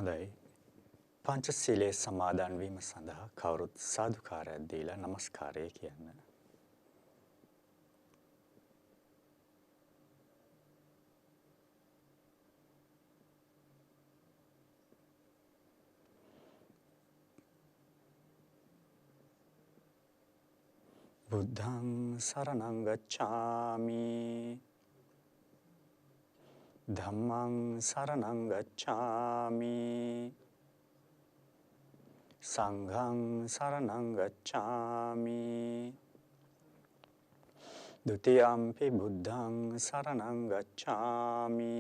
හොඳයි. පංචශීලයේ සමාදන් වීම සඳහා කවුරුත් සාදුකාරයක් දීලා নমස්කාරය කියන්න. බුද්ධං සරණං ගච්ඡාමි. ධම්මං සරණං ගච්ඡාමි. සංඝං සරණං ගච්ඡාමි. ဒုတိယံ පි බුද්ධං සරණං ගච්ඡාමි.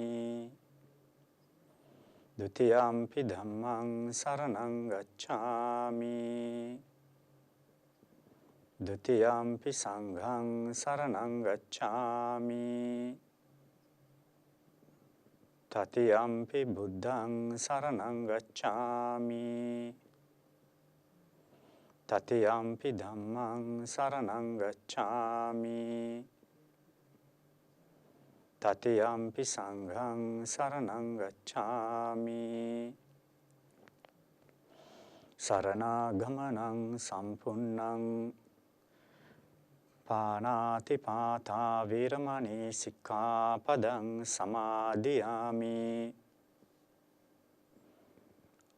ဒုတိယံ පි ධම්මං සරණං ගච්ඡාමි. ဒုတိယံ පි සංඝං සරණං ගච්ඡාමි. තතියම් ပි බුද්ධං සරණං ගච්ඡාමි. තතියම් ပි ධම්මං සරණං ගච්ඡාමි. තතියම් ပි සංඝං සරණං ගච්ඡාමි. සරණාගමනං සම්පුන්නං පානාති පාතා වීරමණී සික්ඛාපදං සමාදියාමි.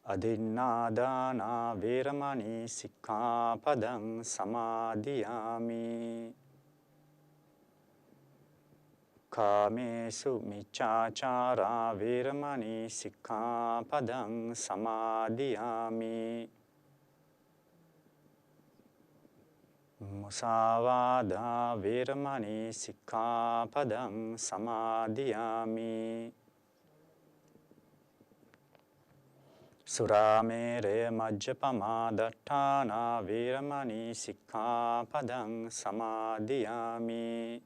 අදින්නාදානා වීරමණී සික්ඛාපදං සමාදියාමි. කාමේසු මිච්ඡාචාරා වීරමණී සික්ඛාපදං සමාදියාමි. මුසාවාදා වීරමණී සික්ඛාපදං සමාදියාමි. සුරාමේරය මජ්ජපමා දට්ඨානා වීරමණී සික්ඛාපදං සමාදියාමි.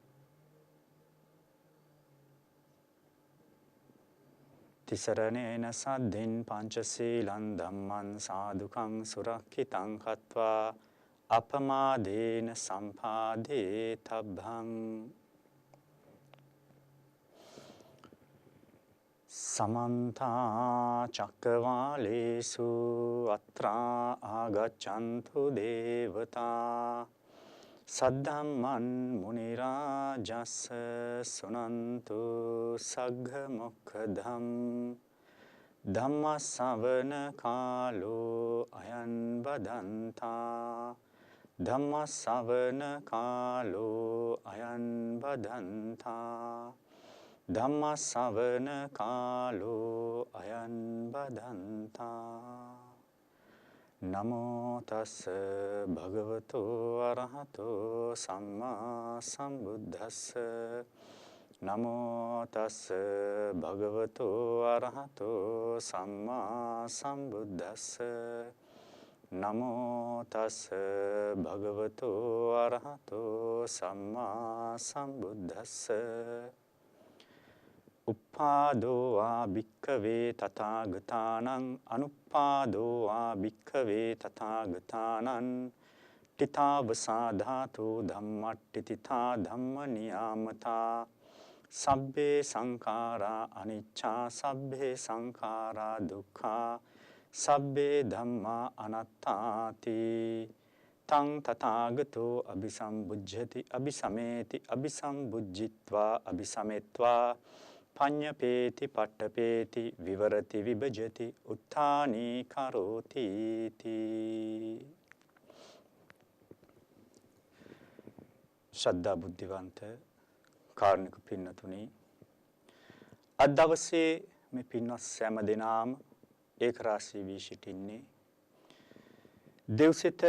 තිසරණේන සද්ධින් පංචශීලං ධම්මං සාදුකං සුරක්ඛිතං කତ୍වා අපමාදේන සම්පාදේ තබ්බං. සමන්තා චක්කවාලේසු අත්‍රා ආගච්ඡන්තු දේවතා සද්ධම්මං මුනි රාජස් සුනන්තු සග්ග මොක්ඛදම් ධම්ම ශ්‍රවණ කාලෝ අයං බදන්තා. ධම්ම ශ්‍රවණ කාලෝ අයං බදන්තා. ධම්ම ශ්‍රවණ කාලෝ අයං බදන්තා. නමෝ තස් භගවතෝ අරහතෝ සම්මා සම්බුද්දස්ස. නමෝ තස් භගවතෝ අරහතෝ සම්මා සම්බුද්දස්ස. නමෝ තස් භගවතෝ අරහතෝ සම්මා සම්බුද්දස්ස. උප්පාදෝ ආ භික්ඛවේ තථාගතානං අනුප්පාදෝ ආ භික්ඛවේ තථාගතානං තිතාවසා ධාතු ධම්මට්ඨිතිතා ධම්ම නියාමතා. සබ්බේ සංඛාරා අනිච්චා සබ්බේ සංඛාරා දුක්ඛා සබ්බේ ධම්මා අනාත්තාති. තං තථාගතෝ අபிසම්බුද්ධති අபிසමේති අபிසම්බුද්ධිත්වා අபிසමෙත්වා පඤ්ඤපේති පට්ඨපේති විවරති විභජති උත්ථානී කරෝති තී. ශ්‍රද්ධා බුද්ධිවන්ත කාරුණික පින්නතුනි, අද දවසේ මේ පින්වත් සෑම දෙනාම ඒක රාශී වී සිටින්නේ දෙව්සිත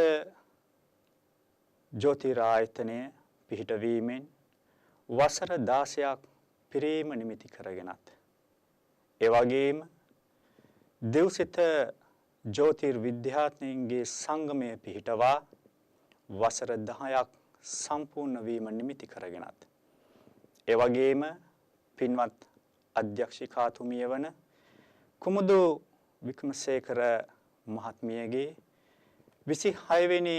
ජ්‍යොතිරායතනය පිහිටවීමෙන් වසර 16ක් පිරීම නිමිති කරගෙනත්, ඒ වගේම දෙව්සිත ජ්‍යොතිර්විද්‍යාඥයින්ගේ සංගමය පිහිටවා වසර 10ක් සම්පූර්ණ වීම නිමිති කරගෙනත්, ඒ වගේම පින්වත් අධ්‍යක්ෂිකාතුමිය වන කුමුදු වික්‍රමසේකර මහත්මියගේ 26 වෙනි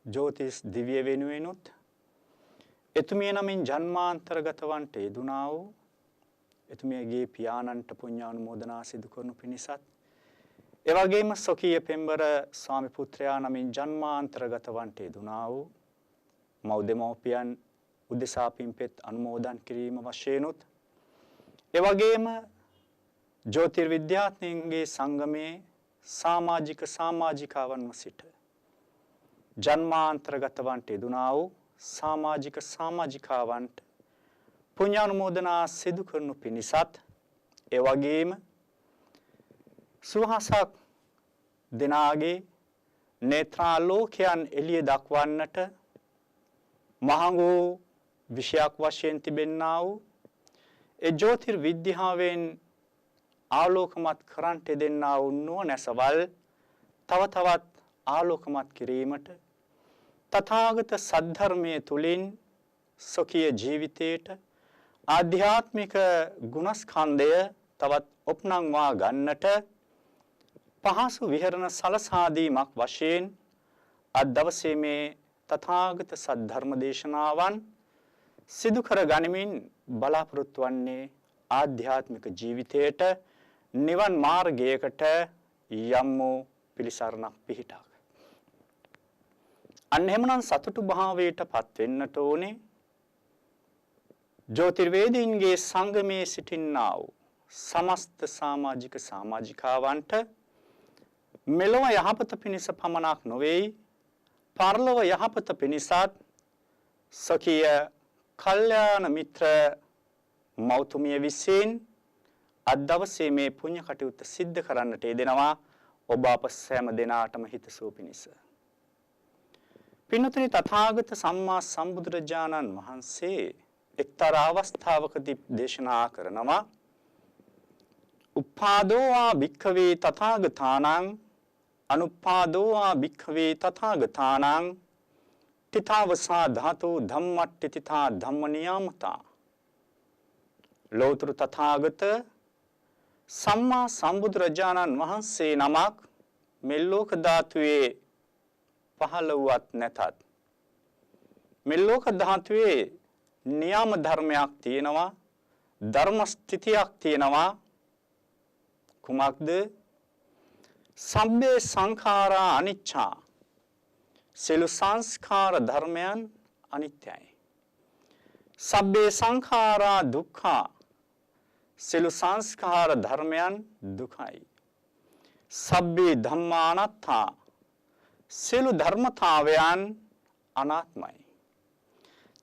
ජ්‍යොතිෂ් දිව්‍ය වෙනුවෙනුත් එතුමිය නමින් ජන්මාන්තරගත වන්ට යෙදුනා වූ එතුමියගේ පියාණන්ට පුණ්‍යානුමෝදනා සිදු කරනු පිණිසත් ඒ වගේම සොකීය පෙම්බර ස්වාමි පුත්‍රයා නමින් ජන්මාන්තරගත වන්ටේ දුනා වූ මව් දෙමව්පියන් උදෙසා පින්පෙත් අනුමෝදන් කිරීම වශයෙන්ුත් ඒ වගේම ජ්‍යොතිර්විද්‍යාඥයන්ගේ සංගමයේ සමාජිකාවන්ව සිට ජන්මාන්තරගත වන්ටේ දුනා වූ සමාජිකාවන්ට පුණ්‍යානුමෝදනා සිදු කරනු පිණිසත් ඒ වගේම සුවහසක් දෙනාගේ නේත්‍රාලෝකයන් එළිය දක්වන්නට මහඟු විෂයක් වශයෙන් තිබෙන්නා වූ ඒ ජ්‍යොතිර්විද්‍යාවෙන් ආලෝකමත් කරන්ට දෙන්නා වූ නුවණැසවල් තව තවත් ආලෝකමත් කිරීමට තථාගත සද්ධර්මයේ තුලින් සොකීය ජීවිතයට ආධ්‍යාත්මික ගුණස්කන්ධය තවත් ඔප්නංවා ගන්නට පහසු විහරණ සලසා දීමක් වශයෙන් අද දවසේ මේ තථාගත සද්ධර්ම දේශනාවන් සිදු කර ගනිමින් බලාපොරොත්තු වන්නේ ආධ්‍යාත්මික ජීවිතයට නිවන් මාර්ගයකට යම් වූ පිළිසරණක් පිහිටක්. අන්න එහෙමනම් සතුටු භාවයටපත් වෙන්නට ඕනේ ජ්‍යොතිර්වේදීන්ගේ සංගමයේ සිටින්නා වූ සමස්ත සමාජිකාවන්ට මෙලොව යහපත පිණිස පමණක් නොවේයි පරලොව යහපත පිණිසත් සොකීය කල්යාණ මිත්‍ර මෞතුමිය විසින් අද දවසේ මේ පුණ්‍ය කටයුත්ත සිද්ධ කරන්නට යෙදෙනවා ඔබ අප සෑම දෙනාටම හිතසුව පිණිස. පින්වතුනි තථාගත සම්මා සම්බුදුරජාණන් වහන්සේ එක්තරා අවස්ථාවකදී දේශනා කරනවා උප්පාදෝවා භික්ඛවේ තථාගතානං අනුප්පාදෝවා භික්ඛවේ තථාගතානං තිතාවසා ධාතෝ ධම්මට්ඨිතා ධම්මනියාමතා ලෝතර තථාගත සම්මා සම්බුදුරජාණන් වහන්සේ නමක් මෙල්ලෝක ධාතුවේ පහළ වුවත් නැතත් මෙල්ලෝක ධාතුවේ නියම ධර්මයක් තියෙනවා ධර්ම ස්ථිතියක් තියෙනවා කුමක්ද සබ්බේ සංඛාරා අනිච්චා සියලු සංස්කාර ධර්මයන් අනිත්‍යයි සබ්බේ සංඛාරා දුක්ඛා සියලු සංස්කාර ධර්මයන් දුකයි සබ්බේ ධම්මානත්තා සියලු ධර්මතාවයන් අනාත්මයි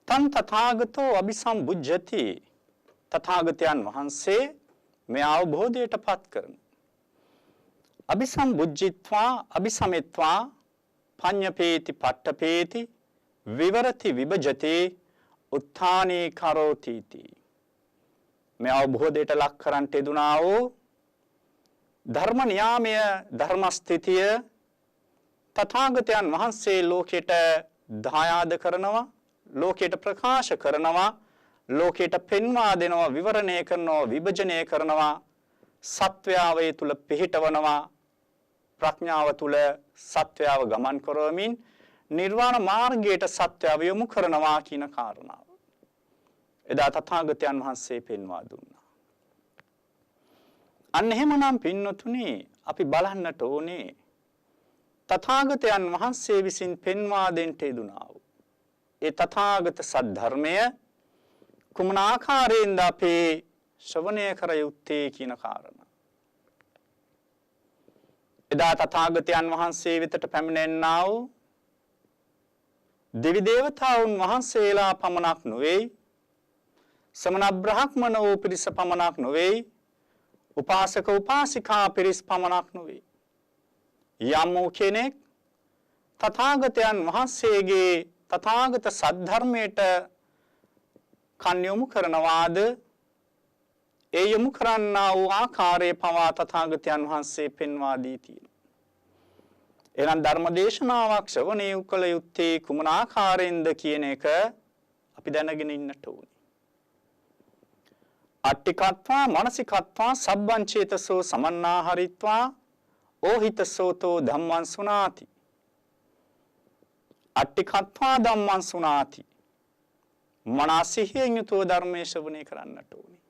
තං තථාගතෝ අபிසම්බුජ්ජති තථාගතයන් වහන්සේ මේ අවබෝධයටපත් කරන අபிසම්බුජ්ජිත්වා අபிසමෙත්වා පඤ්ඤපේති පට්ඨපේති විවරති විභජති උත්ථානේ කරෝති මේ අවබෝධයට ලක් කරන්ට යෙදුනා වූ ධර්ම නියාමය ධර්ම ස්ථිතිය තථාගතයන් වහන්සේ ලෝකයට දායාද කරනවා ලෝකයට ප්‍රකාශ කරනවා ලෝකයට පෙන්වා දෙනවා විවරණය කරනවා විභජනය කරනවා සත්‍යාව වේ තුල පිහිටවනවා ප්‍රඥාව තුල සත්‍යාව ගමන් කරවමින් නිර්වාණ මාර්ගයට සත්‍යාව යොමු කරනවා කියන කාරණාව එදා තථාගතයන් වහන්සේ පෙන්වා දුන්නා. අන්න එහෙමනම් පින්නතුනි අපි බලන්නට ඕනේ තථාගතයන් වහන්සේ විසින් පෙන්වා දෙන්නට යෙදුනා වූ ඒ තථාගත සද්ධර්මය කුමන ආකාරයෙන්ද අපේ ශ්‍රවණය කර යුත්තේ කියන කාරණා. එදා තථාගතයන් වහන්සේ වෙතට පැමිණෙන්නා වූ දෙවි දේවතාවුන් වහන්සේලා පමණක් නොවේ සමන බ්‍රහ්මන වූ පිරිස පමණක් නොවේ උපාසක උපාසිකා පිරිස් පමණක් නොවේ යම් වූ කෙනෙක් තථාගතයන් වහන්සේගේ තථාගත සද්ධර්මයට කන් යොමු කරනවාද ඒ යොමු කරන්නා වූ ආකාරයේ පවා තථාගතයන් වහන්සේ පෙන්වා දී තියෙනවා. එනම් ධර්ම දේශනාවක් ශ්‍රවණය කළ යුත්තේ කුමන ආකාරයෙන්ද කියන එක අපි දැනගෙන ඉන්නට ඕනේ. අට්ඨිකත්වා මානසිකත්වා සබ්බං චේතසෝ සමන්නාහරිත්වා ඕහිතසෝතෝ ධම්මං සුනාති අට්ඨිකත්වා ධම්මං සුනාති මනසිහියෙන් යුතුව ධර්මයේ ශ්‍රවණය කරන්නට ඕනේ.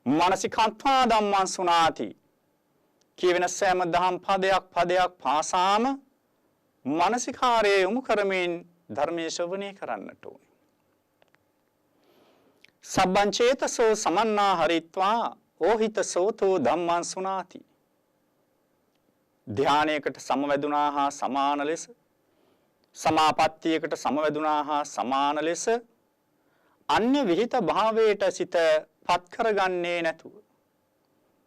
මානසිකත්වා ධම්මං සුනාති කියවෙන සෑම දහම් පදයක් පාසාම මානසිකාරයේ යොමු කරමින් ධර්මයේ ශ්‍රවණය කරන්නට ඕනේ. සබ්බං චේතසෝ සමන්නා හරිත්වා ඕහිත සෝතෝ ධම්මං සුනාති. ධානයකට සමවැදුනා හා සමාන ලෙස, සමාපත්තියකට සමවැදුනා හා සමාන ලෙස අන්‍ය විහිත භාවයට සිත පත් කරගන්නේ නැතුව,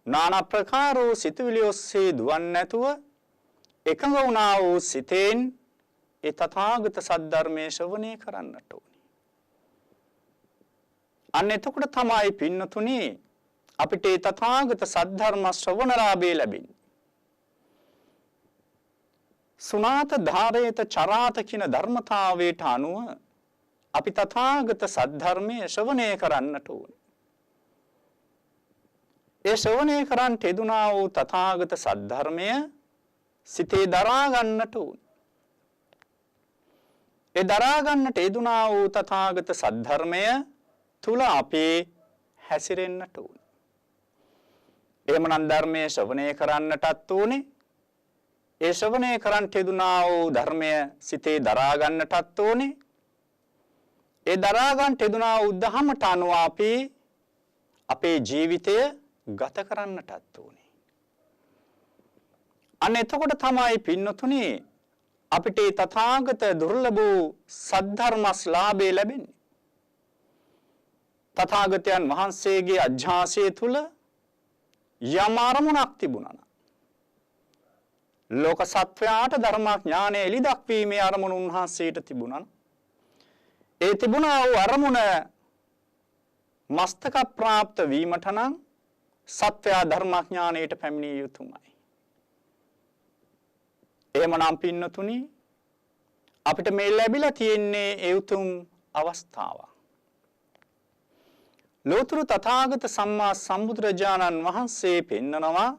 නානා ප්‍රකාරෝ සිතුවිලි ඔස්සේ දුවන්නේ නැතුව එකඟ වුණා වූ සිතෙන් ඒ තථාගත සද්ධර්මයේ ශ්‍රවණය කරන්නට ඕනේ. අන්න එතකොට තමයි පින්නතුනි අපිට ඒ තථාගත සද්ධර්ම ශ්‍රවණලාභය ලැබෙන්නේ. සුනාත ධාරේත චරාත කියන ධර්මතාවයට අනුව අපි තථාගත සද්ධර්මයේ ශ්‍රවණය කරන්නට ඕනේ. ඒ ශ්‍රවණය කරන්ට යෙදුනා වූ තථාගත සද්ධර්මය සිතේ දරා ගන්නට ඕනේ. ඒ දරා ගන්නට යෙදුනා වූ තථාගත සද්ධර්මය තුල අපි හැසිරෙන්නට ඕනේ. එහෙමනම් ධර්මයේ ශ්‍රවණය කරන්නටත් ඕනේ. ඒ ශ්‍රවණය කරන්ට යෙදුනා වූ ධර්මය සිතේ දරා ගන්නටත් ඕනේ. ඒ දරා ගන්නට යෙදුනා වූ ධහමට අනුව අපි අපේ ජීවිතය ගත කරන්නටත් ඕනේ. අන්න එතකොට තමයි පින්නතුනි අපිට ඒ තථාගත දුර්ලභ වූ සද්ධර්මස්ලාභය ලැබෙන්නේ. තථාගතයන් වහන්සේගේ අධ්‍යාසය තුල යම් අරමුණක් තිබුණා නම් ලෝක සත්වයාට ධර්මඥානය එළි දක්වීමේ අරමුණ උන්වහන්සේට තිබුණා. ඒ තිබුණා වූ අරමුණ මස්තක ප්‍රාප්ත වීමට නම් සත්වයා ධර්මඥානයට පැමිණිය යුතුමයි. එහෙමනම් පින්නතුනි අපිට මේ ලැබිලා තියෙන්නේ ඒ උතුම් අවස්ථාවක්. ලෝතර තථාගත සම්මා සම්බුදුරජාණන් වහන්සේ පෙන්නනවා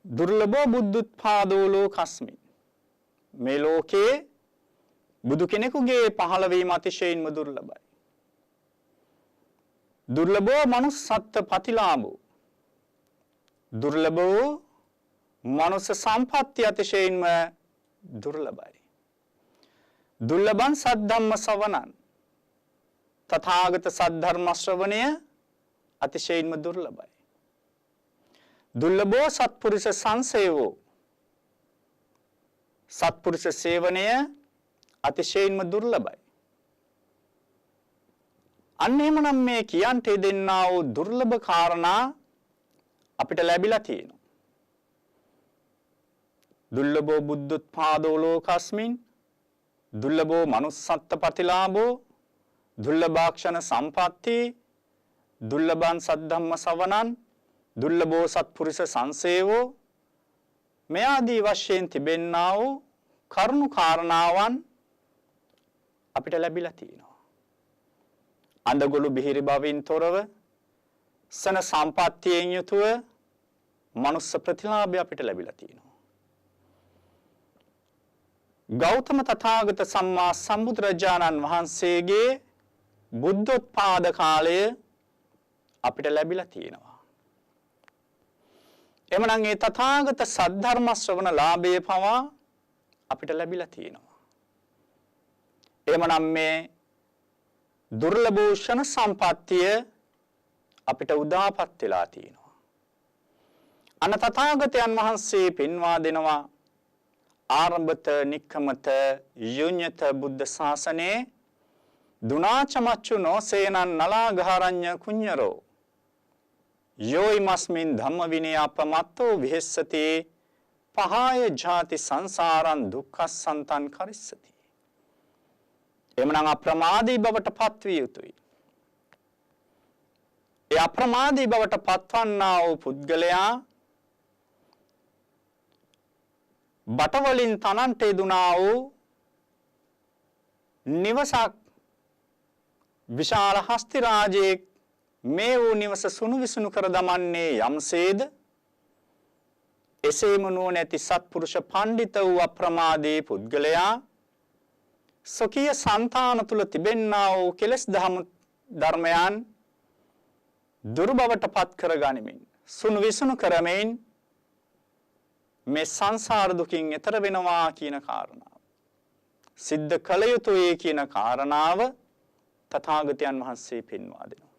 දුර්ලභ බුද්ධුත්පාදෝ ලෝකස්මින්. මේ ලෝකේ බුදු කෙනෙකුගේ පහළ වීම අතිශයින්ම දුර්ලභයි. දුර්ලභෝ මනුස්සත්ත්ව ප්‍රතිලාභෝ. දුර්ලභෝ මනුස්ස සම්පත්තිය අතිශයින්ම දුර්ලභයි. දුර්ලභං සද්ධම්ම ශ්‍රවණං. තථාගත සද්ධර්ම ශ්‍රවණය අතිශයින්ම දුර්ලභයි. දුර්ලභෝ සත්පුරුෂ සංසේවෝ. සත්පුරුෂ සේවනය අතිශයින්ම දුර්ලභයි. අන්න එහෙමනම් මේ කියන්ට දෙන්නා වූ දුර්ලභ කාරණා අපිට ලැබිලා තියෙනවා. දුර්ලභෝ බුද්ධුත්පාදෝ ලෝකස්මින්, දුර්ලභෝ manussත්ත්ව ප්‍රතිලාභෝ, දුර්ලභාක්ෂණ සම්පatti, දුර්ලභං සද්ධම්ම ශ්‍රවණං, දුර්ලභෝ සත්පුරුෂ සංසේවෝ. මේ ආදී වශයෙන් තිබෙන්නා වූ කරුණු කාරණාවන් අපිට ලැබිලා තියෙනවා. අඳගොළු බිහිරි බවින් තොරව සන සම්පත්තියෙන් යුතුව මනුස්ස ප්‍රතිලාභය අපිට ලැබිලා තියෙනවා. ගෞතම තථාගත සම්මා සම්බුදුරජාණන් වහන්සේගේ බුද්ධෝත්පාද කාලය අපිට ලැබිලා තියෙනවා. එමනම් ඒ තථාගත සද්ධර්ම ශ්‍රවණ ලාභයේ පවා අපිට ලැබිලා තියෙනවා. එමනම් මේ දුර්ලභෝෂණ සම්පත්තිය අපිට උදාපත් වෙලා තියෙනවා. අන තථාගතයන් වහන්සේ පෙන්වා දෙනවා ආරම්භත නික්කමත යුඤ්ඤත බුද්ධ ශාසනේ දුනාචමච්චු නොසේනං නලාගහරඤ්ඤ කුඤ්ඤරෝ යෝයිමස්මින් ධම්ම විනය අපමත්තෝ විහෙස්සති පහාය ජාති සංසාරං දුක්ඛසන්තං කරිස්සති. එමනම් අප්‍රමාදී බවට පත්විය යුතුයි. ඒ අප්‍රමාදී බවට පත්වන්නා වූ පුද්ගලයා බටවලින් තනන්ට යෙදුනා වූ නිවසක් විශාල හස්ති රාජයෙක් මේ වූ නිවස සුණු විසුණු කර දමන්නේ යම්සේද එසේම නුවණැති සත්පුරුෂ පඬිත වූ අප්‍රමාදී පුද්ගලයා සොකීය సంతාන තුල තිබෙන්නා වූ කෙලෙස් ධර්මයන් දුර්බවට පත් කර ගනිමින් සුණු විසුණු කරමින් මේ සංසාර දුකින් එතර වෙනවා කියන කාරණාව සිද්ධ කළ යුතුයි කියන කාරණාව තථාගතයන් වහන්සේ පෙන්වා දෙනවා.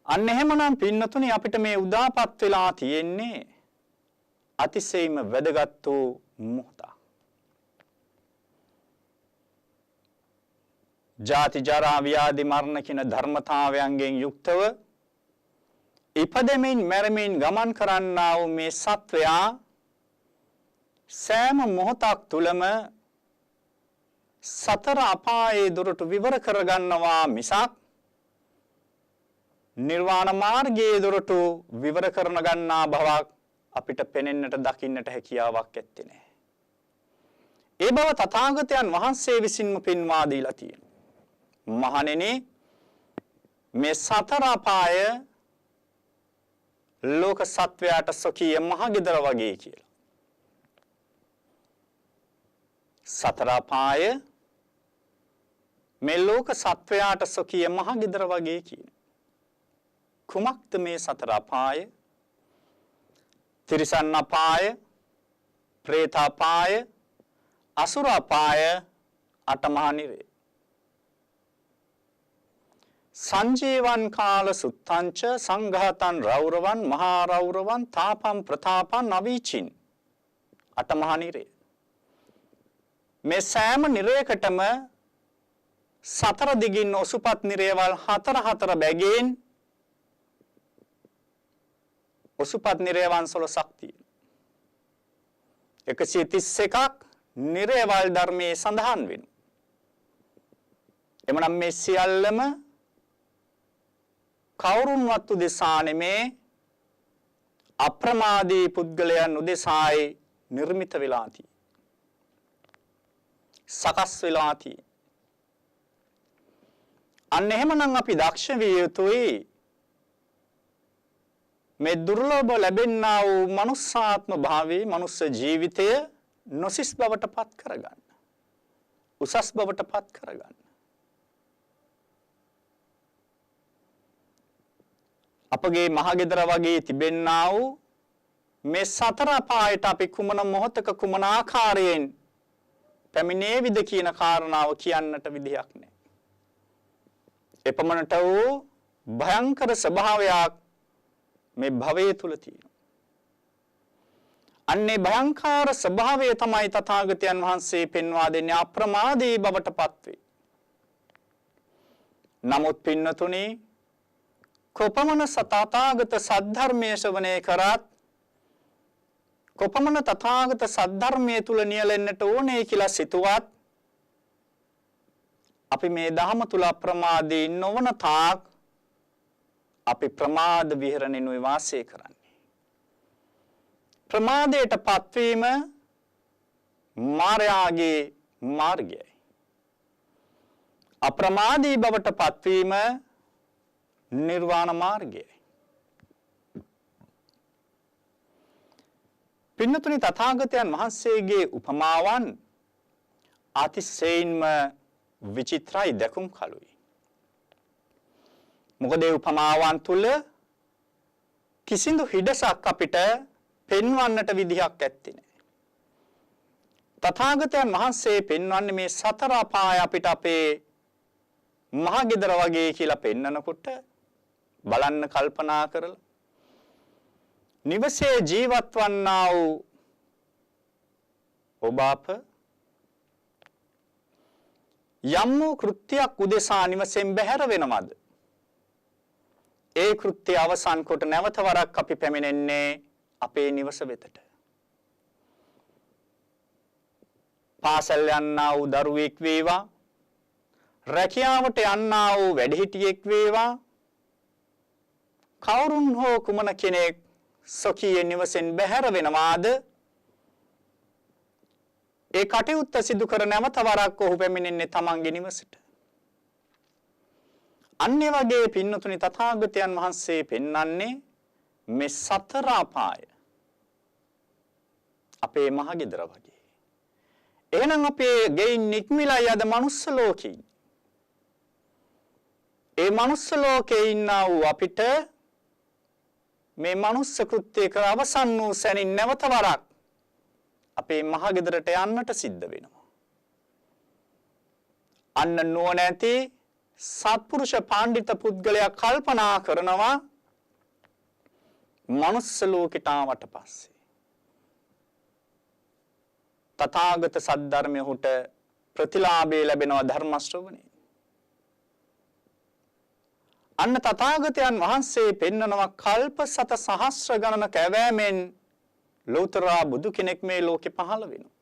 අන්න එහෙමනම් පින්නතුනි අපිට මේ උදාපත් වෙලා තියෙන්නේ අතිශයින්ම වැදගත් වූ මොහොතක්. ජාති ජරා ව්‍යාධි මරණ කියන ධර්මතාවයන්ගෙන් යුක්තව ඉපදෙමින් මැරෙමින් ගමන් කරන්නා වූ මේ සත්වයා සෑම මොහොතක් තුලම සතර අපායේ දුරට විවර කරගන්නවා මිසක් නිර්වාණ මාර්ගයේ දුරට විවර කරන ගන්නා බවක් අපිට පෙනෙන්නට දකින්නට හැකියාවක් ඇත්තේ නැහැ. ඒ බව තථාගතයන් වහන්සේ විසින්ම පෙන්වා දීලා තියෙනවා. මහණෙනි මේ සතර අපාය ලෝක සත්වයාට සොකී මහගෙදර වගේ කියලා. සතර අපාය මේ ලෝක සත්වයාට සොකී මහගෙදර වගේ කියන. කුමක්ද මේ සතර අපාය? තිරිසන් අපාය, പ്രേත අපාය, අසුර අපාය, අටමහා නිරය. සංජීවන් කාල සුත්තංච සංඝාතං රෞරවන් මහා රෞරවන් තාපම් ප්‍රතාපං අවීචින් අටමහා නිරය. මේ සෑම නිරයකටම සතර දිගින් ඔසුපත් නිරයවල් හතර බැගින් ඔසුපත් නිරයවන් 16ක් තියෙනවා. 131ක් නිරයවල් ධර්මයේ සඳහන් වෙනවා. එමනම් මේ සියල්ලම කවුරුන්වත් උදෙසා නෙමේ අප්‍රමාදී පුද්ගලයන් උදෙසායි නිර්මිත වෙලා තියෙන්නේ. සකස් වෙලා තියෙන්නේ. අන්න එහෙමනම් අපි දක්ෂ විය යුතුයි මේ දුර්ලභ ලැබෙනා වූ මනුස්සාත්ම භාවයේ මනුස්ස ජීවිතය නොසිස් බවට පත් කරගන්න. උසස් බවට පත් කරගන්න. අපගේ මහගෙදර වගේ තිබෙන්නා වූ මේ සතර අපායට අපි කුමන මොහොතක කුමන ආකාරයෙන් පැමිණේවිද කියන කාරණාව කියන්නට විදියක් නැහැ. එපමණට වූ භයංකර ස්වභාවයක් මේ භවයේ තුල තියෙනවා. අන්නේ භයංකාර ස්වභාවය තමයි තථාගතයන් වහන්සේ පෙන්වා දෙන්නේ අප්‍රමාදී බවට පත්වේ. නමුත් පින්නතුනි කොපමණ තථාගත සද්ධර්මයේ ශ්‍රවණය කරත් කොපමණ තථාගත සද්ධර්මයේ තුල නියැලෙන්නට ඕනේ කියලා සිතුවත් අපි මේ ධහම තුල අප්‍රමාදී නොවන තාක් අපි ප්‍රමාද විහරණෙනුයි වාසය කරන්නේ. ප්‍රමාදයට පත්වීම මායාගේ මාර්ගයයි. අප්‍රමාදී බවට පත්වීම නිර්වාණ මාර්ගයයි. පින්නතුනි තථාගතයන් වහන්සේගේ උපමාවන් අතිශයින්ම විචිත්‍රයි දැකුම් කලුයි. මොකද ඒ උපමාවන් තුල කිසිදු හිඩසක් අපිට පෙන්වන්නට විදිහක් ඇත්තේ නැහැ. තථාගතයන් වහන්සේ පෙන්වන්නේ මේ සතර අපාය අපිට අපේ මහගෙදර වගේ කියලා පෙන්නනකොට බලන්න කල්පනා කරලා නිවසේ ජීවත් වන්නා වූ ඔබ අප යම් වූ කෘත්‍යයක් උදෙසා නිවසෙන් බැහැර වෙනවද? ඒ කෘත්‍ය අවසන් කොට නැවත වරක් අපි පැමිණෙන්නේ අපේ නිවස වෙතට. පාසල් යන්නා වූ දරුවෙක් වේවා, රැකියාවට යන්නා වූ වැඩිහිටියෙක් වේවා, කවුරුන් හෝ කුමන කෙනෙක් සොකී නිවසෙන් බැහැර වෙනවාද? ඒ කටයුත්ත සිදු කර නැවත වරක් ඔහු පැමිණෙන්නේ තමන්ගේ නිවසට. අන්නේ වගේ පින්නතුනි තථාගතයන් වහන්සේ පෙන්වන්නේ මේ සතර අපාය අපේ මහගෙදර වගේ. එහෙනම් අපේ ගෙයින් නික්මිලා යද මනුස්ස ලෝකේ. ඒ මනුස්ස ලෝකේ ඉන්නා වූ අපිට මේ මනුස්ස කෘත්‍ය කර අවසන් වූ සැනින් නැවත වරක් අපේ මහගෙදරට යන්නට සිද්ධ වෙනවා. අන්න නුවණැති සත්පුරුෂ පඬිත පුද්ගලයා කල්පනා කරනවා මනුස්ස ලෝකෙට ආවට පස්සේ තථාගත සද්ධර්මයේ හුට ප්‍රතිලාභය ලැබෙනවා ධර්ම ශ්‍රවණේ. අන්න තථාගතයන් වහන්සේ පෙන්වනවා කල්ප සත සහස්‍ර ගණනක ඇවෑමෙන් ලෝතර බුදු කෙනෙක් මේ ලෝකෙ පහළ වෙනවා.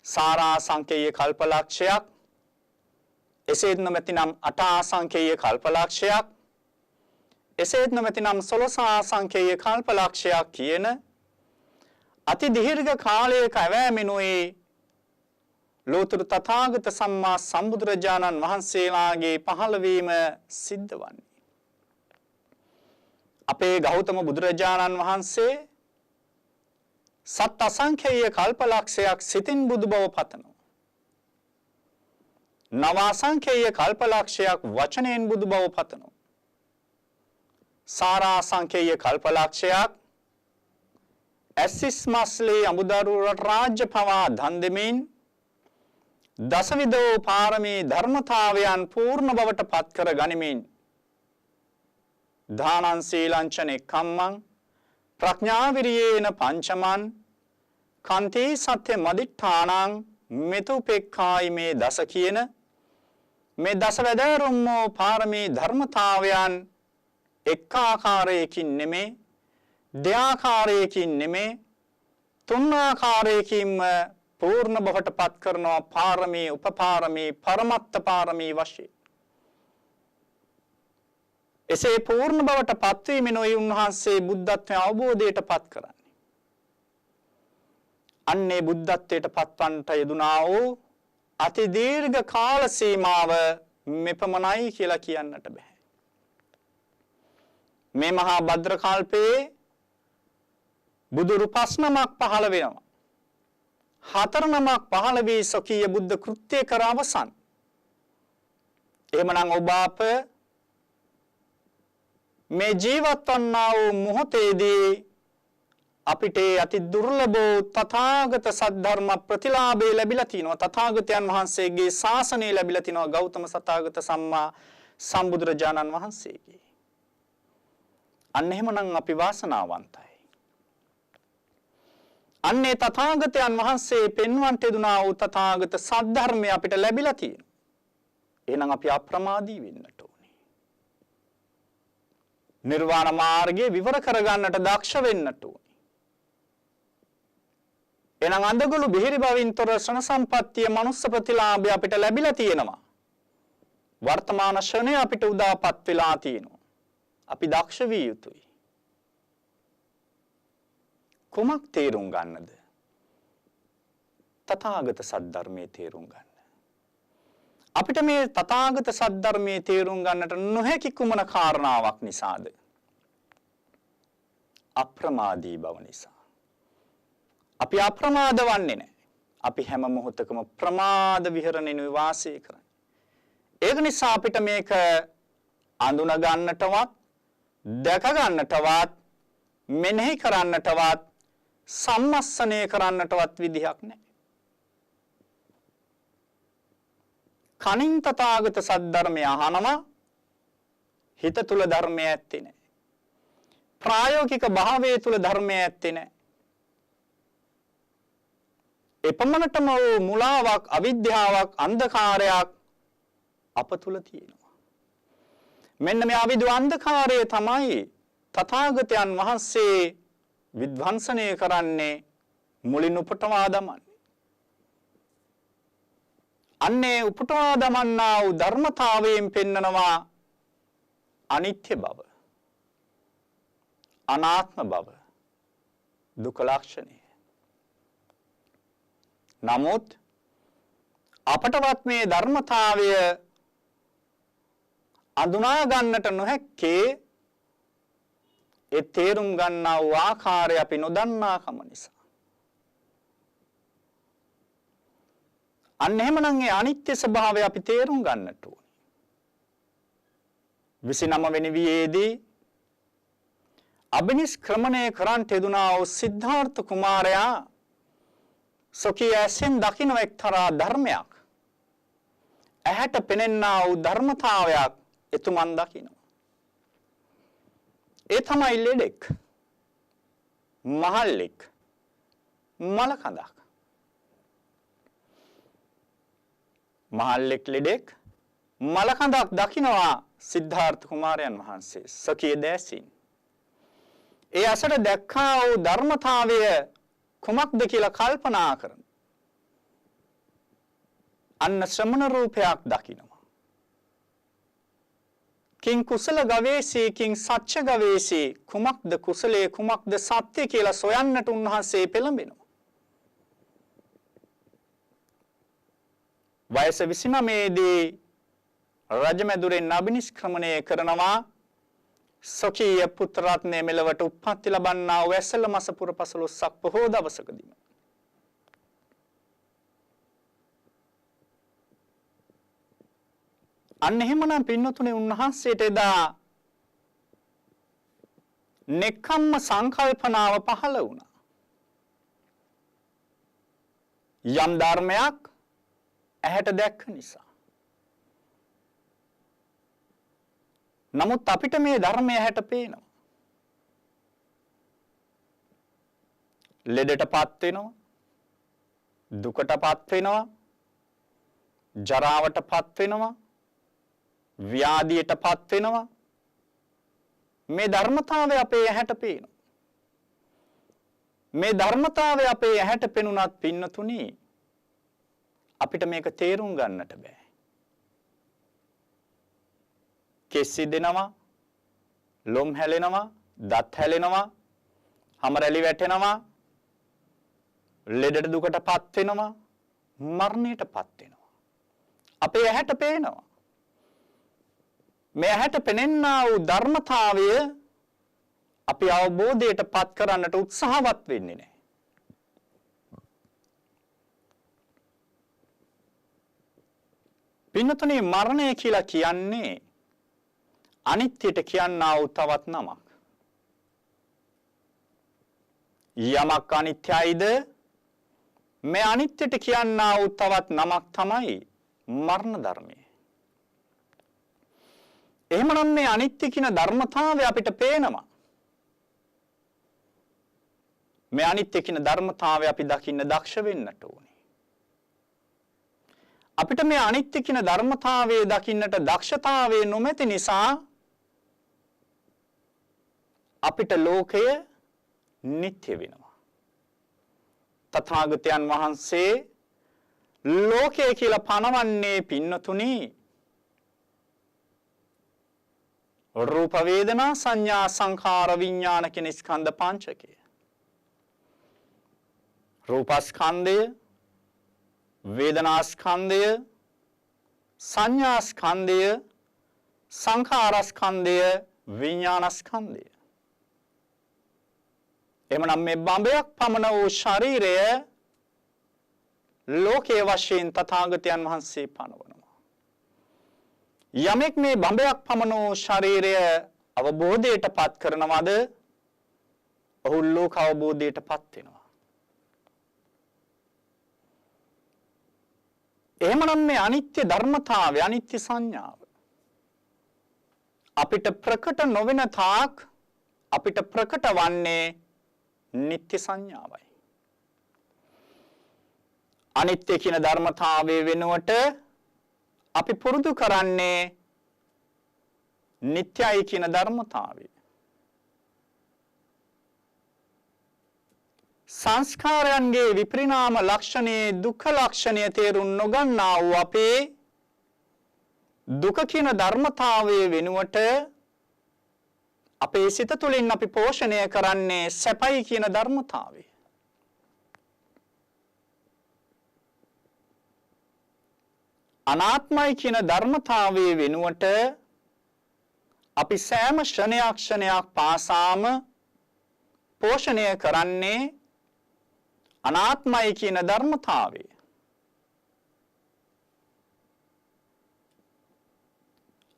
සාරා සංකේය කල්පලක්ෂයක්, එසේත් නොමැතිනම් අටා සංකේය කල්පලක්ෂයක්, එසේත් නොමැතිනම් 16 සංකේය කල්පලක්ෂයක් කියන අති දීර්ඝ කාලයක ඇවෑමෙනුයි ලෝතර තථාගත සම්මා සම්බුදුරජාණන් වහන්සේලාගේ පහළවීම සිද්ධ වන්නේ. අපේ ගෞතම බුදුරජාණන් වහන්සේ සත් අසංඛේය කල්පලක්ෂයක් සිතින් බුදු බව පතනවා. නව අසංඛේය කල්පලක්ෂයක් වචනයෙන් බුදු බව පතනවා. සාරා සංඛේය කල්පලක්ෂයක් ඇසිස් මස්ලේ අමුදරු රාජ්‍ය පවා දන් දෙමින් දසවිධෝ පාරමී ධර්මතාවයන් පූර්ණ බවට පත් කර ගනිමින් දානං සීලං ච නෙක්ඛම්මං ප්‍රඥා විරියේන පංචමං කන්ති සත්‍ය මදිඨානං මෙතුපෙක්ඛායි මේ දස කියන මේ දසවැදෑරුම්මෝ පාරමී ධර්මතාවයන් එක් ආකාරයකින් නෙමේ, දෙආකාරයකින් නෙමේ, තුන් ආකාරයකින්ම පූර්ණ බවට පත් කරනවා පාරමී, උපපාරමී, පරමත්ත පාරමී වශයෙන්. එසේ පූර්ණ බවට පත්වීමෙනුයි උන්වහන්සේ බුද්ධත්වයේ අවබෝධයට පත් කරන්නේ. අන්නේ බුද්ධත්වයට පත්වන්නට යෙදුනා වූ අති දීර්ඝ කාල සීමාව මෙපමණයි කියලා කියන්නට බෑ. මේ මහා භද්‍ර කල්පයේ බුදුරු 5 නමක් පහළ වෙනවා. 4 නමක් පහළ වී සොකීය බුද්ධ කෘත්‍ය කර අවසන්. එහෙමනම් ඔබ අප මේ ජීවත් වන්නා වූ මොහොතේදී අපිට අති දුර්ලභ තථාගත සද්ධර්ම ප්‍රතිලාභය ලැබිලා තිනවා. තථාගතයන් වහන්සේගේ ශාසනය ලැබිලා තිනවා. ගෞතම සතාගත සම්මා සම්බුදුරජාණන් වහන්සේගේ. අන්න එහෙමනම් අපි වාසනාවන්තයි. අන්නේ තථාගතයන් වහන්සේ පෙන්වන්ට යෙදුනා වූ තථාගත සද්ධර්මය අපිට ලැබිලා තියෙනවා. එහෙනම් අපි අප්‍රමාදී වෙන්නට ඕනේ. නිර්වාණ මාර්ගය විවර කරගන්නට දක්ෂ වෙන්නට ඕනේ. එහෙනම් අඳගොළු බිහිරි බවින්තර ශ්‍රණ සම්පත්තිය මනුස්ස ප්‍රතිලාභය අපිට ලැබිලා තියෙනවා. වර්තමාන ශ්‍රණය අපිට උදාපත් වෙලා තියෙනවා. අපි දක්ෂ විය යුතුයි. කුමක් තේරුම් ගන්නද? තථාගත සද්ධර්මයේ තේරුම් ගන්න. අපිට මේ තථාගත සද්ධර්මයේ තේරුම් ගන්නට නොහැකි කුමන කාරණාවක් නිසාද? අප්‍රමාදී බව නිසා. අපි අප්‍රමාද වන්නේ නැහැ. අපි හැම මොහොතකම ප්‍රමාද විහරණෙනුයි වාසය කරන්නේ. ඒක නිසා අපිට මේක අඳුන ගන්නටවත්, දැක ගන්නටවත්, මෙනෙහි කරන්නටවත්, සම්මස්සනය කරන්නටවත් විදිහක් නැහැ. කනින් තථාගත සද්ධර්මය අහනවා, හිත තුල ධර්මය ඇත්තේ නැහැ. ප්‍රායෝගික භාවයේ තුල ධර්මය ඇත්තේ නැහැ. එපමණටම මුලාවක්, අවිද්‍යාවක්, අන්ධකාරයක් අප තුල තියෙනවා. මෙන්න මේ අවිද්‍ය අන්ධකාරය තමයි තථාගතයන් වහන්සේ විද්වංසනය කරන්නේ, මුලින් උපටවා දමන්නේ. අන්නේ උපටවා දමන්නා වූ ධර්මතාවයෙන් පෙන්නනවා අනිත්‍ය බව, අනාත්ම බව, දුක්ඛ ලක්ෂණය. නමුත් අපටවත් මේ ධර්මතාවය අඳුනා ගන්නට නොහැක්කේ ඒ තේරුම් ගන්නා වූ ආකාරය අපි නොදන්නාකම නිසා. අන්න එහෙමනම් ඒ අනිත්‍ය ස්වභාවය අපි තේරුම් ගන්නට ඕනේ. 29 වෙනි වියේදී අබිනිෂ්ක්‍රමණය කරන්ට යෙදුනා වූ සිද්ධාර්ථ කුමාරයා සොකී ඇසෙන් දකින්න එක්තරා ධර්මයක්. ඇහැට පෙනෙනා වූ ධර්මතාවයක් එතුමන් දකිනවා. ඒ තමයි ලෙඩෙක්, මහල්ලෙක්, මලකඳක්. මහල්ලෙක්, ලෙඩෙක්, මලකඳක් දකිනවා සිද්ධාර්ථ කුමාරයන් වහන්සේ සොකී දැසින්. ඒ අසට දැක්කා වූ ධර්මතාවය කුමක්ද කියලා කල්පනා කරන. අන්න ශ්‍රමණ රූපයක් දකිනවා. කිං කුසල ගවේෂී කිං සච්ච ගවේෂී කුමක්ද කුසලයේ කුමක්ද සත්‍ය කියලා සොයන්නට උන්වහන්සේ පෙළඹෙනවා. වයස 29 දී රජමැදුරෙන් අබිනිෂ්ක්‍රමණය කරනවා සොකීය පුත්‍රරත්නය මෙලවට උප්පත්ති ලබන්නා වූ ඇසළ මස පුර 15ක් පොහෝ දවසකදීම අන්න එහෙමනම් පින්නතුනේ උන්වහන්සේට එදා නෙක්ඛම්ම සංකල්පනාව පහළ වුණා. යම් ධර්මයක් ඇහැට දැක්ක නිසා. නමුත් අපිට මේ ධර්මය ඇහැට පේනවා. ලෙඩටපත් වෙනවා, දුකටපත් වෙනවා, ජරාවටපත් වෙනවා, ව්‍යාධියටපත් වෙනවා. මේ ධර්මතාවය අපේ ඇහැට පේනවා. මේ ධර්මතාවය අපේ ඇහැට පෙනුනත් පින්නතුනි අපිට මේක තේරුම් ගන්නට බෑ. කෙස්සි දෙනවා, ලොම් හැලෙනවා, දත් හැලෙනවා, හම රැලි වැටෙනවා, ලෙඩට දුකටපත් වෙනවා, මරණයටපත් වෙනවා. අපේ ඇහැට පේනවා. මේ ඇහැට පෙනෙනා වූ ධර්මතාවය අපි අවබෝධයට පත් කරන්නට උත්සාහවත් වෙන්නේ නැහැ. පින්නතුනේ මරණය කියලා කියන්නේ අනිත්‍යයට කියනා වූ තවත් නමක්. යමක් අනිත්‍යයිද මේ අනිත්‍යයට කියනා වූ තවත් නමක් තමයි මරණ ධර්මය. එහෙමනම් මේ අනිත්‍ය කියන ධර්මතාවය අපිට පේනවා. මේ අනිත්‍ය කියන ධර්මතාවය අපි දකින්න දක්ෂ වෙන්නට ඕනේ. අපිට මේ අනිත්‍ය කියන ධර්මතාවයේ දකින්නට දක්ෂතාවය නොමැති නිසා අපිට ලෝකය නිට්ටය වෙනවා. තථාගතයන් වහන්සේ ලෝකය කියලා පනවන්නේ පින්නතුනි රූප වේදනා සංඥා සංඛාර විඥාන කියන ස්කන්ධ පංචකය. රූපස්කන්ධය, වේදනාස්කන්ධය, සංඥාස්කන්ධය, සංඛාරස්කන්ධය, විඥානස්කන්ධය. එමනම් මේ බඹයක් පමණ වූ ශරීරය ලෝකයේ වශයෙන් තථාගතයන් වහන්සේ පනවනවා. යමෙක් මේ බඹයක් පමණ වූ ශරීරය අවබෝධයට පත් කරනවද ඔහු ලෝක අවබෝධයට පත් වෙනවා. එහෙමනම් මේ අනිත්‍ය ධර්මතාවය, අනිත්‍ය සංඥාව අපිට ප්‍රකට නොවන තාක් අපිට ප්‍රකට වන්නේ නිත්‍ය සංඥාවයි. අනිත්‍ය කියන ධර්මතාවයේ වෙනුවට අපි පුරුදු කරන්නේ නිට්ටයයි කියන ධර්මතාවය. සංස්කාරයන්ගේ විපරිණාම ලක්ෂණයේ දුක්ඛ ලක්ෂණය තේරුම් නොගන්නා වූ අපේ දුක කියන ධර්මතාවයේ වෙනුවට අපේ සිත තුළින් අපි පෝෂණය කරන්නේ සැපයි කියන ධර්මතාවය. අනාත්මයි කියන ධර්මතාවයේ වෙනුවට අපි සෑම ක්ෂණයක් පාසාම පෝෂණය කරන්නේ අනාත්මයි කියන ධර්මතාවය.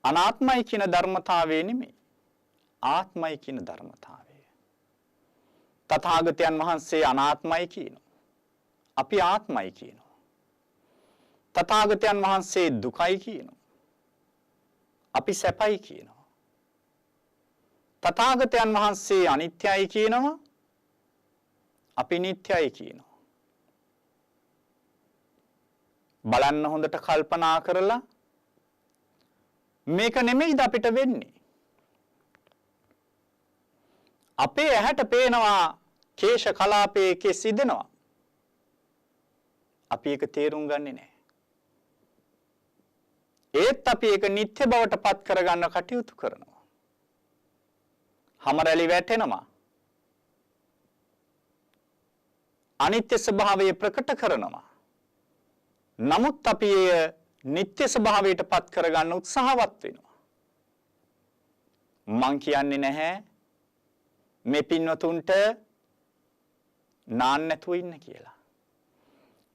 අනාත්මයි කියන ධර්මතාවය නෙමෙයි. ආත්මයි කියන ධර්මතාවය. තථාගතයන් වහන්සේ අනාත්මයි කියනවා. අපි ආත්මයි කියනවා. තථාගතයන් වහන්සේ දුකයි කියනවා. අපි සැපයි කියනවා. තථාගතයන් වහන්සේ අනිත්‍යයි කියනවා. අපි නිට්ටයයි කියනවා. බලන්න හොඳට කල්පනා කරලා මේක නෙමෙයිද අපිට වෙන්නේ. අපේ ඇහැට පේනවා කේශ කලාපයේ කෙස් ඉදෙනවා. අපි ඒක තේරුම් ගන්නේ නැහැ. ඒත් අපි ඒක නිත්‍ය බවට පත් කරගන්න කටයුතු කරනවා. හැම රැලි වැටෙනවා. අනිත්‍ය ස්වභාවය ප්‍රකට කරනවා. නමුත් අපි එය නිත්‍ය ස්වභාවයට පත් කරගන්න උත්සාහවත් වෙනවා. මං කියන්නේ නැහැ මේ පින්වතුන්ට නාන්න නැතුව ඉන්න කියලා.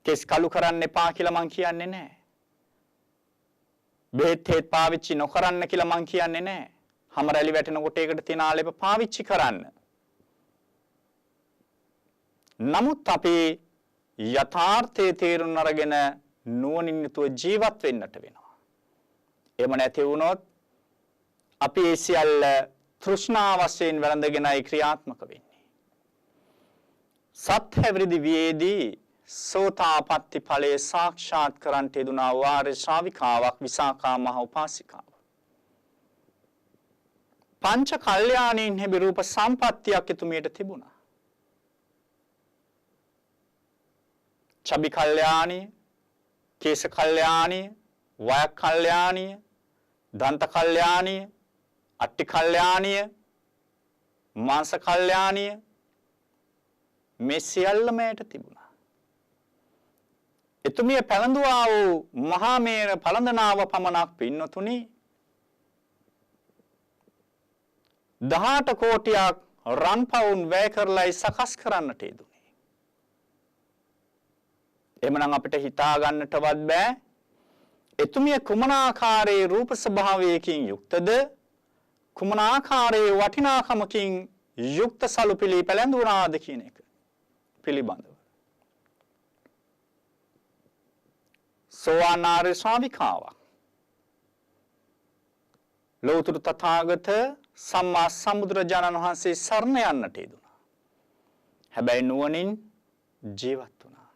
කෙස් කළු කරන්න එපා කියලා මං කියන්නේ නැහැ. බෙහෙත් හේත් පාවිච්චි නොකරන්න කියලා මං කියන්නේ නැහැ. හැම රැලි වැටෙනකොට ඒකට තියෙන ආලේප පාවිච්චි කරන්න. නමුත් අපි යථාර්ථයේ තේරුම් අරගෙන නුවණින් යුතුව ජීවත් වෙන්නට වෙනවා. එහෙම නැති වුණොත් අපි ඒ සියල්ල තෘෂ්ණා වශයෙන් වැළඳගෙනයි ක්‍රියාත්මක වෙන්නේ. සත්‍යවෘද්ධි වියේදී සෝතාපට්ටි ඵලයේ සාක්ෂාත් කරන්ට යෙදුනා වාර ශ්‍රාවිකාවක් විසාකා මහ උපාසිකාව. පංච කල්යාණීන් හැබි රූප සම්පත්තියක් එතුමියට තිබුණා. චබි කල්යාණී, කේශ කල්යාණී, වය කල්යාණී, දන්ත කල්යාණී, අට්ටි කල්යාණී, මාංශ කල්යාණී මේ සියල්ලම යට තිබුණා. එතුමිය පැලඳුවා වූ මහා මේර පළඳනාව පමණක් පින්නතුනි 18 කෝටියක් රන් පවුන් වැය කරලායි සකස් කරන්නට යෙදුනේ. එමනම් අපිට හිතා ගන්නටවත් බෑ එතුමිය කුමන ආකාරයේ රූප ස්වභාවයකින් යුක්තද, කුමන ආකාරයේ වටිනාකමකින් යුක්ත සලුපිලි පැලඳුනාද කියන එක පිළිබඳව. සෝවාන් ආර්ය ශ්‍රාවිකාවක් ලෝතුරු තථාගත සම්මා සම්බුදුරජාණන් වහන්සේ සරණ යන්නට යෙදුණා. හැබැයි නුවණින් ජීවත් වුණා.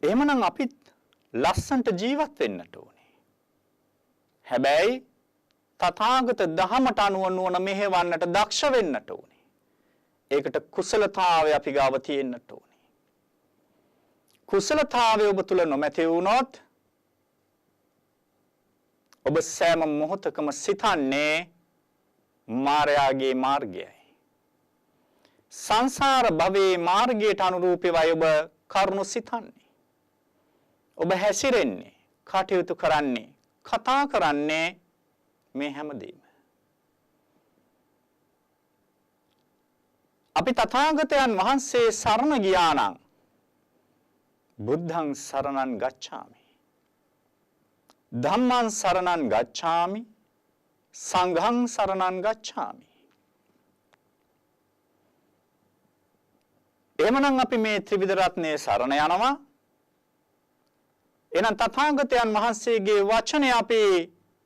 එහෙමනම් අපිත් ලස්සන්ට ජීවත් වෙන්නට ඕනේ. හැබැයි තථාගත දහමට අනුව නුවණ මෙහෙවන්නට දක්ෂ වෙන්නට ඕනේ. ඒකට කුසලතාවය අපි ගාව තියෙන්නට ඕනේ. කුසලතාවය ඔබ තුල නොමැති වුණොත් ඔබ සෑම මොහොතකම සිතන්නේ මායාගේ මාර්ගයයි. සංසාර භවයේ මාර්ගයට අනුරූපීවයි ඔබ කරුණු සිතන්නේ. ඔබ හැසිරෙන්නේ, කටයුතු කරන්නේ, කතා කරන්නේ මේ හැමදේම. අපි තථාගතයන් වහන්සේ සරණ ගියා නම් බුද්ධං සරණං ගච්ඡාමි, ධම්මං සරණං ගච්ඡාමි, සංඝං සරණං ගච්ඡාමි. එහෙමනම් අපි මේ ත්‍රිවිධ රත්නයේ සරණ යනවා. එහෙනම් තථාගතයන් වහන්සේගේ වචනය අපි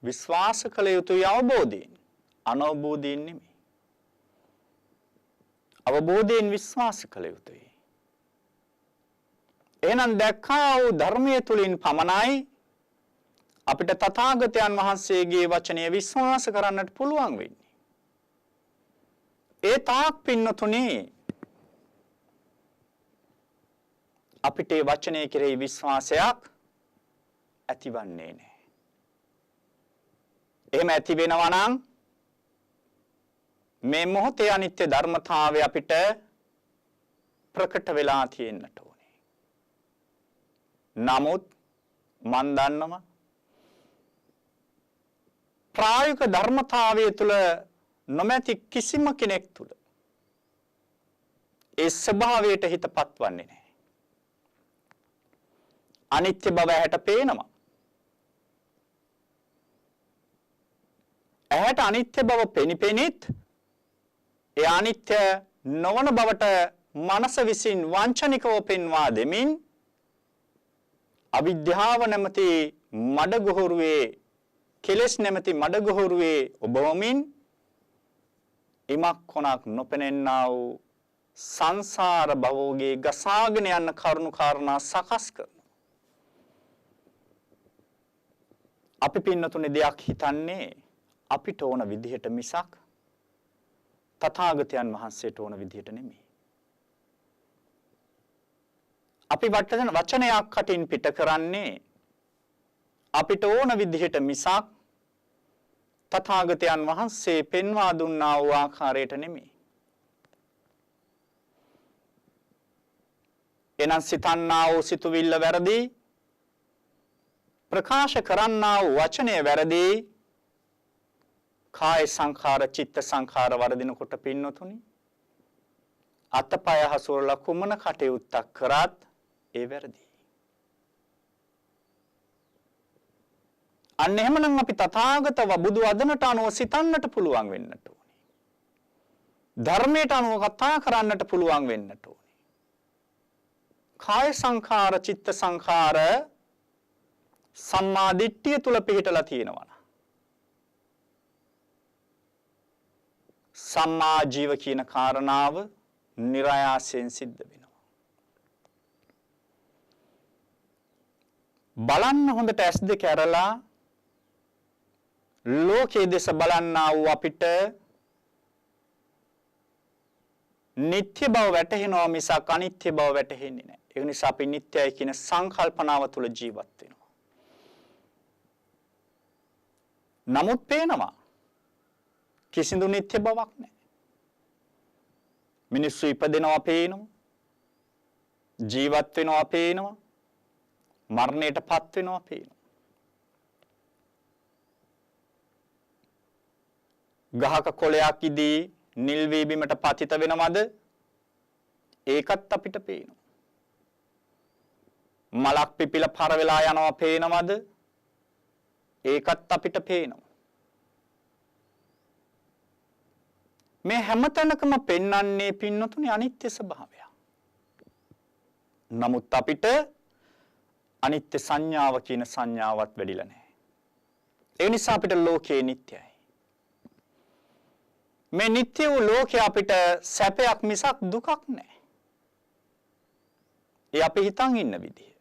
විශ්වාස කළ යුතුයි අවබෝධයෙන්, අනවබෝධයෙන් නෙමෙයි. අවබෝධයෙන් විශ්වාස කළ යුතුයි. එහෙනම් දැක්කා වූ ධර්මයේ තුලින් පමණයි අපිට තථාගතයන් වහන්සේගේ වචනය විශ්වාස කරන්නට පුළුවන් වෙන්නේ. ඒ තාක් පින්නතුනේ අපිට ඒ වචනය කෙරෙහි විශ්වාසයක් ඇතිවන්නේ නැහැ. එහෙම ඇති වෙනවා නම් මේ මොහොතේ අනිත්‍ය ධර්මතාවය අපිට ප්‍රකට වෙලා තියෙන්නට ඕනේ. නමුත් මන් දන්නවා ප්‍රායෝගික ධර්මතාවය තුළ නොමැති කිසිම කෙනෙක් තුළ ඒ ස්වභාවයට හිතපත් වන්නේ නැහැ. අනිත්‍ය බව ඇහැට පේනවා. ඇහැට අනිත්‍ය බව පෙනිපෙනිත් ඒ අනිත්‍ය නොවන බවට මනස විසින් වංචනිකව පෙන්වා දෙමින් අවිද්‍යාව නැමැති මඩගොහරුවේ කෙලෙස් නැමැති මඩගොහරුවේ ඔබවමින් ඉමක් කොනක් නොපෙනෙන්නා වූ සංසාර භවෝගේ ගසාගෙන යන කරුණු කාරණා සකස් කරනවා. අපි පින්නතුනේ දෙයක් හිතන්නේ අපිට ඕන විදිහට මිසක් තථාගතයන් වහන්සේට ඕන විදිහට නෙමෙයි. අපි වචනයක් කටින් පිට කරන්නේ අපිට ඕන විදිහට මිසක් තථාගතයන් වහන්සේ පෙන්වා දුන්නා වූ ආකාරයට නෙමෙයි. එනම් සිතන්නා වූ සිතුවිල්ල වැරදි, ප්‍රකාශ කරන්නා වූ වචනය වැරදි, කාය සංඛාර චිත්ත සංඛාර වර්ධිනකොට පින්නතුනි අතපය හසුරලා කුමන කටයුත්තක් කරත් ඒ වැරදි. අන්න එහෙමනම් අපි තථාගතව බුදු වදනට අනුව සිතන්නට පුළුවන් වෙන්නට ඕනේ. ධර්මයට අනුව කතා කරන්නට පුළුවන් වෙන්නට ඕනේ. කාය සංඛාර චිත්ත සංඛාර සම්මා දිට්ඨිය තුල පිහිටලා තියෙනවා. සම්මා ජීව කියන කාරණාව නිරායාසයෙන් සිද්ධ වෙනවා. බලන්න හොඳට ඇස් දෙක ඇරලා ලෝකයේ දෙස බලන්නා වූ අපිට නිත්‍ය බව වැටහෙනවා මිසක් අනිත්‍ය බව වැටහෙන්නේ නැහැ. ඒ නිසා අපි නිත්‍යයි කියන සංකල්පනාව තුල ජීවත් වෙනවා. නමුත් පේනවා කිසිදු නිත්‍ය බවක් නැහැ. මිනිස්සු ඉපදෙනවා පේනවා. ජීවත් වෙනවා පේනවා. මරණයටපත් වෙනවා පේනවා. ගහක කොළයක් ඉදී නිල් වී බිමට පතිත වෙනවද? ඒකත් අපිට පේනවා. මලක් පිපිලා පර වෙලා යනවා පේනවද? ඒකත් අපිට පේනවා. මේ හැමතැනකම පෙන්වන්නේ පින්නතුනේ අනිත්‍ය ස්වභාවය. නමුත් අපිට අනිත්‍ය සංඥාව කියන සංඥාවත් වැඩිලා නැහැ. ඒ නිසා අපිට ලෝකේ නිට්ටයයි. මේ නිට්ටය වූ ලෝකේ අපිට සැපයක් මිසක් දුකක් නැහැ. ඒ අපි හිතන් ඉන්න විදිය.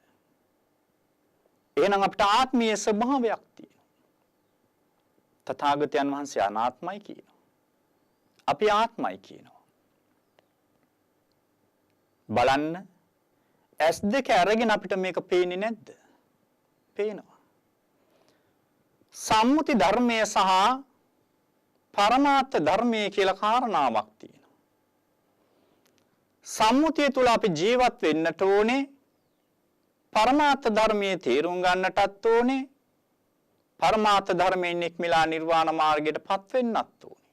එහෙනම් අපිට ආත්මීය ස්වභාවයක් තියෙනවා. තථාගතයන් වහන්සේ අනාත්මයි කියනවා. අපි ආත්මයි කියනවා. බලන්න ඇස් දෙක අරගෙන අපිට මේක පේන්නේ නැද්ද? පේනවා. සම්මුති ධර්මයේ සහ පරමාර්ථ ධර්මයේ කියලා කාරණාවක් තියෙනවා. සම්මුතිය තුල අපි ජීවත් වෙන්නට ඕනේ. පරමාර්ථ ධර්මයේ තේරුම් ගන්නටත් ඕනේ. පරමාර්ථ ධර්මයෙන් නික්මිලා නිර්වාණ මාර්ගයටපත් වෙන්නත් ඕනේ.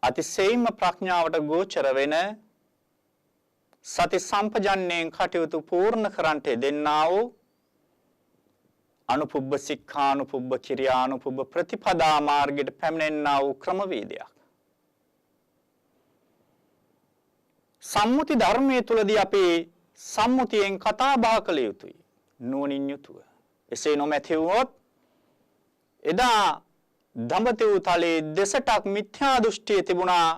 අතිශයින්ම ප්‍රඥාවට ගෝචර වෙන සති සම්පජන්ණයෙන් කටයුතු පූර්ණ කරන්ට දෙන්නා වූ අනුපුබ්බ සික්ඛානුපුබ්බ කිරියානුපුබ්බ ප්‍රතිපදා මාර්ගයට පැමිණෙන්නා වූ ක්‍රමවේදයක්. සම්මුති ධර්මයේ තුලදී අපි සම්මුතියෙන් කතා බහ කළ යුතුයි. නුවණින් යුතුව. එසේ නොමැතිවොත් එදා දඹදිව තලයේ දෙසටක් මිත්‍යා දෘෂ්ටිය තිබුණා.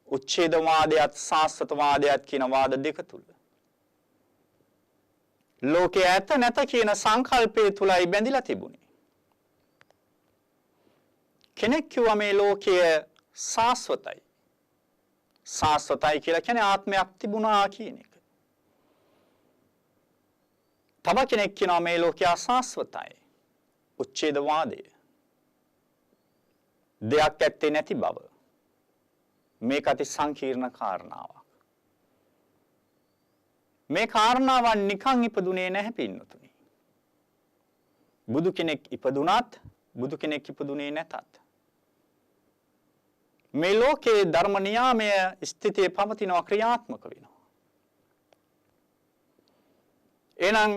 උච්ඡේදවාදයත් සාස්වතවාදයත් කියන වාද දෙක තුල. ලෝකයේ ඇත නැත කියන සංකල්පය තුලයි බැඳිලා තිබුණේ. කෙනෙක් කිව්වා මේ ලෝකය සාස්වතයි. සාස්වතයි කියලා කියන්නේ ආත්මයක් තිබුණා කියන එක. තව කෙනෙක් කියනවා මේ ලෝකය අසාස්වතයි. උච්ඡේදවාදය. දෙයක් ඇත්තේ නැති බව. මේක අති සංකීර්ණ කාරණාවක්. මේ කාරණාවන් නිකන් ඉපදුනේ නැහැ පින්නතුනි. බුදු කෙනෙක් ඉපදුනත් බුදු කෙනෙක් ඉපදුනේ නැතත් මේ ලෝකේ ධර්ම නියාමය ස්ථිතියේ පවතිනවා ක්‍රියාත්මක වෙනවා. එහෙනම්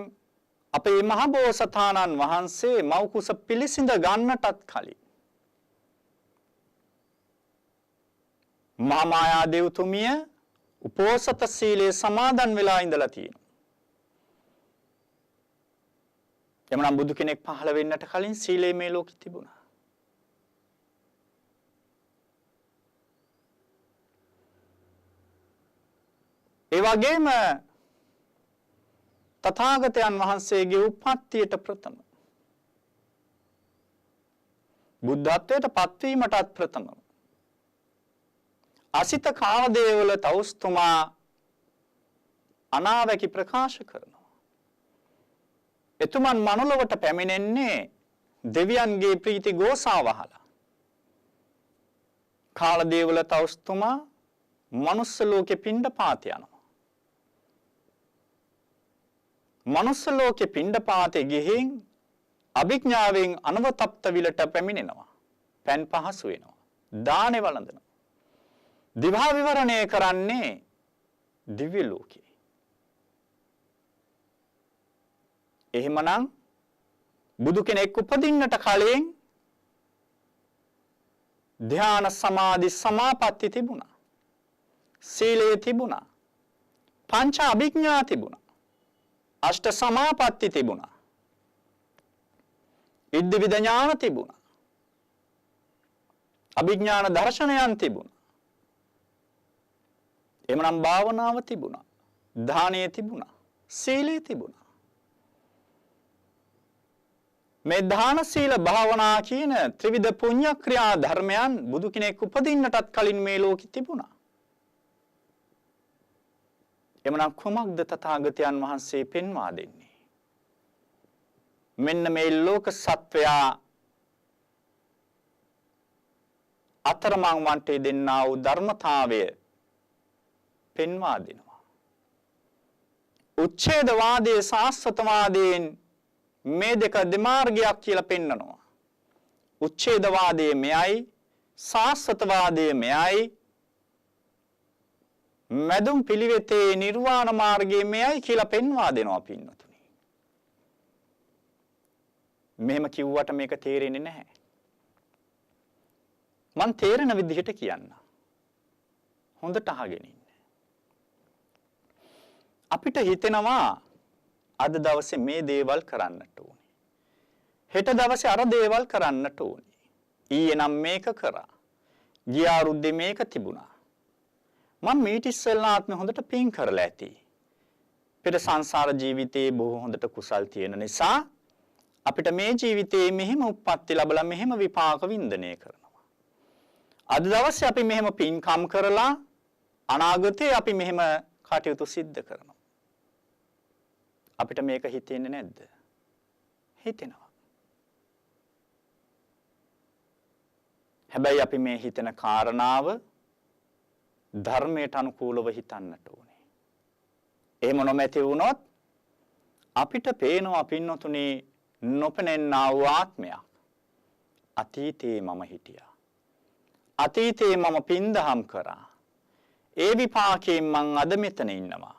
අපේ මහබෝසතාණන් වහන්සේ මව්කුස පිළිසිඳ ගන්නටත් කලින් මහාමායා දේවතුමිය උපෝසත සීලයේ සමාදන් වෙලා ඉඳලා තියෙනවා. එමනම් බුදු කෙනෙක් පහළ වෙන්නට කලින් සීලය මේ ලෝකෙ තිබුණා. ඒ වගේම තථාගතයන් වහන්සේගේ උප්පත්තියට ප්‍රථම බුද්ධත්වයට පත්වීමටත් ප්‍රථම අසිත කාමදේවල තවුස්තුමා අනාවැකි ප්‍රකාශ කරනවා. එතුමන් මනුලොවට පැමිණෙන්නේ දෙවියන්ගේ ප්‍රීති ගෝසාව අහලා. කාලදේවල තවුස්තුමා මනුස්ස ලෝකෙ පිණ්ඩපාත යනවා. මනුස්ස ලෝකෙ පිණ්ඩපාතේ ගිහින් අභිඥාවෙන් අනවතප්ත විලට පැමිණෙනවා. පෑන් පහසු වෙනවා. දානේ වළඳනවා. දිවා විවරණය කරන්නේ දිව්‍ය ලෝකේ. එහෙමනම් බුදු කෙනෙක් උපදින්නට කලින් ධ්‍යාන සමාධි සමාපatti තිබුණා. සීලය තිබුණා. පංච අභිඥා තිබුණා. අෂ්ට සමාපatti තිබුණා. ඉද්ධිවිද ඥාන තිබුණා. අභිඥාන දර්ශනයන් තිබුණා. එමනම් භාවනාව තිබුණා. දානය තිබුණා. සීලය තිබුණා. මේ දාන සීල භාවනා කියන ත්‍රිවිධ පුණ්‍ය ක්‍රියා ධර්මයන් බුදු කෙනෙක් උපදින්නටත් කලින් මේ ලෝකෙ තිබුණා. එමනම් කුමක්ද තථාගතයන් වහන්සේ පෙන්වා දෙන්නේ? මෙන්න මේ ලෝක සත්වයා අතරමං වන්ටේ දෙන්නා වූ ධර්මතාවය පෙන්වා දෙනවා. උච්ඡේදවාදයේ සාස්වතවාදයෙන් මේ දෙක දෙමාර්ගයක් කියලා පෙන්නනවා. උච්ඡේදවාදයේ මෙයයි සාස්වතවාදයේ මෙයයි මැදුම් පිළිවෙතේ නිර්වාණ මාර්ගයේ මෙයයි කියලා පෙන්වා දෙනවා පින්නතුනි. මෙහෙම කිව්වට මේක තේරෙන්නේ නැහැ. මං තේරෙන විදිහට කියන්න. හොඳට අහගෙන ඉන්න. අපිට හිතෙනවා අද දවසේ මේ දේවල් කරන්නට ඕනේ. හෙට දවසේ අර දේවල් කරන්නට ඕනේ. ඊයේ නම් මේක කරා. ගිය අවුරුද්දේ මේක තිබුණා. මම මීට ඉස්සෙල්ලා ආත්මේ හොඳට පින් කරලා ඇති. පෙර සංසාර ජීවිතේ බොහෝ හොඳට කුසල් තියෙන නිසා අපිට මේ ජීවිතේ මෙහෙම උප්පත්ති ලැබලා මෙහෙම විපාක වින්දනය කරනවා. අද දවසේ අපි මෙහෙම පින්කම් කරලා අනාගතේ අපි මෙහෙම කටයුතු සිද්ධ කරනවා. අපිට මේක හිතෙන්නේ නැද්ද? හිතෙනවා. හැබැයි අපි මේ හිතන කාරණාව ධර්මයට අනුකූලව හිතන්නට ඕනේ. එහෙම නොමැති වුණොත් අපිට පේනවා පින්නතුනේ නොපෙනෙනා වූ ආත්මයක්. අතීතේ මම හිටියා. අතීතේ මම පින්දහම් කරා. ඒ විපාකයෙන් මං අද මෙතන ඉන්නවා.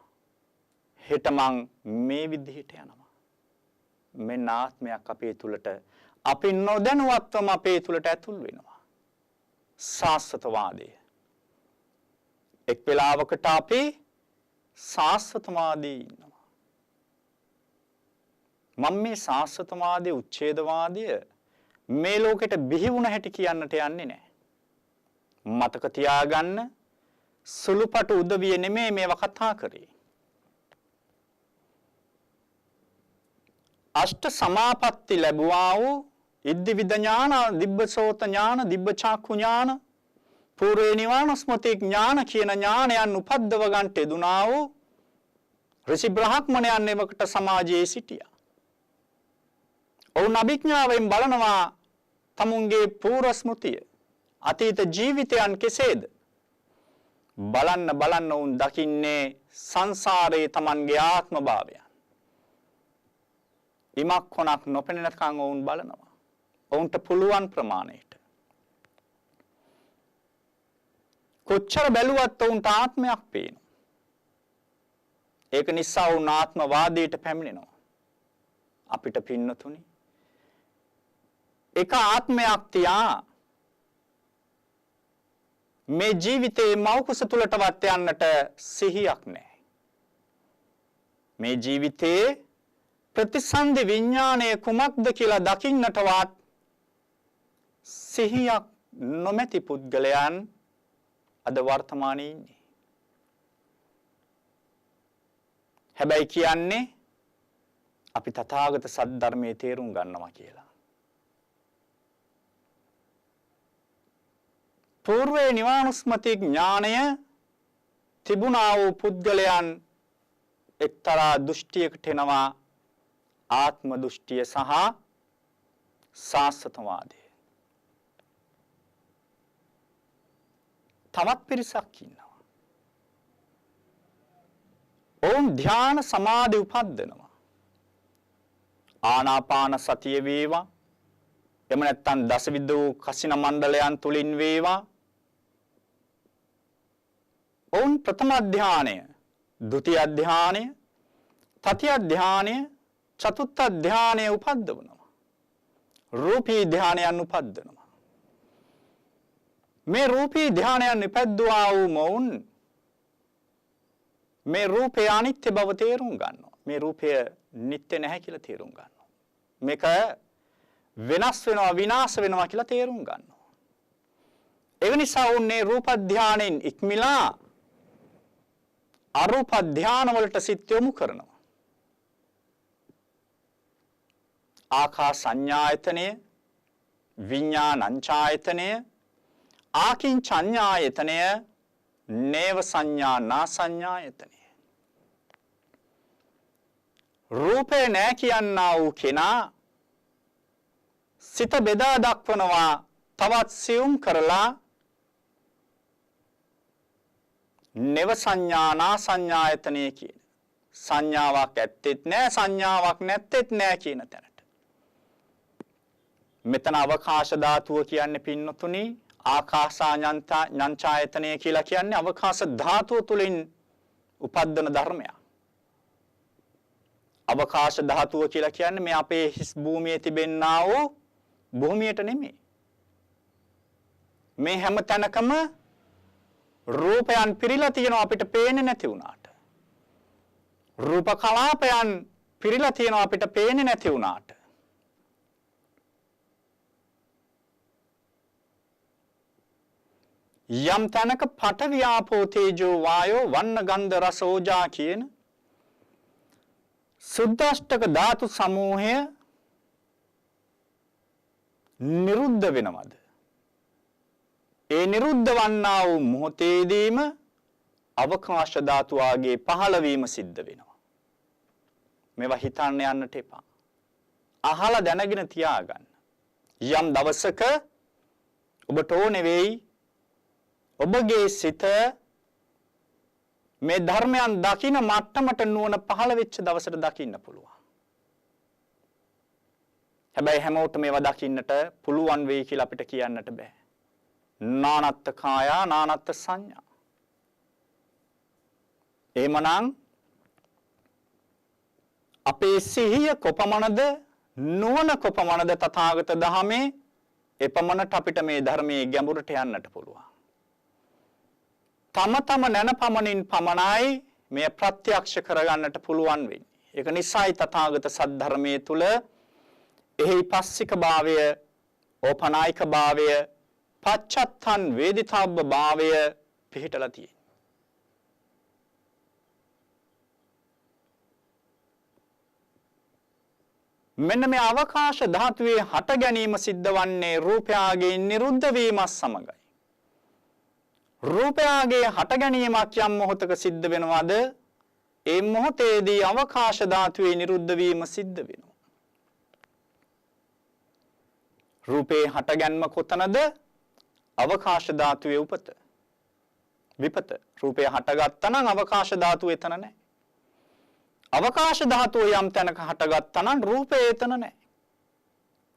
හෙට මං මේ විදිහට යනවා. මෙන්න ආත්මයක් අපේ තුලට අපි නොදැනුවත්වම අපේ තුලට ඇතුල් වෙනවා. සාස්වතවාදය. එක් වෙලාවකට අපි සාස්වතවාදී ඉන්නවා. මම මේ සාස්වතවාදී උච්ඡේදවාදය මේ ලෝකෙට බිහි වුණ හැටි කියන්නට යන්නේ නැහැ. මතක තියාගන්න සුළුපටු උදවිය නෙමෙයි මේවා කතා කරේ. අෂ්ට සමාපatti ලැබුවා වූ ඉද්ධිවිද ඥාන, දිබ්බසෝත ඥාන, දිබ්බචක්ඛු ඥාන, පූර්වේ නිවාන ස්මෘති ඥාන කියන ඥානයන් උපද්දව ගන්නට යෙදුනා වූ ඍෂි බ්‍රහ්මණයන් එවකට සමාජයේ සිටියා. ඔවුන් අභිඥාවෙන් බලනවා තමුන්ගේ පූර්ව ස්මෘතිය අතීත ජීවිතයන් කෙසේද? බලන්න උන් දකින්නේ සංසාරයේ තමන්ගේ ආත්ම භාවයන්. ඉමක් කොනක් නොපෙනෙනකන් ඔවුන් බලනවා. ඔවුන්ට පුළුවන් ප්‍රමාණයට. කොච්චර බැලුවත් ඔවුන්ට ආත්මයක් පේනවා. ඒක නිසා ඔවුන් ආත්මවාදයට පැමිණෙනවා. අපිට පින්නතුනි එක ආත්මයක් තියා මේ ජීවිතේ මෞකස තුලටවත් යන්නට සිහියක් නැහැ. මේ ජීවිතේ ප්‍රතිසන්දි විඥානය කුමක්ද කියලා දකින්නටවත් සිහියක් නොමැති පුද්ගලයන් අද වර්තමානයේ ඉන්නේ. හැබැයි කියන්නේ අපි තථාගත සද්ධර්මයේ තේරුම් ගන්නවා කියලා. పూర్වේ නිවානුස්මති ඥානය තිබුණා වූ පුද්ගලයන් එක්තරා දෘෂ්ටියකට එනවා ආත්ම දෘෂ්ටිය සහ සාස්වතවාදය. තවත් පිරිසක් ඉන්නවා. ඔවුන් ධ්‍යාන සමාධි උපද්දනවා. ආනාපාන සතිය වේවා එහෙම නැත්නම් දසවිධ කසින මණ්ඩලයන් තුලින් වේවා ඔවුන් ප්‍රථම ධ්‍යානය, ဒုတိ ධ්‍යානය, තතිය ධ්‍යානය, චතුර්ථ ධ්‍යානය උපද්දවනවා. රූපී ධ්‍යානයන් උපද්දනවා. මේ රූපී ධ්‍යානයන් ඉපද්දුවා වූ මොවුන් මේ රූපේ අනිත්‍ය බව තේරුම් ගන්නවා. මේ රූපය නිට්ටය නැහැ කියලා තේරුම් ගන්නවා. මේක වෙනස් වෙනවා විනාශ වෙනවා කියලා තේරුම් ගන්නවා. ඒ නිසා උන්නේ රූප ධානයෙන් ඉක්මලා අරූප ධාන වලට සිත් යොමු කරනවා. ආකාස සංඥායතනය, විඥානංචායතනය, ආකින්චඤ්ඤායතනය, නේව සංඥා නා සංඥායතනය. රූපේ නැහැ කියනා වූ කෙනා සිත බෙදා දක්වනවා තවත් සියුම් කරලා නේව සංඥා නා සංඥායතනය කියන සංඥාවක් ඇත්තෙත් නැහැ සංඥාවක් නැත්තෙත් නැහැ කියන තැනට. මෙතන අවකාශ ධාතුව කියන්නේ පින්නතුනි ආකාසාඤ්ඤායතනය කියලා කියන්නේ අවකාශ ධාතුව තුලින් උපද්දන ධර්මයක්. අවකාශ ධාතුව කියලා කියන්නේ මේ අපේ හිස් භූමියේ තිබෙන්නා වූ භූමියට නෙමෙයි. මේ හැම තැනකම රූපයන් පිරීලා තියෙනවා අපිට පේන්නේ නැති වුණාට. රූප කලාපයන් පිරීලා තියෙනවා අපිට පේන්නේ නැති වුණාට. යම් තැනක පඨවි ආපෝ තේජෝ වායෝ වන්න ගන්ධ රස ඕජා කියන සුද්දාෂ්ටක ධාතු සමූහය නිරුද්ධ වෙනවද? ඒ නිරුද්ධ වන්නා වූ මොහොතේදීම අවකාශ ධාතුවාගේ පහළවීම සිද්ධ වෙනවා. මේවා හිතන්න යන්නට එපා. අහලා දැනගෙන තියාගන්න. යම් දවසක ඔබට ඕනේ වෙයි ඔබගේ සිත මේ ධර්මයන් දකින මට්ටමට නුවණ පහළ වෙච්ච දවසට දකින්න පුළුවන්. හැබැයි හැමෝටම මේවා දකින්නට පුළුවන් වෙයි කියලා අපිට කියන්නට බෑ. නානත්ත් කාය නානත්ත් සංඥා. එහෙමනම් අපේ සිහිය කොපමණද නුවණ කොපමණද තථාගත දහමේ එපමණට අපිට මේ ධර්මයේ ගැඹුරට යන්නට පුළුවන්. තම තම නැනපමණින් පමණයි මේ ප්‍රත්‍යක්ෂ කරගන්නට පුළුවන් වෙන්නේ. ඒක නිසායි තථාගත සද්ධර්මයේ තුල එහි පස්සික භාවය, ඕපනායික භාවය, පච්චත්තන් වේදිතබ්බ භාවය පිහිටලා තියෙන්නේ. මෙන්න මේ අවකාශ ධාතුවේ හට ගැනීම සිද්ධ වන්නේ රූපයාගේ නිරුද්ධ වීමත් සමගයි. රූපයාගේ හට ගැනීමක් යම් මොහොතක සිද්ධ වෙනවද? ඒ මොහොතේදී අවකාශ ධාතුවේ නිරුද්ධ වීම සිද්ධ වෙනවා. රූපේ හට ගැනීම කොතනද? අවකාශ ධාතුවේ උපත. විපත. රූපේ හටගත්තා නම් අවකාශ ධාතුව එතන නැහැ. අවකාශ ධාතුව යම් තැනක හටගත්තා නම් රූපේ එතන නැහැ.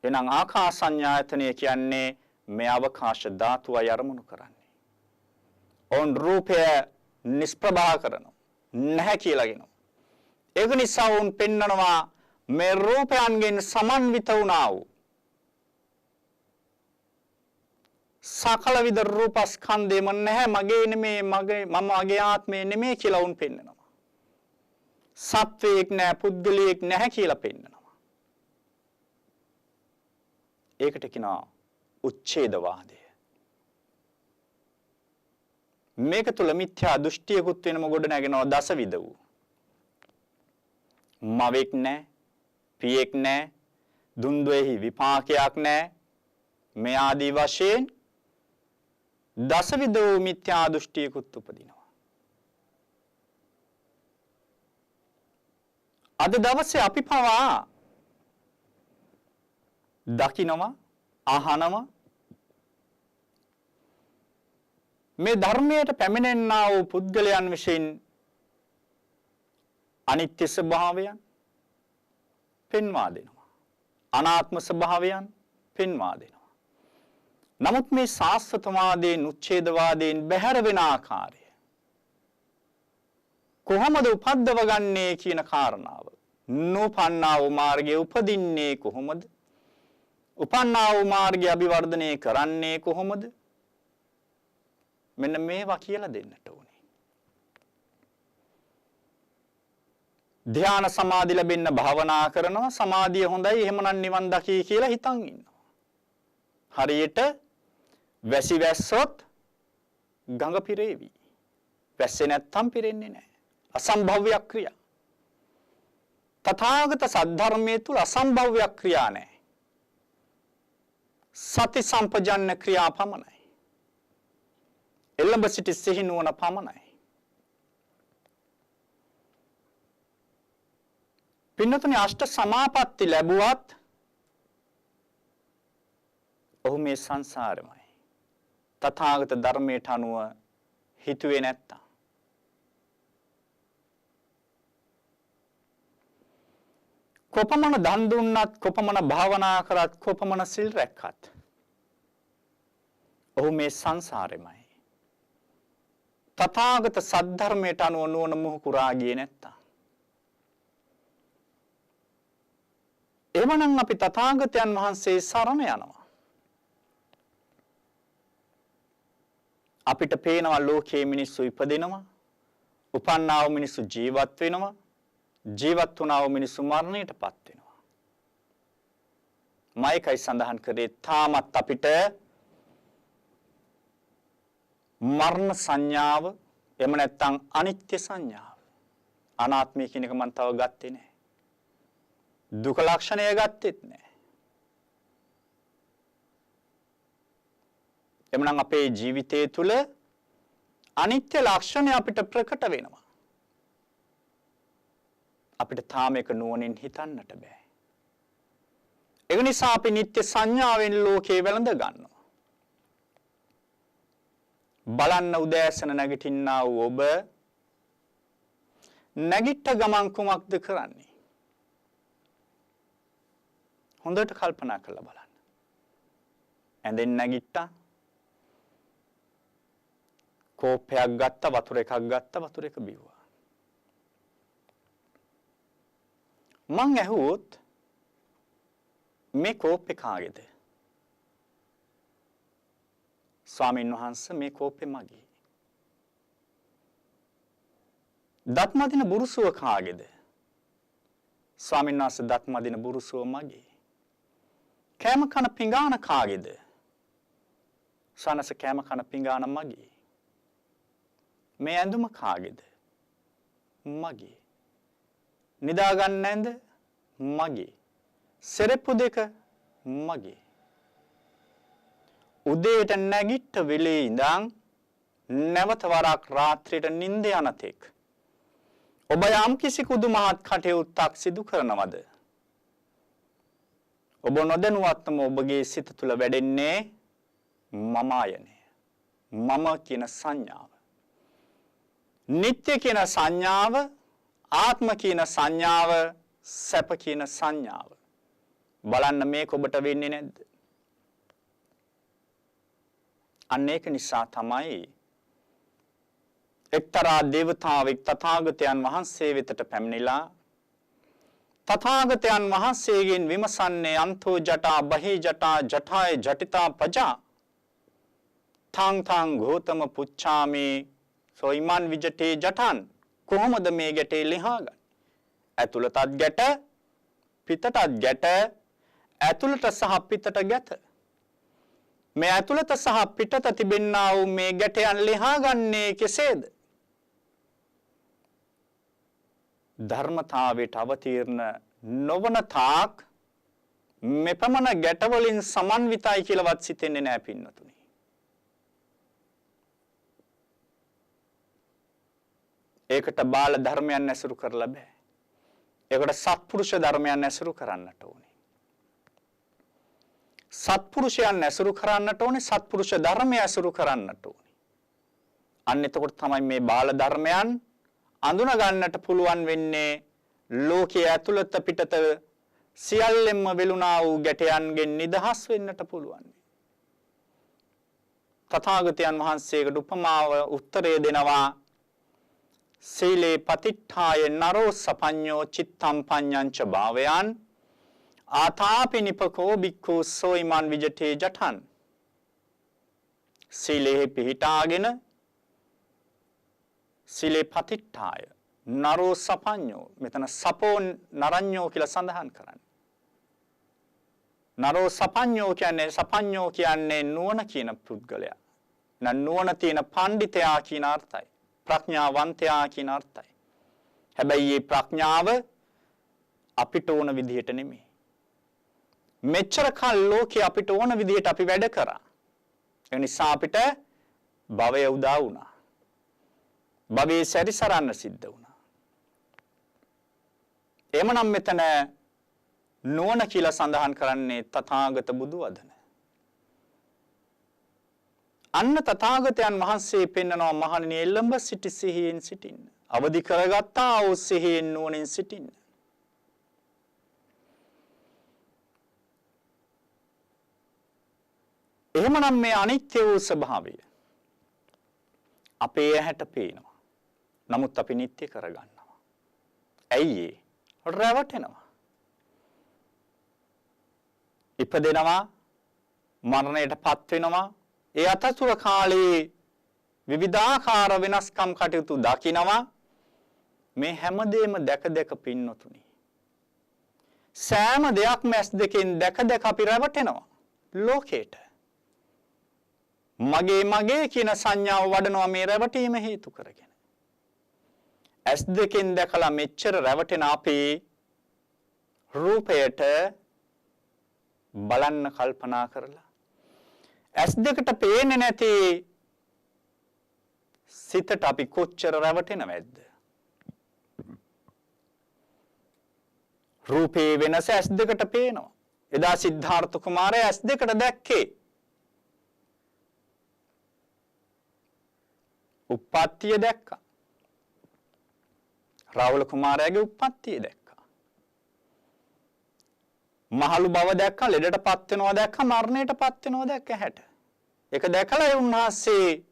එහෙනම් ආකාසඤ්ඤායතනය කියන්නේ මේ අවකාශ ධාතුවයි අරමුණු කරන්නේ. ඔවුන් රූපය නිෂ්ප්‍රභා කරනවා නැහැ කියලා කියනවා. ඒක නිසා වුන් පෙන්නනවා මේ රූපයන්ගෙන් සමන්විත වුණා වූ සකල විද රූපස්කන්ධයම නැහැ මගේ නෙමේ මගේ ආත්මය නෙමේ කියලා උන් පෙන්නනවා. සත්වයක් නැහැ පුද්ගලයෙක් නැහැ කියලා පෙන්නනවා. ඒකට කියනවා උච්ඡේදවාදය. මේක තුල මිත්‍යා දෘෂ්ටියකුත් වෙනම ගොඩ නැගෙනවා දසවිද වූ. මවෙක් නැහැ, පියෙක් නැහැ, දුන්දෙහි විපාකයක් නැහැ. මේ ආදී වශයෙන් දසවිද වූ මිත්‍යා දෘෂ්ටියකුත් උපදිනවා. අද දවසේ අපි පවා දකිනවා, අහනවා මේ ධර්මයට පැමිණෙනා වූ පුද්ගලයන් විසින් අනිත්‍ය ස්වභාවයන් පෙන්වා දෙනවා. අනාත්ම ස්වභාවයන් පෙන්වා දෙනවා. නමුත් මේ සාස්වතවාදයෙන් උච්ඡේදවාදයෙන් බැහැර වෙන ආකාරය කොහොමද උපද්දව ගන්නේ කියන කාරණාව. නොපන්නා වූ මාර්ගයේ උපදින්නේ කොහොමද? උපන්නා වූ මාර්ගය අභිවර්ධනය කරන්නේ කොහොමද? මෙන්න මේවා කියලා දෙන්නට ඕනේ. ධ්‍යාන සමාධි ලැබෙන්න භාවනා කරනවා සමාධිය හොඳයි එහෙමනම් නිවන් දකී කියලා හිතන් ඉන්නවා. හරියට වැසි වැස්සොත් ගඟ පිරේවි. වැස්සේ නැත්තම් පිරෙන්නේ නැහැ. අසම්භව්‍ය ක්‍රියා. තථාගත සද්ධර්මයේ තුල අසම්භව්‍ය ක්‍රියා නැහැ. සති සම්පජන්න ක්‍රියා පමණයි. එළඹ සිටි සිහි නුවණ පමණයි. පින්නතුනි අෂ්ට සමාපatti ලැබුවත් ඔහු මේ සංසාරමයි. තථාගත ධර්මයට අනුව හිතුවේ නැත්තම් කොපමණ දන් දුන්නත් කොපමණ භාවනා කරත් කොපමණ සිල් රැක්කත් ඔහු මේ සංසාරෙමයි. තථාගත සද්ධර්මයට අනුව නුවණ මුහු කුරා ගියේ නැත්තම් එවනම් අපි තථාගතයන් වහන්සේ සරණ යනවා. අපිට පේනවා ලෝකයේ මිනිස්සු ඉපදෙනවා, උපන්නා වූ මිනිස්සු ජීවත් වෙනවා, ජීවත් වුණා වූ මිනිස්සු මරණයටපත් වෙනවා. මයිකයි සඳහන් කරේ තාමත් අපිට මරණ සංඥාව එහෙම නැත්නම් අනිත්‍ය සංඥාව අනාත්මය කියන එක මම තව ගත්තේ නැහැ. දුක ලක්ෂණය ගත්තෙත් නැහැ. එමනම් අපේ ජීවිතය තුළ අනිත්‍ය ලක්ෂණය අපිට ප්‍රකට වෙනවා. අපිට තාම ඒක නුවණින් හිතන්නට බෑ. ඒ නිසා අපි නිත්‍ය සංඥාවෙන් ලෝකේ වැළඳ ගන්නවා. බලන්න උදෑසන නැගිටින්නා වූ ඔබ නැගිට ගමන් කුමක්ද කරන්නේ? හොඳට කල්පනා කරලා බලන්න. ඇඳෙන් නැගිට්ටා. කෝප්පයක් ගත්තා, වතුර එකක් ගත්තා, වතුර එක බිව්වා. මං ඇහුවොත් මේ කෝප්පේ කාගේද? ස්වාමීන් වහන්සේ මේ කෝප්පේ මගේ. දත් මදින බුරුසුව කාගේද? ස්වාමීන් වහන්සේ දත් මදින බුරුසුව මගේ. කෑම කන පිඟාන කාගේද? සනස කෑම කන පිඟාන මගේ. මේ ඇඳුම කාගේද? මගේ. නිදා ගන්න ඇඳ මගේ. සෙරෙප්පු දෙක මගේ. උදේට නැගිට වෙලේ ඉඳන් නැවත වරක් රාත්‍රියට නිින්ද යන තෙක් ඔබ යම් කිසි කුදු මහත් කටයුත්තක් සිදු කරනවද? ඔබ නොදැනුවත්වම ඔබගේ සිත තුළ වැඩෙන්නේ මම ආයනය. මම කියන සංඥාව. නිත්‍ය කියන සංඥාව, ආත්ම කියන සංඥාව, සැප කියන සංඥාව. බලන්න මේක ඔබට වෙන්නේ නැද්ද? අන්න ඒක නිසා තමයි එක්තරා දේවතාවෙක් තථාගතයන් වහන්සේ වෙතට පැමිණිලා තථාගතයන් වහන්සේගෙන් විමසන්නේ අන්තෝ ජටා බහි ජටා ජඨාය ජටිතා පජා තාං තාං ගෝතම පුච්ඡාමි සොයිමන් විජටේ ජටන් කොහොමද මේ ගැටේ ලිහාගන්නේ? ඇතුළතත් ගැට පිටතත් ගැට ඇතුළත සහ පිටත ගැට මේ ඇතුළත සහ පිටත තිබෙනා වූ මේ ගැටයන් ලිහාගන්නේ කෙසේද? ධර්මතාවයට අවතීර්ණ නොවන තාක් මෙපමණ ගැටවලින් සමන්විතයි කියලාවත් සිතෙන්නේ නැහැ පින්නතුනි. ඒකට බාල ධර්මයන් ඇසුරු කරලා බෑ. ඒකට සත්පුරුෂ ධර්මයන් ඇසුරු කරන්නට ඕනේ. සත්පුරුෂයන් ඇසුරු කරන්නට ඕනේ, සත්පුරුෂ ධර්මය ඇසුරු කරන්නට ඕනේ. අන්න එතකොට තමයි මේ බාල ධර්මයන් අඳුන ගන්නට පුළුවන් වෙන්නේ ලෝකයේ ඇතුළත පිටත සියල්ලෙන්ම වෙලුණා වූ ගැටයන්ගෙන් නිදහස් වෙන්නට පුළුවන්. තථාගතයන් වහන්සේකට උපමාව උත්තරය දෙනවා සීලේ පතිට්ඨාය නරෝ සපඤ්ඤෝ චිත්තම් පඤ්ඤංච භාවයන් ආතාපි නිපකෝ බික්ඛු සෝයිමන් විජිතේ ජඨන්. සීලේ පිහිටාගෙන සීලේ පතිට්ඨාය නරෝ සපඤ්ඤෝ, මෙතන සපෝ නරඤ්ඤෝ කියලා සඳහන් කරන්නේ. නරෝ සපඤ්ඤෝ කියන්නේ නුවණ කියන පුද්ගලයා. නුවණ තියෙන පඬිතයා කියන අර්ථයි. ප්‍රඥාවන්තයා කියන අර්ථයි. හැබැයි මේ ප්‍රඥාව අපිට ඕන විදිහට නෙමෙයි. මෙච්චර කල් ලෝකේ අපිට ඕන විදිහට අපි වැඩ කරා. ඒ නිසා අපිට භවය උදා වුණා. භවයේ සැරිසරන්න සිද්ධ වුණා. එමනම් මෙතන නුවණ කියලා සඳහන් කරන්නේ තථාගත බුදු වදන. අන්න තථාගතයන් වහන්සේ පෙන්නනවා මහණෙනි එළඹ සිටි සිහියෙන් සිටින්න. අවදි කරගත්තා වූ සිහියෙන් නුවණින් සිටින්න. එහෙමනම් මේ අනිත්‍ය වූ ස්වභාවය අපේ ඇහැට පේනවා. නමුත් අපි නිත්‍ය කරගන්නවා. ඇයි ඒ? රැවටෙනවා. ඉපදෙනවා, මරණයටපත් වෙනවා. ඒ අතතුර කාලේ විවිධාකාර වෙනස්කම් කටයුතු දකිනවා. මේ හැමදේම දැක දැක පින්නතුනි. සෑම දෙයක්ම ඇස් දෙකෙන් දැක දැක අපි රැවටෙනවා ලෝකේට. මගේ කියන සංඥාව වඩනවා මේ රැවටීම හේතු කරගෙන. ඇස් දෙකෙන් දැකලා මෙච්චර රැවටෙන අපේ රූපයට බලන්න කල්පනා කරලා ඇස් දෙකට පේන්නේ නැති සිතට අපි කොච්චර රැවටෙනවද? රූපේ වෙනස ඇස් දෙකට පේනවා. එදා සිද්ධාර්ථ කුමාරයා ඇස් දෙකට දැක්කේ උප්පත්තිය දැක්කා. රාහුල කුමාරයාගේ උප්පත්තිය දැක්කා. මහලු බව දැක්කා, ලෙඩටපත් වෙනවා දැක්කා, මරණයටපත් වෙනවා දැක්කා හැට. ඒක දැකලා උන්වහන්සේ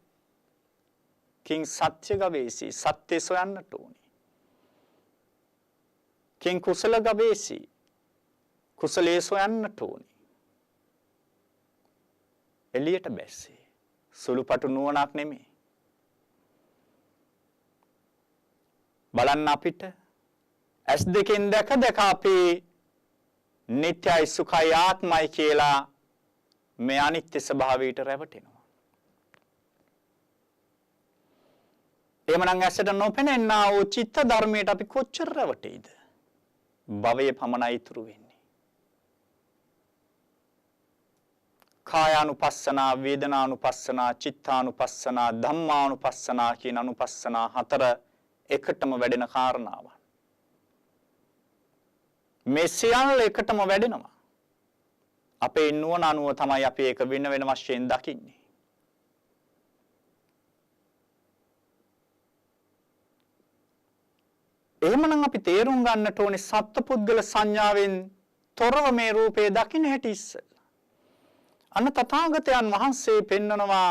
කිං සත්‍ය ගවේසී, සත්‍ය සොයන්නට ඕනේ. කිං කුසල ගවේසී, කුසලයේ සොයන්නට ඕනේ. එළියට බැස්සේ. සුළුපටු නුවණක් නෙමෙයි. බලන්න අපිට ඇස් දෙකෙන් දැක දැක අපේ නිට්ටයයි සුඛයි ආත්මයි කියලා මේ අනිත්‍ය ස්වභාවයට රැවටෙනවා. එහෙමනම් ඇසට නොපෙනෙනා වූ චිත්ත ධර්මයට අපි කොච්චර රැවටෙයිද? භවයේ පමණයි ඉතුරු වෙන්නේ. කායානුපස්සනා, වේදනානුපස්සනා, චිත්තානුපස්සනා, ධම්මානුපස්සනා කියන අනුපස්සනා හතර එකටම වැඩෙන කාරණාවක්. මේ සියල්ල එකටම වැඩෙනවා. අපේ නුවණ අනුව තමයි අපි ඒක වෙන වෙන වශයෙන් දකින්නේ. එහෙමනම් අපි තේරුම් ගන්නට ඕනේ සත්පුද්ගල සංඥාවෙන් තොරව මේ රූපේ දකින්න හැටි ඉස්සෙල්ලා. අන්න තථාගතයන් වහන්සේ පෙන්නනවා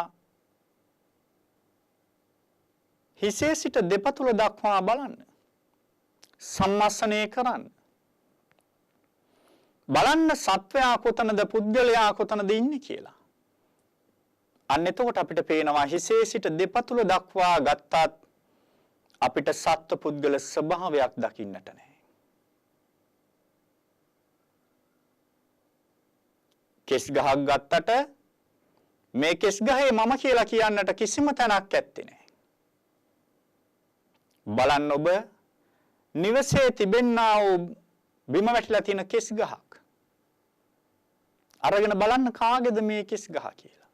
හිසේ සිට දෙපතුල දක්වා බලන්න. සම්මස්සනය කරන්න. බලන්න සත්වයා කොතනද පුද්ගලයා කොතනද ඉන්නේ කියලා. අන්න එතකොට අපිට පේනවා හිසේ සිට දෙපතුල දක්වා ගත්තත් අපිට සත්ව පුද්ගල ස්වභාවයක් දකින්නට නැහැ. කෙස් ගහක් ගත්තට මේ කෙස් ගහේ මම කියලා කියන්නට කිසිම තැනක් ඇත්තේ නැහැ. බලන්න ඔබ නිවසේ තිබෙන්නා වූ බිම වැටිලා තියෙන කෙස් ගහක්. අරගෙන බලන්න කාගේද මේ කෙස් ගහ කියලා.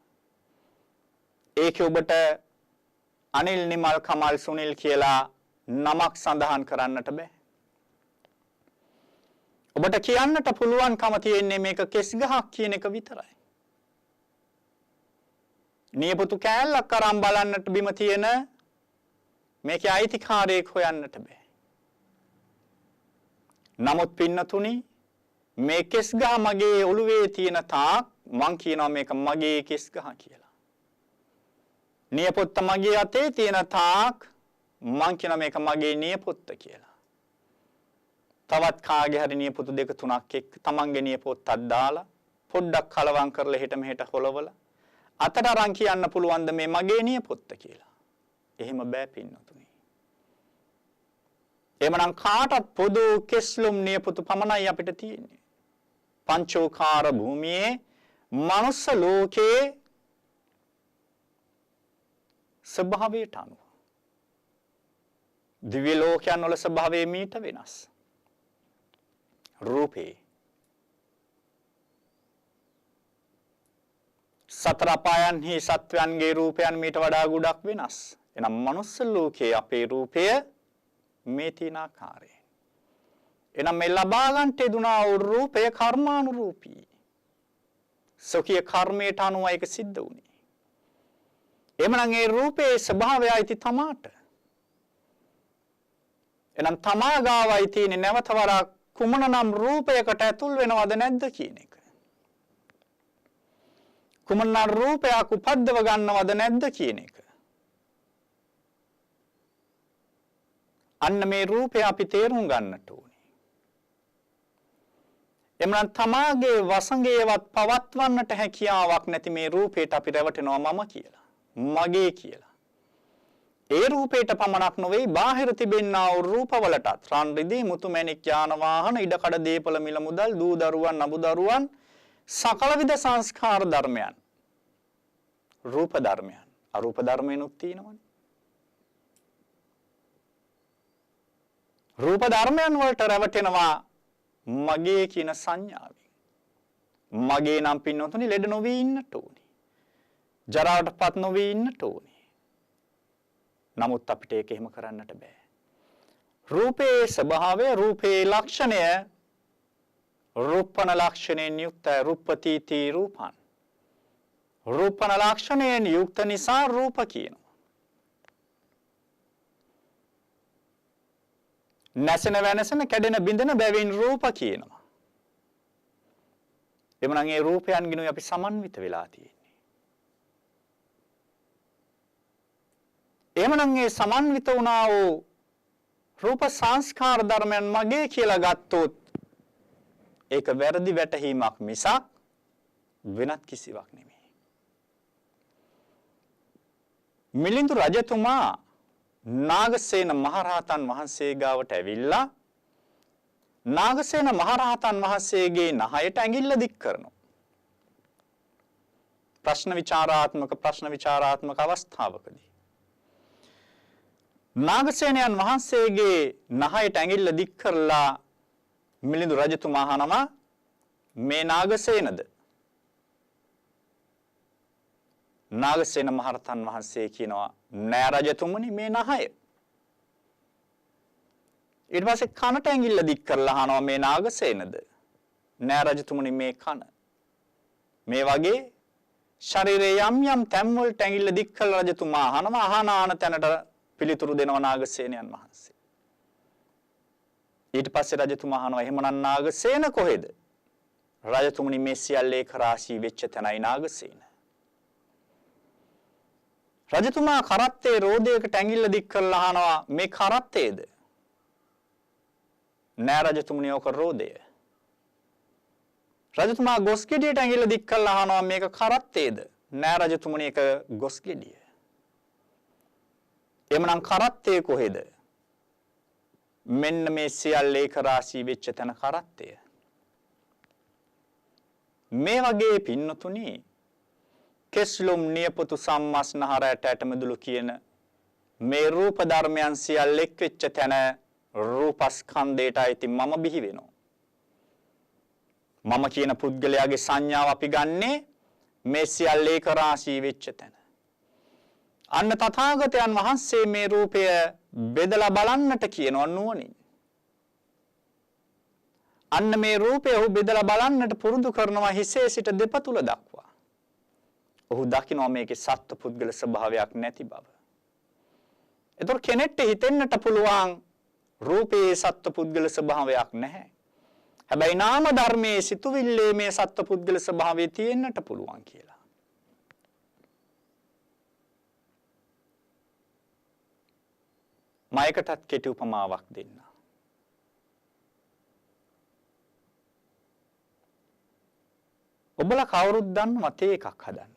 ඒකේ ඔබට අනිල් නිමල් කමල් සුනිල් කියලා නමක් සඳහන් කරන්නට බෑ. ඔබට කියන්නට පුළුවන්කම තියෙන්නේ මේක කෙස් ගහක් කියන එක විතරයි. නියපොතු කෑල්ලක් අරන් බලන්නට බිම තියෙන මේකේ අයිතිකාරයෙක් හොයන්නට බෑ. නමුත් පින්නතුනි මේ කෙස් ගහ මගේ ඔළුවේ තියෙන තාක් මං කියනවා මේක මගේ කෙස් ගහ කියලා. නියපොත්ත මගේ අතේ තියෙන තාක් මං කියනවා මේක මගේ නියපොත්ත කියලා. තවත් කාගේ හරි නියපොතු දෙක තුනක් එක්ක තමන්ගේ නියපොත්තක් දාලා පොඩ්ඩක් කලවම් කරලා හෙට මෙහෙට හොලවලා අතට අරන් කියන්න පුළුවන්ද මේ මගේ නියපොත්ත කියලා. එහෙම බෑ පින්නතුනි. එමනම් කාටත් පොදු කෙස්ලුම් නියපොතු පමණයි අපිට තියෙන්නේ. පංචෝකාර භූමියේ මනුස්ස ලෝකයේ ස්වභාවයට අනුව දිව්‍ය ලෝකයන් වල ස්වභාවය මීට වෙනස්. රූපේ සතර අපායන්හි සත්වයන්ගේ රූපයන් මීට වඩා ගොඩක් වෙනස්. එනම් මනුස්ස ලෝකයේ අපේ රූපය මේ තියෙන ආකාරයෙන්. එනම් මේ ලබා ගන්නට දුනා වූ රූපය කර්මානුරූපී. සෝකී කර්මයට අනුව ඒක සිද්ධ වුණේ. එමනම් ඒ රූපේ ස්වභාවයයි තමාට. එනම් තමා ගාවයි තියෙන නැවත වරක් කුමන නම් රූපයකට ඇතුල් වෙනවද නැද්ද කියන එක. කුමන රූපයක් උපද්දව ගන්නවද නැද්ද කියන එක. අන්න මේ රූපය අපි තේරුම් ගන්නට ඕනේ. එමනම් තමාගේ වසඟේවත් පවත්වන්නට හැකියාවක් නැති මේ රූපයට අපි රැවටෙනවා මම කියලා. මගේ කියලා. ඒ රූපයට පමණක් නොවේ බාහිර තිබෙන්නා වූ රූපවලටත් රන් රිදී මුතු මැණික් යාන වාහන ඉඩකඩ දීපල මිල මුදල් දූ දරුවන් නබු දරුවන් සකල විද සංස්කාර ධර්මයන් රූප ධර්මයන් අරූප ධර්මයන්ුත් තියෙනවනේ. රූප ධර්මයන් වලට රැවටෙනවා මගේ කියන සංඥාවෙන්. මගේ නම් පින්නතුනි ලෙඩ නොවී ඉන්නට ඕනේ. ජරාවටපත් නොවී ඉන්නට ඕනේ. නමුත් අපිට ඒක එහෙම කරන්නට බෑ. රූපේ ස්වභාවය රූපේ ලක්ෂණය රූපණ ලක්ෂණයෙන් යුක්ත රූපතිති රූපං. රූපණ ලක්ෂණයෙන් යුක්ත නිසා රූප කියනවා. නැසෙන වෙනසන කැඩෙන බිඳෙන බැවින් රූප කියනවා. එමනම් ඒ රූපයන්ගිනුයි අපි සමන්විත වෙලා තියෙන්නේ. එමනම් ඒ සමන්විත වුණා වූ රූප සංස්කාර ධර්මයන් මගේ කියලා ගත්තොත් ඒක වැරදි වැටහීමක් මිසක් වෙනත් කිසිවක් නෙමෙයි. මිලිඳු රජතුමා නාගසේන මහරහතන් වහන්සේ ගාවට ඇවිල්ලා නාගසේන මහරහතන් වහන්සේගේ නහයට ඇඟිල්ල දික් කරනවා. ප්‍රශ්න විචාරාත්මක අවස්ථාවකදී නාගසේනයන් වහන්සේගේ නහයට ඇඟිල්ල දික් කරලා මිලිඳු රජතුමා අහනවා මේ නාගසේනද? නාගසේන මහරහතන් වහන්සේ කියනවා නෑ රජතුමනි මේ නහය. ඊට පස්සේ කනට ඇඟිල්ල දික් කරලා අහනවා මේ නාගසේනද? නෑ රජතුමනි මේ කන. මේ වගේ ශරීරයේ යම් තැන් වලට ඇඟිල්ල දික් කරලා රජතුමා අහනවා ආන තැනට පිළිතුරු දෙනවා නාගසේනයන් වහන්සේ. ඊට පස්සේ රජතුමා අහනවා එහෙමනම් නාගසේන කොහෙද? රජතුමනි මේ සියල්ල ඒක රාශී වෙච්ච තැනයි නාගසේන. රජතුමා කරත්තේ රෝදයකට ඇඟිල්ල දික් කරලා අහනවා මේ කරත්තේද? නෑ රජතුමනි ඕක රෝදය. රජතුමා ගොස් ගෙඩියට ඇඟිල්ල දික් කළා අහනවා මේක කරත්තේද? නෑ රජතුමනි ඒක ගොස් ගෙඩිය. එමනම් කරත්තේ කොහෙද? මෙන්න මේ සියල්ල ඒක රාශී වෙච්ච තැන කරත්තය. මේ වගේ පින්නතුනි කෙස්ලොම් නියපොතු සම්මස්නහර ඇටමැදුළු කියන මේ රූප ධර්මයන් සියල්ල එක් වෙච්ච තැන රූපස්කන්ධයට අයිති මම බිහි වෙනවා. මම කියන පුද්ගලයාගේ සංඥාව අපි ගන්නේ මේ සියල්ල ඒක රාශී වෙච්ච තැන. අන්න තථාගතයන් වහන්සේ මේ රූපය බෙදලා බලන්නට කියනවා නුවණින්. අන්න මේ රූපය ඔහු බෙදලා බලන්නට පුරුදු කරනවා හිසේ සිට දෙපතුල දක්වා. ඔහු දකිනවා මේකේ සත්ව පුද්ගල ස්වභාවයක් නැති බව. ඒතොර කෙනෙක්ට හිතෙන්නට පුළුවන් රූපයේ සත්ව පුද්ගල ස්වභාවයක් නැහැ. හැබැයි නාම ධර්මයේ සිතුවිල්ලේ මේ සත්ව පුද්ගල ස්වභාවය තියෙන්නට පුළුවන් කියලා. මයකටත් කෙටි උපමාවක් දෙන්න. ඔබලා කවුරුත් දන්නවා තේ එකක් හදන්න.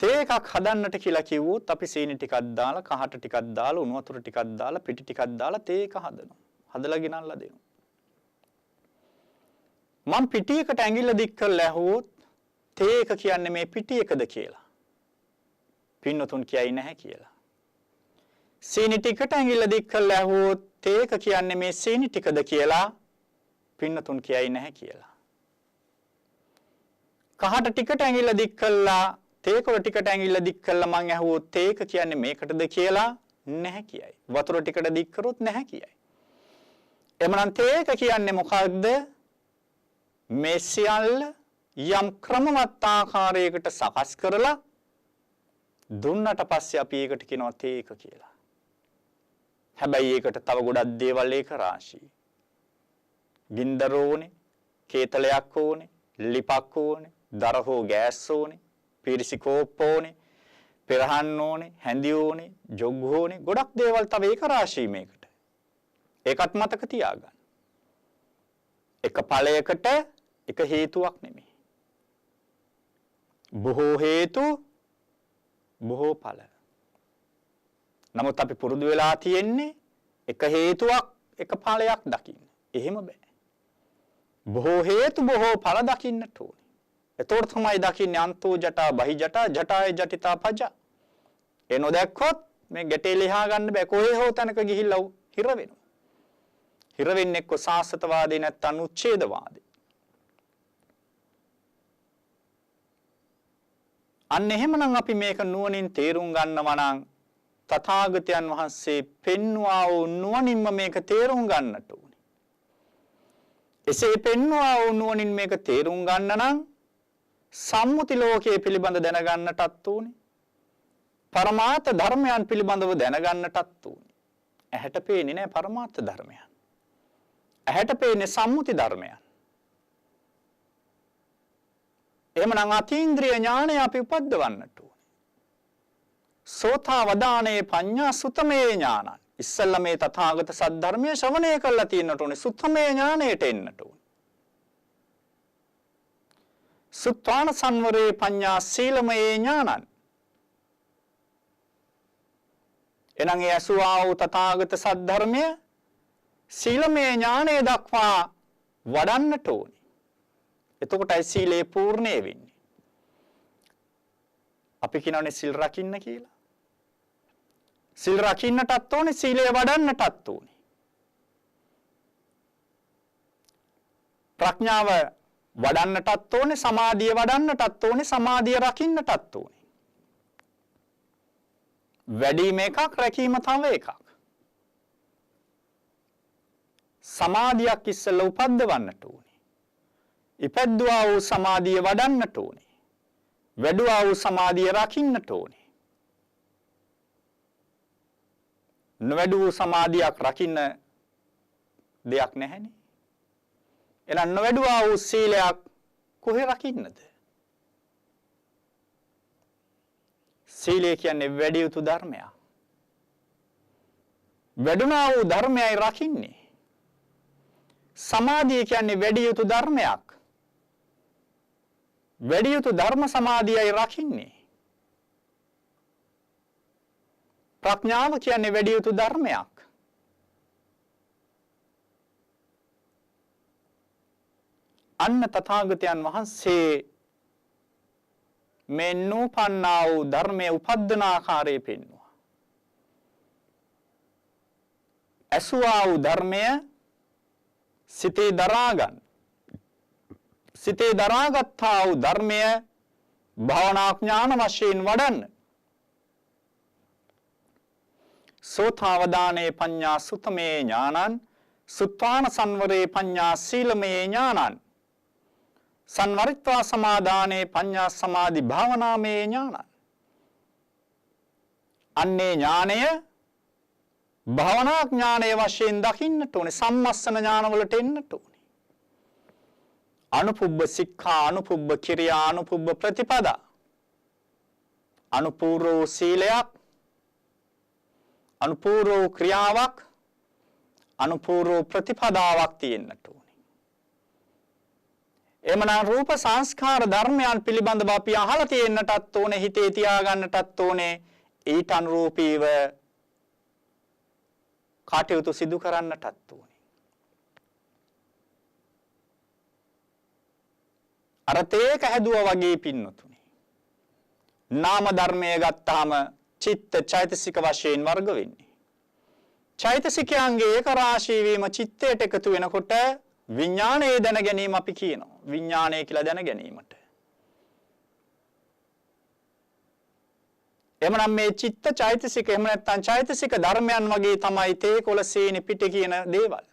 තේ එකක් හදන්නට කියලා කිව්වොත් අපි සීනි ටිකක් දාලා, කහට ටිකක් දාලා, උණු වතුර ටිකක් දාලා, පිටි ටිකක් දාලා තේ එක හදනවා. හදලා ගෙනල්ලා දෙනවා. මම පිටියකට ඇඟිල්ල දික් කරලා ඇහුවොත් තේ එක කියන්නේ මේ පිටියකද කියලා. පින්නතුන් කියයි නැහැ කියලා. සීනි ටිකට ඇඟිල්ල දික් කරලා ඇහුවොත් තේ එක කියන්නේ මේ සීනි ටිකද කියලා. පින්නතුන් කියයි නැහැ කියලා. කහට ටිකට ඇඟිල්ල දික් කළා තේ කොළ ටිකට ඇඟිල්ල දික් කළා මං ඇහුවොත් තේ එක කියන්නේ මේකටද කියලා නැහැ කියයි. වතුර ටිකට දික් කරොත් නැහැ කියයි. එමනම් තේ එක කියන්නේ මොකක්ද? මේ සියල්ල යම් ක්‍රමවත් ආකාරයකට සකස් කරලා දුන්නට පස්සේ අපි ඒකට කියනවා තේ එක කියලා. හැබැයි ඒකට තව ගොඩක් දේවල් ඒක රාශී. ගින්දර ඕනේ, කේතලයක් ඕනේ, ලිපක් ඕනේ, දර හෝ ගෑස් ඕනේ, පිරිසි කෝප්ප ඕනේ, පෙරහන් ඕනේ, හැඳි ඕනේ, ජොග් ඕනේ, ගොඩක් දේවල් තව ඒක රාශී මේකට. ඒකත් මතක තියාගන්න. එක ඵලයකට එක හේතුවක් නෙමෙයි. බොහෝ හේතු බොහෝ ඵල. නමුත් අපි පුරුදු වෙලා තියෙන්නේ එක හේතුවක් එක ඵලයක් දකින්න. එහෙම බෑ. බොහෝ හේතු බොහෝ ඵල දකින්නට ඕනේ. එතකොට තමයි දකින්නේ අන්තෝ ජටා බහි ජටා ජටාය ජටිතා පජ. ඒ නොදැක්කොත් මේ ගැටේ ලියා ගන්න බෑ. කොහේ හෝ තැනක ගිහිල්ලා හිර වෙනවා. හිර වෙන්නේ එක්ක සාස්වතවාදී නැත්නම් උච්ඡේදවාදී. අන්න එහෙමනම් අපි මේක නුවණින් තේරුම් ගන්නවා නම් තථාගතයන් වහන්සේ පෙන්වා වූ නුවණින්ම මේක තේරුම් ගන්නට ඕනේ. එසේ පෙන්වා වූ නුවණින් මේක තේරුම් ගන්න නම් සම්මුති ලෝකයේ පිළිබඳ දැනගන්නටත් ඕනේ. පරමාර්ථ ධර්මයන් පිළිබඳව දැනගන්නටත් ඕනේ. ඇහැට පේන්නේ නැහැ පරමාර්ථ ධර්මයන්. ඇහැට පේන්නේ සම්මුති ධර්මයන්. එහෙමනම් අතීන්ද්‍රිය ඥානය අපි උපද්දවන්නට ඕනේ. සෝතා වදානේ පඤ්ඤා සුතමේ ඥානං. ඉස්සල්ලා මේ තථාගත සද්ධර්මයේ ශ්‍රවණය කරලා තියෙන්නට ඕනේ. සුතමේ ඥානයට එන්නට ඕනේ. සුත්වාන සංවරේ පඤ්ඤා සීලමේ ඥානං. එනං ඒ අසුවා වූ තථාගත සද්ධර්මය සීලමය ඥානය දක්වා වඩන්නට ඕනේ. එතකොටයි සීලේ පූර්ණේ වෙන්නේ. අපි කියනවානේ සිල් රකින්න කියලා. සිල් රකින්නටත් ඕනේ සීලය වඩන්නටත් ඕනේ. ප්‍රඥාව වඩන්නටත් ඕනේ සමාධිය වඩන්නටත් ඕනේ සමාධිය රකින්නටත් ඕනේ. වැඩිම එකක් රැකීම තව එකක්. සමාධියක් ඉස්සෙල්ලා උපද්දවන්නට ඕනේ. ඉපැද්දුවා වූ සමාධිය වඩන්නට ඕනේ. වැඩුවා වූ සමාධිය රකින්නට ඕනේ. නොවැඩු වූ සමාධියක් රකින්න දෙයක් නැහැනේ. එහෙනම් නොවැඩුවා වූ සීලයක් කොහේ රකින්නද? සීලය කියන්නේ වැඩි යුතු ධර්මයක්. වැඩුණා වූ ධර්මයයි රකින්නේ. සමාධිය කියන්නේ වැඩි යුතු ධර්මයක්. වැඩි යුතු ධර්ම සමාධියයි රකින්නේ. ප්‍රඥාව කියන්නේ වැඩි යුතු ධර්මයක්. අන්න තථාගතයන් වහන්සේ මේ නූපන්නා වූ ධර්මයේ උපද්දන ආකාරය පෙන්වුවා. ඇසුවා වූ ධර්මය සිතේ දරා ගන්න. සිතේ දරාගත්තා වූ ධර්මය භාවනා ඥාන වශයෙන් වඩන්න. සෝතාවදානේ පඤ්ඤා සුතමේ ඥානං සුත්වාන සංවරේ පඤ්ඤා සීලමේ ඥානං සංවරිත්වා සමාදානේ පඤ්ඤා සමාධි භාවනාමේ ඥානං. අන්නේ ඥානය භාවනා ඥානයේ වශයෙන් දකින්නට ඕනේ. සම්මස්සන ඥානවලට එන්නට ඕනේ. අනුපුබ්බ සික්ඛා අනුපුබ්බ කිරියා අනුපුබ්බ ප්‍රතිපදා අනුපූර්ව සීලයක් අනුපූර්ව ක්‍රියාවක් අනුපූර්ව ප්‍රතිපදාවක් තියෙන්නට ඕනේ. එමනම් රූප සංස්කාර ධර්මයන් පිළිබඳව අපි අහලා තියෙන්නටත් ඕනේ, හිතේ තියාගන්නටත් ඕනේ. ඊට අනුරූපීව කටයුතු සිදු කරන්නටත් ඕනේ. අර තේක හැදුවා වගේ පින්නතුනේ. නාම ධර්මය ගත්තාම චිත්ත චෛතසික වශයෙන් වර්ග වෙන්නේ. චෛතසිකයන්ගේ ඒක රාශී වීම චිත්තයට එකතු වෙනකොට විඥානයේ දැන ගැනීම අපි කියනවා. විඥානය කියලා දැන ගැනීමට. එමනම් මේ චිත්ත චෛතසික එහෙම නැත්නම් චෛතසික ධර්මයන් වගේ තමයි තේකොළ සීනි පිට කියන දේවල්.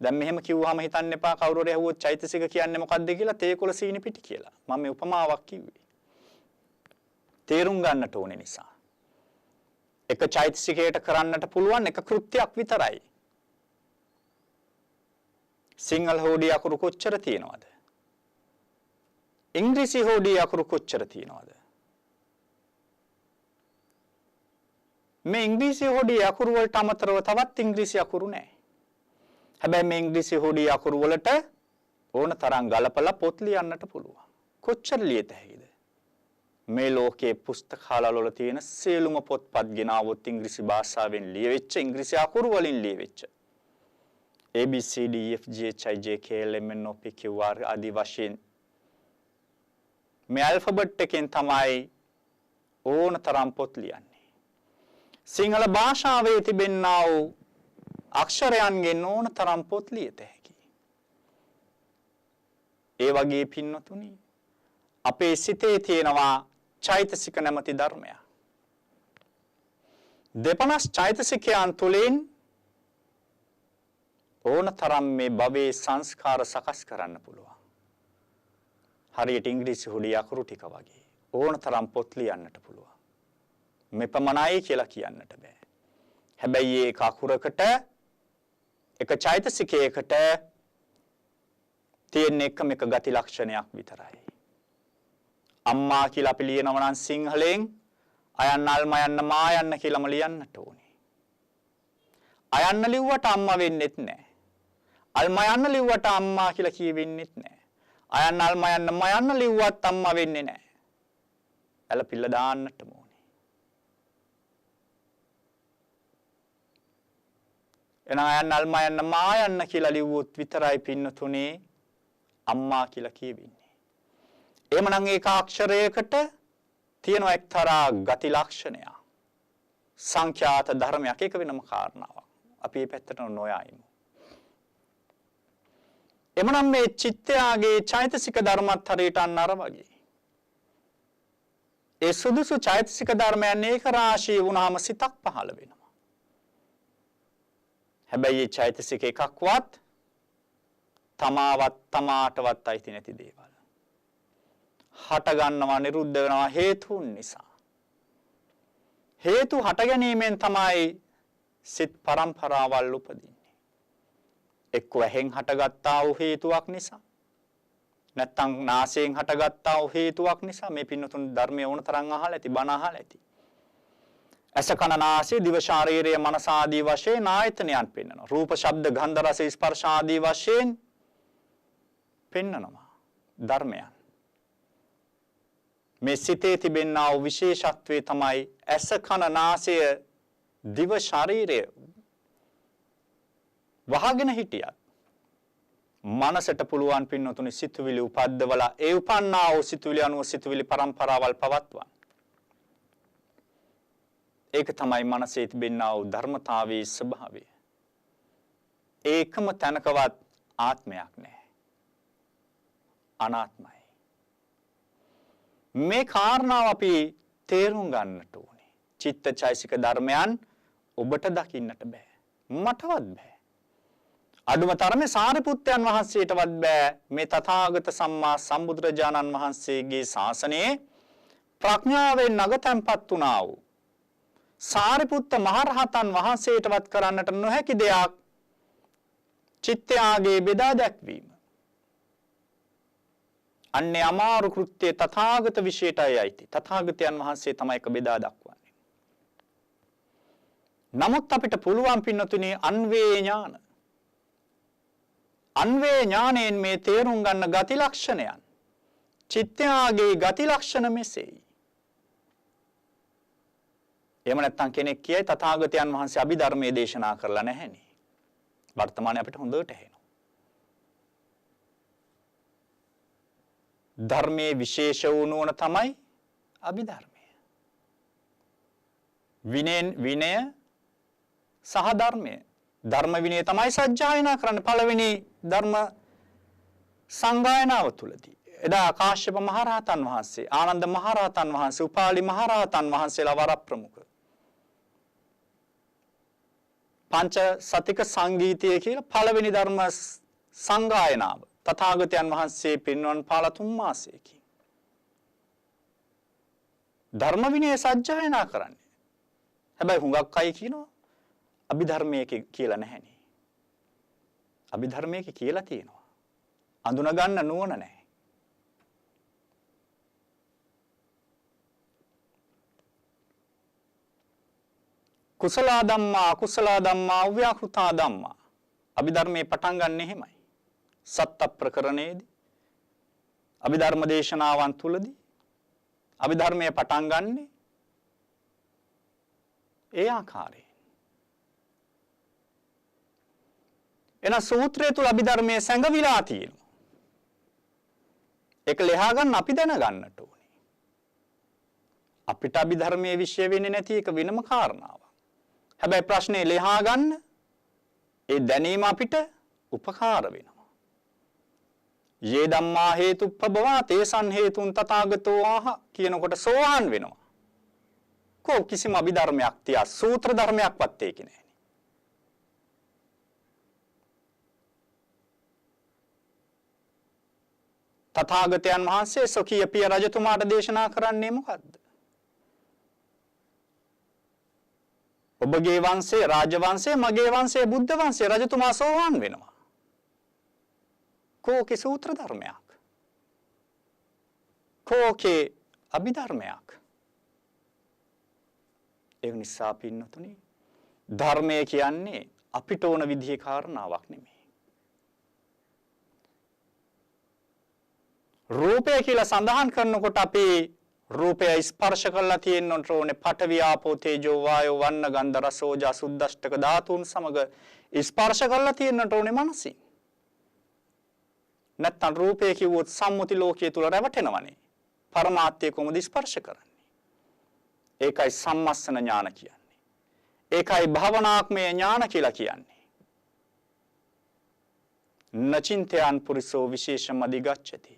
දැන් මෙහෙම කිව්වහම හිතන්න එපා කවුරු හරි අහුවොත් චෛතසික කියන්නේ මොකක්ද කියලා තේකොළ සීනි පිට කියලා. මම මේ උපමාවක් කිව්වේ. තේරුම් ගන්නට ඕනේ නිසා. එක චෛතසිකයට කරන්නට පුළුවන් එක කෘත්‍යයක් විතරයි. සිංහල හෝඩිය අකුරු කොච්චර තියෙනවද? ඉංග්‍රීසි හෝඩිය අකුරු කොච්චර තියෙනවද? මේ ඉංග්‍රීසි හෝඩිය අකුරු වලට අමතරව තවත් ඉංග්‍රීසි අකුරු නැහැ. හැබැයි මේ ඉංග්‍රීසි හෝඩිය අකුරු වලට ඕන තරම් ගලපලා පොත් ලියන්නට පුළුවන්. කොච්චර ලියත හැකිද? මේ ලෝකයේ පුස්තකාලවල වල තියෙන සියලුම පොත්පත් ගෙනාවොත් ඉංග්‍රීසි භාෂාවෙන් ලියවෙච්ච ඉංග්‍රීසි අකුරු වලින් ලියවෙච්ච A B C D E F G H I J K L M N O P Q R ආදී වශයෙන් මේ ඇල්ෆබෙට් එකෙන් තමයි ඕන තරම් පොත් ලියන්නේ. සිංහල භාෂාවේ තිබෙනා වූ අක්ෂරයන්ගෙන් ඕන තරම් පොත් ලියත හැකියි. ඒ වගේ පින්නතුනි අපේ සිතේ තියෙනවා චෛතසික නැමැති ධර්මයක්. දෙපනස් චෛතසිකයන් තුලින් ඕන තරම් මේ භවයේ සංස්කාර සකස් කරන්න පුළුවන්. හරියට ඉංග්‍රීසි හොඩිය අකුරු ටික වගේ ඕන තරම් පොත් ලියන්නට පුළුවන්. මෙපමණයි කියලා කියන්නට බෑ. හැබැයි ඒක අකුරකට එක චෛතසිකයකට තියෙන එකම එක ගති ලක්ෂණයක් විතරයි. අම්මා කියලා අපි ලියනවා නම් සිංහලෙන් අයන්න අල්ම යන්න මා යන්න කියලාම ලියන්නට ඕනේ. අයන්න ලිව්වට අම්මා වෙන්නෙත් නැහැ. අල්ම යන්න ලිව්වට අම්මා කියලා කියවෙන්නෙත් නැහැ. අයන්න අල්ම යන්න මා යන්න ලිව්වත් අම්මා වෙන්නේ නැහැ. ඇලපිල්ල දාන්නටම ඕනේ. එන අයන්න අල්ම යන්න මා යන්න කියලා ලිව්වොත් විතරයි පින්නතුනේ අම්මා කියලා කියවෙන්නේ. එමනම් ඒක අක්ෂරයකට තියෙන එක්තරා ගති ලක්ෂණයක්. සංඛ්‍යාත ධර්මයක් ඒක වෙනම කාරණාවක්. අපි මේ පැත්තට නොයයිමු. එමනම් මේ චිත්තයාගේ චෛතසික ධර්මත් හරියට අන්නර වගේ. ඒ සුදුසු චෛතසික ධර්මයන් ඒක රාශී වුණාම සිතක් පහළ වෙනවා. හැබැයි මේ චෛතසික එකක්වත් තමාවත් තමාටවත් අයිති නැති දේවල්. හට ගන්නවා නිරුද්ධ වෙනවා හේතුන් නිසා. හේතු හට ගැනීමෙන් තමයි සිත් පරම්පරාවල් උපදින්නේ. එක්ක ඇහෙන් හටගත්තා වූ හේතුවක් නිසා. නැත්නම් නාසයෙන් හටගත්තා වූ හේතුවක් නිසා මේ පින්නතුන් ධර්මයේ වුණ තරම් අහලා ඇති බණ අහලා ඇති. ඇස කන නාසය දිව ශරීරය මනස ආදී වශයෙන් ආයතනයන් පෙන්වනවා. රූප ශබ්ද ගන්ධ රස ස්පර්ශ ආදී වශයෙන් පෙන්වනවා ධර්මයන්. මේ සිතේ තිබෙනා වූ විශේෂත්වය තමයි ඇස කන නාසය දිව ශරීරය වහගෙන හිටියත් මනසට පුළුවන් පින්නතුනි සිතුවිලි උපද්දවලා ඒ උපන්නා වූ සිතුවිලි අනුව සිතුවිලි පරම්පරාවල් පවත්වන. ඒක තමයි මනසේ තිබෙනා වූ ධර්මතාවයේ ස්වභාවය. ඒකම තනකවත් ආත්මයක් නැහැ. අනාත්මයි. මේ කාරණාව අපි තේරුම් ගන්නට ඕනේ. චිත්තචෛසික ධර්මයන් ඔබට දකින්නට බෑ. මටවත් බෑ. අඩුම තරමේ සාරිපුත්තයන් වහන්සේටවත් බෑ මේ තථාගත සම්මා සම්බුදුරජාණන් වහන්සේගේ ශාසනයේ ප්‍රඥාවෙන් නගතැන්පත් වුණා වූ සාරිපුත්ත මහරහතන් වහන්සේටවත් කරන්නට නොහැකි දෙයක් චිත්තයාගේ බෙදා දැක්වීම. අන්නේ අමාරු කෘත්‍යය තථාගත විශේෂයයි අයිති. තථාගතයන් වහන්සේ තමයි ඒක බෙදා දක්වන්නේ. නමුත් අපිට පුළුවන් පින්නතුනි අන්වේ ඥාන. අන්වේ ඥාණයෙන් මේ තේරුම් ගන්න ගති ලක්ෂණයන්. චිත්තයාගේ ගති ලක්ෂණ මෙසේයි. එහෙම නැත්නම් කෙනෙක් කියයි තථාගතයන් වහන්සේ අභිධර්මයේ දේශනා කරලා නැහෙනේ. වර්තමානයේ අපිට හොඳට ඇහෙනවා. ධර්මයේ විශේෂ වූ නුවණ තමයි අභිධර්මය. විනය සහ ධර්මය. ධර්ම විනය තමයි සජ්ජායනා කරන්න පළවෙනි ධර්ම සංගායනාව තුලදී. එදා කාශ්‍යප මහරහතන් වහන්සේ, ආනන්ද මහරහතන් වහන්සේ, උපාලි මහරහතන් වහන්සේලා වර ප්‍රමුඛ. පංච සතික සංගීතය කියලා පළවෙනි ධර්ම සංගායනාව තථාගතයන් වහන්සේ පින්වන් පාල 3 මාසයකින් ධර්ම විනය සජ්ජායනා කරන්නේ. හැබැයි හුඟක් අය කියනවා අභිධර්මයේ කියලා නැහැනේ. අභිධර්මයේ කියලා තියෙනවා. අඳුන ගන්න නුවණ නැහැ. කුසල ධම්මා අකුසල ධම්මා අව්‍යාකෘතා ධම්මා. අභිධර්මයේ පටන් ගන්න එහෙමයි. සත්ත ප්‍රකරණයේදී අභිධර්ම දේශනාවන් තුලදී අභිධර්මයේ පටන් ගන්නේ ඒ ආකාරයෙන්. එන සූත්‍රය තුල අභිධර්මයේ සංගවිලා තියෙනවා. ඒක ලෙහා ගන්න අපි දැන ගන්නට ඕනේ. අපිට අභිධර්මයේ විශ්ය වෙන්නේ නැති එක වෙනම කාරණාවක්. හැබැයි ප්‍රශ්නේ ලෙහා ගන්න ඒ දැනීම අපිට උපකාර වෙනවා. යේ ධම්මා හේතුප්පබවා තේසං හේතුන් තථාගතෝ ආහ කියනකොට සෝවාන් වෙනවා. කො කිසිම අභිධර්මයක් තියා සූත්‍ර ධර්මයක්වත් ඒකේ නැහැ. තථාගතයන් වහන්සේ සොකීය පිය රජතුමාට දේශනා කරන්නේ මොකද්ද? ඔබගේ වංශේ රාජවංශේ මගේ වංශේ බුද්ධ වංශේ රජතුමා සෝවාන් වෙනවා. කෝකේ සූත්‍ර ධර්මයක්. කෝකේ අභිධර්මයක්. ඒ නිසා පින්නතුනි ධර්මය කියන්නේ අපිට ඕන විදිහේ කාරණාවක් නෙමෙයි. රූපය කියලා සඳහන් කරනකොට අපි රූපය ස්පර්ශ කරලා තියෙන්නට ඕනේ පඨවි ආපෝ තේජෝ වායෝ වන්න ගන්ධ රස ඕජා සුද්දෂ්ටක ධාතුන් සමග ස්පර්ශ කරලා තියෙන්නට ඕනේ මනසින්. නැත්තම් රූපය කිව්වොත් සම්මුති ලෝකයේ තුල රැවටෙනවනේ. පරමාර්ථය කොහොමද ස්පර්ශ කරන්නේ? ඒකයි සම්මස්සන ඥාන කියන්නේ. ඒකයි භවනාත්මය ඥාන කියලා කියන්නේ. නචින්තයන් පුරිසෝ විශේෂම අධිගච්ඡති.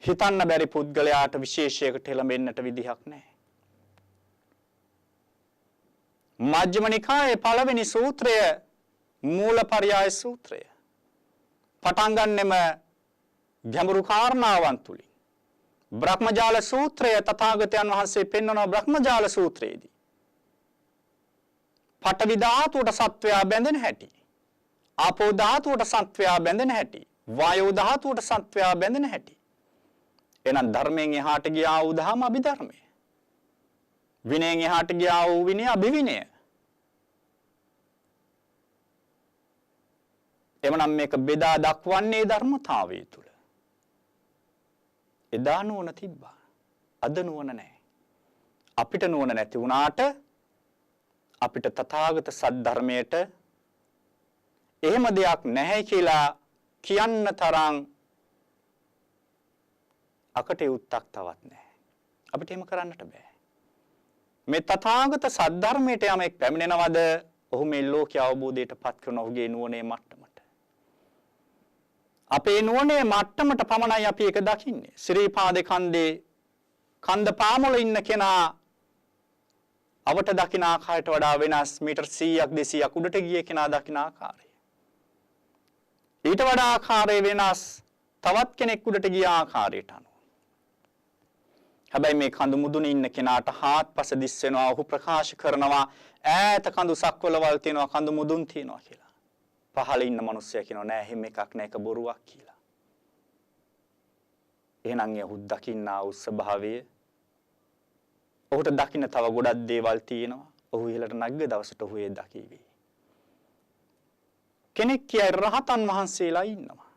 හිතන්න බැරි පුද්ගලයාට විශේෂයකට එළඹෙන්නට විදිහක් නැහැ. මජ්ක්‍ධිම නිකායේ පළවෙනි සූත්‍රය මූලපරියාය සූත්‍රය. පටන් ගන්නෙම ගැඹුරු කාරණාවන් තුලින්. බ්‍රහ්මජාල සූත්‍රය තථාගතයන් වහන්සේ පෙන්වන බ්‍රහ්මජාල සූත්‍රයේදී. පඨවි ධාතුවට සත්වයා බැඳෙන හැටි. ආපෝ ධාතුවට සත්වයා බැඳෙන හැටි. වායෝ ධාතුවට සත්වයා බැඳෙන හැටි. එහෙනම් ධර්මයෙන් එහාට ගියා වූ ධම අභිධර්මය. විනයෙන් එහාට ගියා වූ විනය අභිවිනය. එමනම් මේක බෙදා දක්වන්නේ ධර්මතාවය තුල. එදා නුවණ තිබ්බා. අද නුවණ නැහැ. අපිට නුවණ නැති වුණාට අපිට තථාගත සද්ධර්මයට එහෙම දෙයක් නැහැ කියලා කියන්න තරම් අකටයුත්තක් තවත් නැහැ. අපිට එහෙම කරන්නට බෑ. මේ තථාගත සද්ධර්මයට යමෙක් පැමිණෙනවද ඔහු මේ ලෝකයේ අවබෝධයට පත් කරන ඔහුගේ නුවණේ මට්ටමට. අපේ නුවණේ මට්ටමට පමණයි අපි ඒක දකින්නේ. ශ්‍රීපාදේ කන්දේ කන්ද පාමුල ඉන්න කෙනා අවට දකින ආකාරයට වඩා වෙනස් මීටර් 100ක් 200ක් උඩට ගිය කෙනා දකින ආකාරය. ඊට වඩා ආකාරය වෙනස් තවත් කෙනෙක් උඩට ගිය ආකාරයට අනුව. හැබැයි මේ කඳු මුදුනේ ඉන්න කෙනාට හාත්පස දිස් වෙනවා. ඔහු ප්‍රකාශ කරනවා ඈත කඳු සක්වලවල් තියෙනවා කඳු මුදුන් තියෙනවා කියලා. පහළ ඉන්න මිනිස්සයා කියනවා නෑ එහෙම එකක් නෑ ඒක බොරුවක් කියලා. එහෙනම් ඒ ඔහු දකින්නා වූ ස්වභාවය ඔහුට දකින්න තව ගොඩක් දේවල් තියෙනවා. ඔහු ඉහළට නැග්ග දවසට ඔහු ඒ දකීවි. කෙනෙක් කියයි රහතන් වහන්සේලා ඉන්නවා.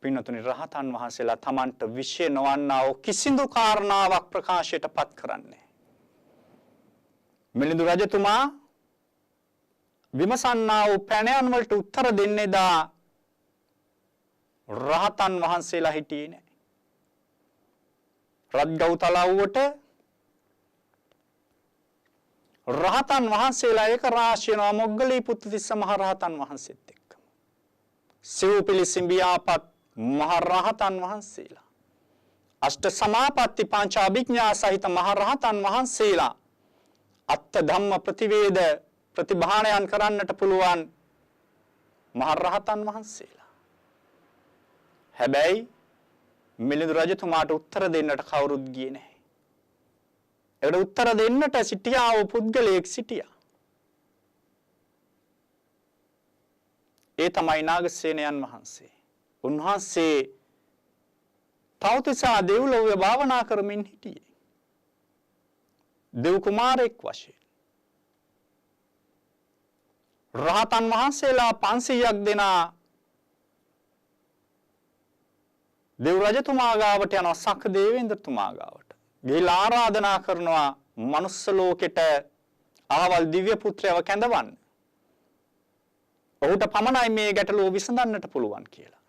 පින්නතුනි රහතන් වහන්සේලා Tamanට විශේෂ නොවන්නා වූ කිසිදු කාරණාවක් ප්‍රකාශයට පත් කරන්නේ. මිලිඳු රජතුමා විමසන්නා වූ පැනයන් වලට උත්තර දෙන්නේ දා රහතන් වහන්සේලා හිටියේ නැහැ. රත්ගෞතලව්වට රහතන් වහන්සේලා එක රාශියනවා මොග්ගලී පුත්තිස්ස මහ රහතන් වහන්සේත් එක්ක. සිව්පිලි සිඹියාපත් මහ රහතන් වහන්සේලා. අෂ්ට සමාපatti පංච අභිඥා සහිත මහ රහතන් වහන්සේලා. අත්ත ධම්ම ප්‍රතිවේද ප්‍රතිභාණයන් කරන්නට පුළුවන් මහ රහතන් වහන්සේලා. හැබැයි මිලිඳු රජතුමාට උත්තර දෙන්නට කවුරුත් ගියේ නැහැ. ඒකට උත්තර දෙන්නට සිටියා වූ පුද්ගලයෙක් සිටියා. ඒ තමයි නාගසේනයන් වහන්සේ. උන්වහන්සේ තවතිසා දෙව්ලොව භාවනා කරමින් හිටියේ. දෙව් කුමාරයෙක් වශයෙන්. රහතන් වහන්සේලා 500ක් දෙනා දෙව් රජතුමා ගාවට යනවා සක් දේවේන්ද්‍රතුමා ගාවට. ගිහිලා ආරාධනා කරනවා මනුස්ස ලෝකෙට ආවල් දිව්‍ය පුත්‍රයව කැඳවන්න. ඔහුට පමණයි මේ ගැටලුව විසඳන්නට පුළුවන් කියලා.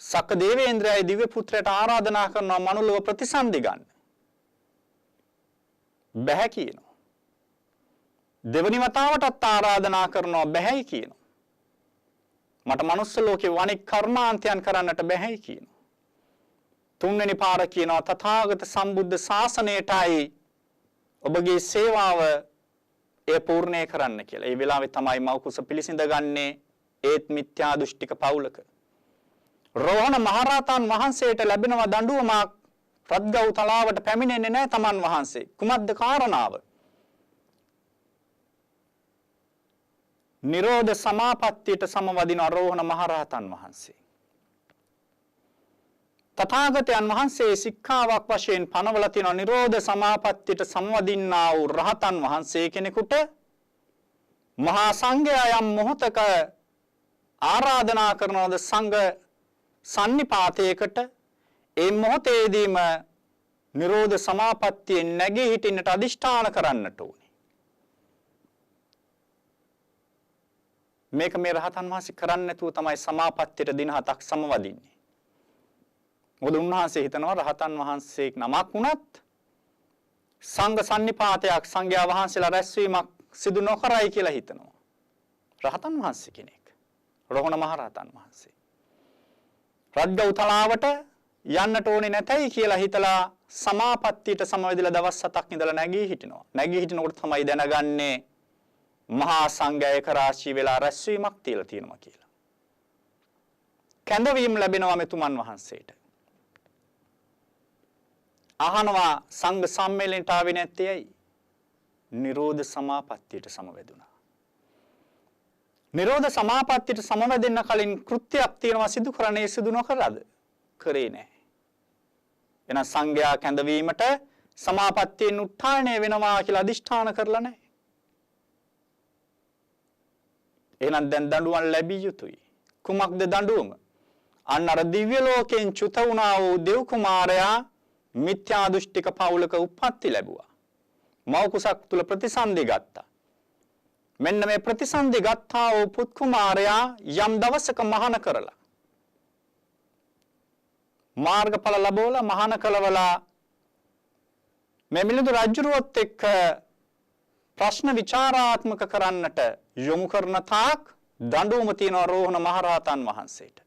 සක් දේවේන්ද්‍රයයි දිව්‍ය පුත්‍රයට ආරාධනා කරනවා මනුලොව ප්‍රතිසන්දි ගන්න. බැහැ කියනවා. දෙවනි වතාවටත් ආරාධනා කරනවා බැහැයි කියනවා. මට මනුස්ස ලෝකේ වණික් කර්මාන්තයන් කරන්නට බැහැයි කියනවා. තුන්වෙනි පාර කියනවා තථාගත සම්බුද්ධ ශාසනයටයි ඔබගේ සේවාව ඒ පූර්ණේ කරන්න කියලා. ඒ වෙලාවේ තමයි මව්කුස පිළිසිඳගන්නේ ඒත් මිත්‍යා දෘෂ්ටික පවුලක. රෝහණ මහරහතන් වහන්සේට ලැබෙනවා දඬුවමක් රත්ගව් තලාවට පැමිණෙන්නේ නැහැ තමන් වහන්සේ. කුමක්ද කාරණාව? නිරෝධ සමාපත්තියට සමවදින රෝහණ මහරහතන් වහන්සේ. තථාගතයන් වහන්සේ සික්ඛාවක් වශයෙන් පනවලා තියෙන නිරෝධ සමාපත්තියට සමවදින්නා වූ රහතන් වහන්සේ කෙනෙකුට මහා සංඝයා යම් මොහතක ආරාධනා කරනවද සංඝ සන්නිපාතයකට ඒ මොහොතේදීම නිරෝධ සමාපත්තියෙන් නැගී හිටින්නට අදිෂ්ඨාන කරන්නට ඕනේ. මේක මේ රහතන් වහන්සේ කරන්නේ නැතුව තමයි සමාපත්තියට දින 7ක් සමවදින්නේ. මොකද උන්වහන්සේ හිතනවා රහතන් වහන්සේ නමක් වුණත් සංඝ සන්නිපාතයක් සංඝයා වහන්සේලා රැස්වීමක් සිදු නොකරයි කියලා හිතනවා. රහතන් වහන්සේ කෙනෙක්. රෝහණ මහ රහතන් වහන්සේ. රත්ගව් තලාවට යන්නට ඕනේ නැතයි කියලා හිතලා සමාපත්තියට සමවැදිලා දවස් 7ක් ඉඳලා නැගී හිටිනවා. නැගී හිටිනකොට තමයි දැනගන්නේ මහා සංඝයා එක රාශී වෙලා රැස්වීමක් තියලා තියෙනවා කියලා. කැඳවීම ලැබෙනවා මෙතුමන් වහන්සේට. අහනවා සංඝ සම්මේලනයට ආවේ නැත්තේ ඇයි? නිරෝධ සමාපත්තියට සමවැදුණා. නිරෝධ සමාපත්තියට සමවැදෙන්න කලින් කෘත්‍යයක් තියෙනවා සිදු කරන්නේ සිදු නොකරද? කරේ නැහැ. එහෙනම් සංඝයා කැඳවීමට සමාපත්තියෙන් උත්ථානය වෙනවා කියලා අදිෂ්ඨාන කරලා නැහැ. එහෙනම් දැන් දඬුවම් ලැබිය යුතුයි. කුමක්ද දඬුවම? අන්න අර දිව්‍ය ලෝකයෙන් චුත වුණා වූ දෙව් කුමාරයා මිත්‍යා දෘෂ්ටික පවුලක උප්පත්ති ලැබුවා. මව කුසක් තුල ප්‍රතිසන්දි ගත්තා. මෙන්න මේ ප්‍රතිසන්දි ගත්තා වූ පුත් කුමාරයා යම් දවසක මහාන කරලා මාර්ගඵල ලැබවලා මහාන කළවලා මේ මිලිඳු රජුරුවත් එක්ක ප්‍රශ්න විචාරාත්මක කරන්නට යොමු කරන තාක් දඬුවම තියෙන රෝහණ මහරහතන් වහන්සේට.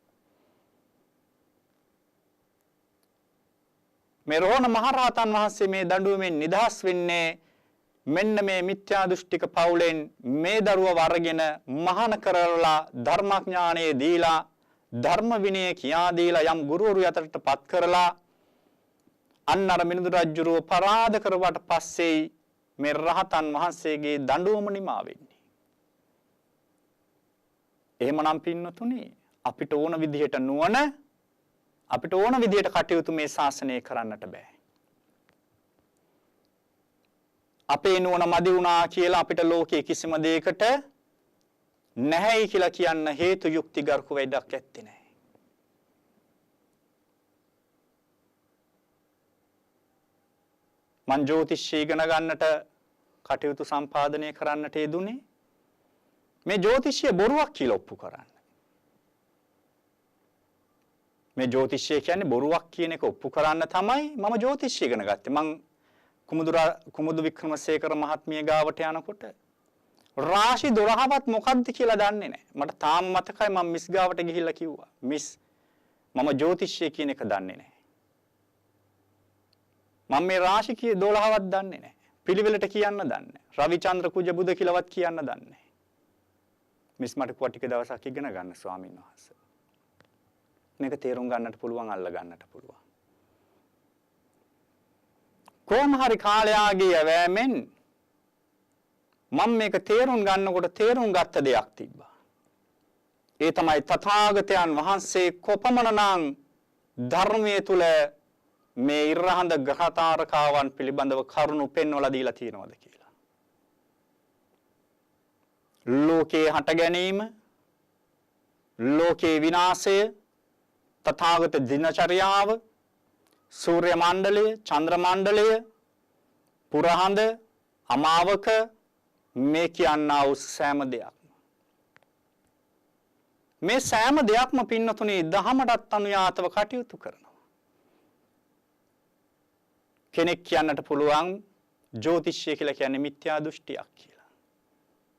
මේ රෝහණ මහරහතන් වහන්සේ මේ දඬුවමෙන් නිදහස් වෙන්නේ මෙන්න මේ මිත්‍යා දෘෂ්ටික පවුලෙන් මේ දරුවව අරගෙන මහාන කරලා ධර්මඥානය දීලා ධර්ම විනය කියා දීලා යම් ගුරුවරු යටටපත් කරලා අන්න අර මිලිඳු රජුරුව පරාද කරුවාට පස්සේ මේ රහතන් වහන්සේගේ දඬුවම නිමා වෙන්නේ. එහෙමනම් පින්නතුනි අපිට ඕන විදිහට නුවණ අපිට ඕන විදිහට කටයුතු මේ ශාසනය කරන්නට බෑ. අපේ නුවණ මදි වුණා කියලා අපිට ලෝකයේ කිසිම දෙයකට නැහැයි කියලා කියන්න හේතු යුක්ති ගරුක වැඩක් ඇත්තේ නැහැ. මං ජ්‍යොතිෂය ඉගෙන ගන්නට කටයුතු සම්පාදනය කරන්නට යෙදුනේ මේ ජ්‍යොතිෂය බොරුවක් කියලා ඔප්පු කරන්න. මේ ජ්‍යොතිෂය කියන්නේ බොරුවක් කියන එක ඔප්පු කරන්න තමයි මම ජ්‍යොතිෂය ඉගෙන ගත්තේ. මං කුමුදු වික්‍රමසේකර මහත්මිය ගාවට යනකොට රාශි 12වත් මොකක්ද කියලා දන්නේ නැහැ. මට තාම මතකයි මම මිස් ගාවට ගිහිල්ලා කිව්වා. මිස් මම ජ්‍යොතිෂය කියන එක දන්නේ නැහැ. මම මේ රාශි 12වත් දන්නේ නැහැ. පිළිවෙලට කියන්න දන්නේ නැහැ. රවිචන්ද්‍ර කුජ බුද කියලාවත් කියන්න දන්නේ නැහැ. මිස් මට කිව්වා ටික දවසක් ඉගෙන ගන්න ස්වාමීන් වහන්සේ. මේක තේරුම් ගන්නට පුළුවන් අල්ල ගන්නට පුළුවන්. කොහොම හරි කාලයාගේ යවෑමෙන් මම මේක තේරුම් ගන්නකොට තේරුම් ගත්ත දෙයක් තිබ්බා. ඒ තමයි තථාගතයන් වහන්සේ කොපමණනම් ධර්මයේ තුල මේ ඉරහඳ ග්‍රහතාරකාවන් පිළිබඳව කරුණු පෙන්වලා දීලා තියෙනවද කියලා. ලෝකේ හට ගැනීම, ලෝකේ විනාශය, තථාගත දිනචර්යාව, සූර්ය මණ්ඩලය, චන්ද්‍ර මණ්ඩලය, පුරහඳ, අමාවක මේ කියන්නා වූ සෑම දෙයක්ම. මේ සෑම දෙයක්ම පින්නතුනේ දහමටත් අනුයාතව කටයුතු කරනවා. කෙනෙක් කියන්නට පුළුවන් ජ්‍යොතිෂය කියලා කියන්නේ මිත්‍යා දෘෂ්ටියක් කියලා.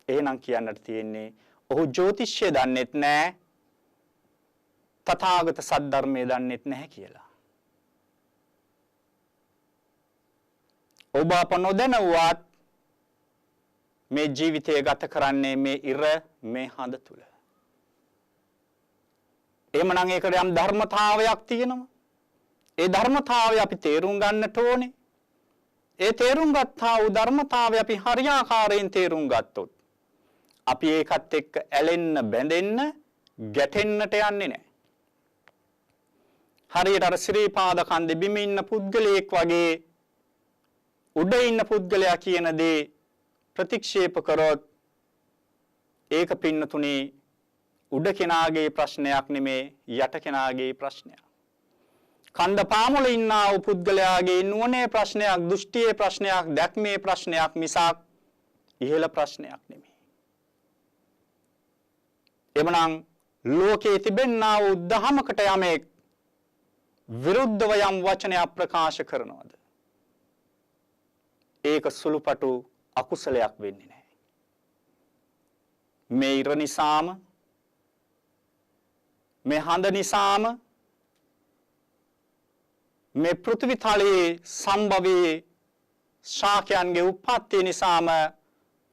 එහෙනම් කියන්නට තියෙන්නේ ඔහු ජ්‍යොතිෂය දන්නෙත් නැහැ, තථාගත සද්ධර්මය දන්නෙත් නැහැ කියලා. ඔබ අප නොදැනුවත් මේ ජීවිතය ගත කරන්නේ මේ ඉර මේ හඳ තුල. එහෙමනම් ඒකට යම් ධර්මතාවයක් තියෙනවා. ඒ ධර්මතාවය අපි තේරුම් ගන්නට ඕනේ. ඒ තේරුම් ගත්තා වූ ධර්මතාවය අපි හරියාකාරයෙන් තේරුම් ගත්තොත් අපි ඒකත් එක්ක ඇලෙන්න, බැඳෙන්න, ගැටෙන්නට යන්නේ නැහැ. හරියට අර ශ්‍රීපාද කන්දේ බිම ඉන්න පුද්ගලයෙක් වගේ උඩ ඉන්න පුද්ගලයා කියන දේ ප්‍රතික්ෂේප කරොත් ඒක පින්නතුනේ උඩ කෙනාගේ ප්‍රශ්නයක් නෙමේ යට කෙනාගේ ප්‍රශ්නයක්. කන්ද පාමුල ඉන්නා වූ පුද්ගලයාගේ නුවණේ ප්‍රශ්නයක්, දෘෂ්ටියේ ප්‍රශ්නයක්, දැක්මේ ප්‍රශ්නයක් මිසක් ඉහළ ප්‍රශ්නයක් නෙමේ. එමනම් ලෝකයේ තිබෙනා වූ දහමකට යමෙක් විරුද්ධව යම් වචනයක් ප්‍රකාශ කරනවද? ඒක සුළුපටු අකුසලයක් වෙන්නේ නැහැ. මේ ඉර නිසාම, මේ හඳ නිසාම, මේ පෘථිවි තලයේ සම්භවයේ ශාකයන්ගේ උප්පත්තිය නිසාම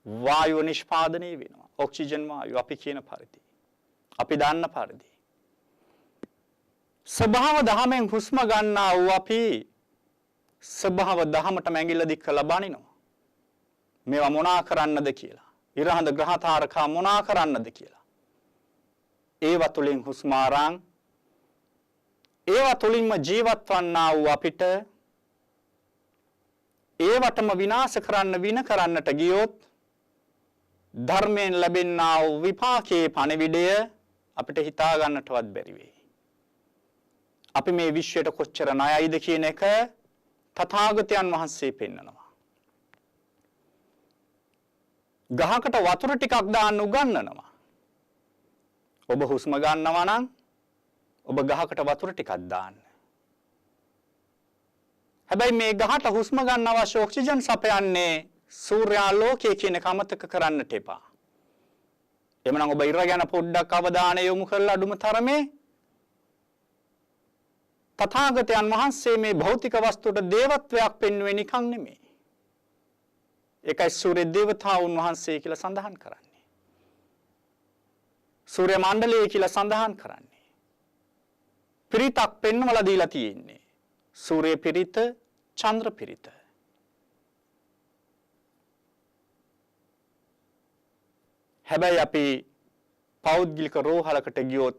වායුව නිෂ්පාදනය වෙනවා. ඔක්සිජන් වායුව අපි කියන පරිදි. අපි දන්න පරිදි. ස්වභාව දහමෙන් හුස්ම ගන්නා වූ අපි ස්වභාව දහමට මැඟිල්ල දික් කරලා බනිනවා. මේවා මොනා කරන්නද කියලා. ඉරහඳ ග්‍රහතාරකා මොනා කරන්නද කියලා. ඒවා තුලින් හුස්ම ආරං ඒවා තුලින්ම ජීවත් වන්නා වූ අපිට ඒවටම විනාශ කරන්න වින කරන්නට ගියොත් ධර්මයෙන් ලැබෙනා වූ විපාකයේ පණිවිඩය අපිට හිතා ගන්නටවත් බැරි වෙයි. අපි මේ විශ්වයට කොච්චර ණයයිද කියන එක තථාගතයන් වහන්සේ පෙන්නනවා. ගහකට වතුර ටිකක් දාන්න උගන්වනවා. ඔබ හුස්ම ගන්නවා නම් ඔබ ගහකට වතුර ටිකක් දාන්න. හැබැයි මේ ගහට හුස්ම ගන්න අවශ්‍ය ඔක්සිජන් සපයන්නේ සූර්යාලෝකයේ කියන එක අමතක කරන්නට එපා. එමනම් ඔබ ඉර ගැන පොඩ්ඩක් අවධානය යොමු කරලා අඩුම තරමේ තථාගතයන් වහන්සේ මේ භෞතික වස්තුවට දේවත්වයක් පෙන්වන්නේ නිකන් නෙමෙයි. ඒකයි සූර්ය දේවතාවුන් වහන්සේ කියලා සඳහන් කරන්නේ. සූර්ය මණ්ඩලය කියලා සඳහන් කරන්නේ. පිරිතක් පෙන්වලා දීලා තියෙන්නේ. සූර්ය පිරිත, චන්ද්‍ර පිරිත. හැබැයි අපි පෞද්ගලික රෝහලකට ගියොත්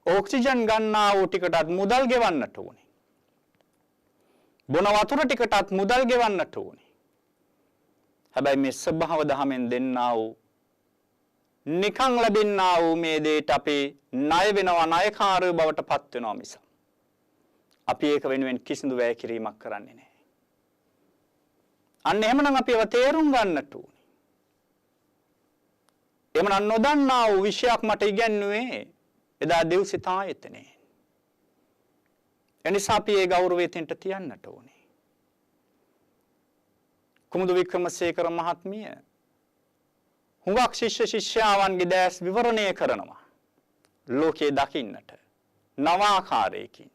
ඔක්සිජන් ගන්නා වූ ටිකටත් මුදල් ගෙවන්නට ඕනේ. බොන වතුර ටිකටත් මුදල් ගෙවන්නට ඕනේ. හැබැයි මේ ස්වභාව දහමෙන් දෙන්නා වූ නිකං ලැබෙන්නා වූ මේ දෙයට අපි ණය වෙනවා, ණයකාරය බවට පත් වෙනවා මිස අපි ඒක වෙනුවෙන් කිසිදු වැය කිරීමක් කරන්නේ නැහැ. අන්න එහෙමනම් අපි ඒව තේරුම් ගන්නට ඕනේ. එහෙමනම් නොදන්නා වූ විෂයක් මට ඉගැන්වුවේ එදා දෙව්සිත ආයතනේ. එනිසා අපි ඒ ගෞරවය තෙන්ට තියන්නට ඕනේ. කුමුදු වික්‍රමසේකර මහත්මිය හුඟක් ශිෂ්‍ය ශිෂ්‍යාවන්ගේ දැස් විවරණය කරනවා. ලෝකයේ දකින්නට නවාකාරයකින්.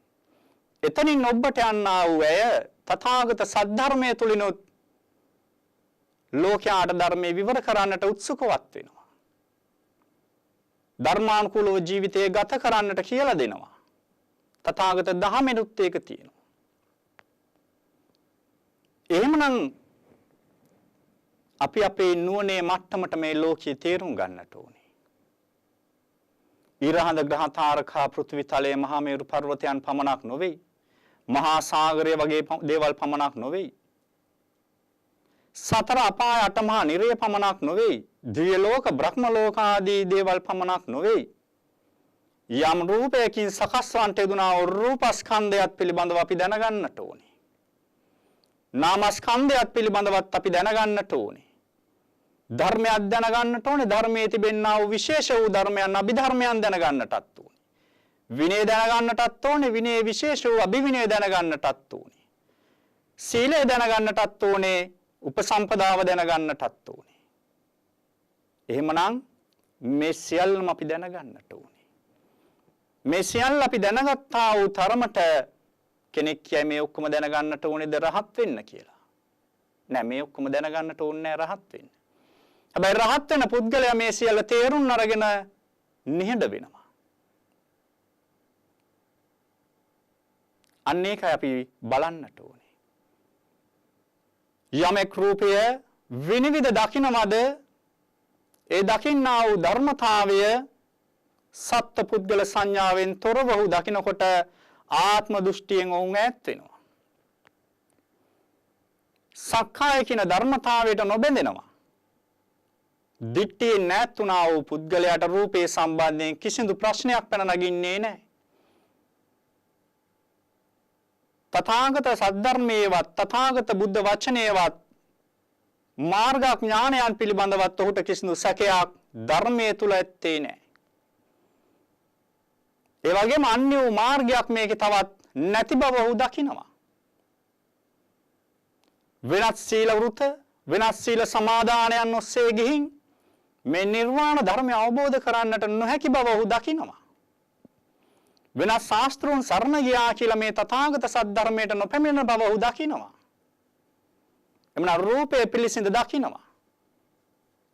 එතනින් ඔබට යන්නා වූ ඇය තථාගත සද්ධර්මයේ තුලිනුත් ලෝකයාට ධර්මයේ විවර කරන්නට උත්සුකවත් වෙනවා. ධර්මානුකූලව ජීවිතය ගත කරන්නට කියලා දෙනවා. තථාගත දහමෙනුත් ඒක තියෙනවා. එහෙමනම් අපි අපේ නුවණේ මට්ටමට මේ ලෝකයේ තේරුම් ගන්නට ඕනේ. ඊරහඳ ග්‍රහ තාරකා පෘථිවි තලයේ මහා මේරු පර්වතයන් පමණක් නොවේ. මහා සාගරය වගේ දේවල් පමණක් නොවේ. සතර අපාය අටමහා නිරය පමණක් නොවේ. දිව්‍ය ලෝක බ්‍රහ්ම ලෝක ආදී දේවල් පමණක් නොවේ. යම් රූපයකින් සකස් වන්ට යෙදුනා වූ රූපස්කන්ධයත් පිළිබඳව අපි දැනගන්නට ඕනේ. නාමස්කන්ධයත් පිළිබඳවත් අපි දැනගන්නට ඕනේ. ධර්මයක් දැනගන්නට ඕනේ. ධර්මයේ තිබෙනා වූ විශේෂ වූ ධර්මයන් අභිධර්මයන් දැනගන්නටත් ඕනේ. විනය දැනගන්නටත් ඕනේ. විනයේ විශේෂ වූ අභිවිනය දැනගන්නටත් ඕනේ. සීලය දැනගන්නටත් ඕනේ. උපසම්පදාව දැනගන්නටත් ඕනේ. එහෙමනම් මේ සියල්ලම අපි දැනගන්නට ඕනේ. මේ සියල්ල අපි දැනගත්තා වූ තරමට කෙනෙක් කියයි මේ ඔක්කොම දැනගන්නට ඕනේද රහත් වෙන්න කියලා. නෑ, මේ ඔක්කොම දැනගන්නට ඕනේ නෑ රහත් වෙන්න. හැබැයි රහත් වෙන පුද්ගලයා මේ සියල්ල තේරුම් අරගෙන නිහඬ වෙනවා. අන්න ඒකයි අපි බලන්නට ඕනේ. යමෙක් රූපය විනිවිද දකින්නවද ඒ දකින්නා වූ ධර්මතාවය සත්ත්ව පුද්ගල සංඥාවෙන් තොරව වූ දකින්නකොට ආත්ම දෘෂ්ටියෙන් ඔවුන් ඈත් වෙනවා. සක්කාය කියන ධර්මතාවයට නොබැඳෙනවා. දිට්ඨියෙන් නැත් වුණා වූ පුද්ගලයාට රූපේ සම්බන්ධයෙන් කිසිදු ප්‍රශ්නයක් පැන නගින්නේ නැහැ. තථාගත සද්ධර්මයේවත් තථාගත බුද්ධ වචනයේවත් මාර්ගඥානයන් පිළිබඳවත් ඔහුට කිසිදු සැකයක් ධර්මයේ තුල ඇත්තේ නැහැ. ඒ වගේම අන්‍ය වූ මාර්ගයක් මේකේ තවත් නැති බව ඔහු දකිනවා. වෙනත් සීල වෘත, වෙනත් සීල සමාදානයන් ඔස්සේ ගිහින් මේ නිර්වාණ ධර්මය අවබෝධ කරන්නට නොහැකි බව ඔහු දකිනවා. වෙනත් ශාස්ත්‍රෝන් සරණ ගියා කියලා මේ තථාගත සද්ධර්මයට නොපැමිණෙන බව ඔහු දකිනවා. එමන රූපේ පිළිසිඳ දකිනවා.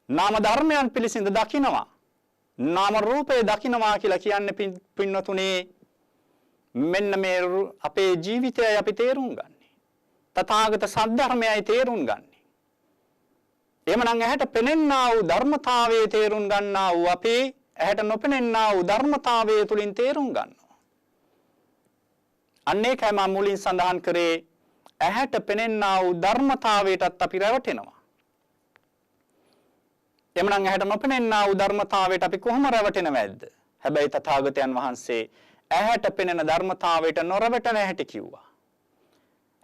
නාම ධර්මයන් පිළිසිඳ දකිනවා. නාම රූපේ දකිනවා කියලා කියන්නේ පින්නතුනේ මෙන්න මේ අපේ ජීවිතයයි අපි තේරුම් ගන්නේ. තථාගත සද්ධර්මයයි තේරුම් ගන්නේ. එහෙමනම් ඇහැට පෙනෙන්නා වූ ධර්මතාවයේ තේරුම් ගන්නා වූ අපි ඇහැට නොපෙනෙන්නා වූ ධර්මතාවයේ තුලින් තේරුම් ගන්නවා. අන්න ඒකයි මම මුලින් සඳහන් කරේ ඇහැට පෙනෙනා වූ ධර්මතාවයටත් අපි රැවටෙනවා. එමනම් ඇහැට නොපෙනෙනා වූ ධර්මතාවයට අපි කොහොම රැවටෙනවද? හැබැයි තථාගතයන් වහන්සේ ඇහැට පෙනෙන ධර්මතාවයට නොරවටන හැටි කිව්වා.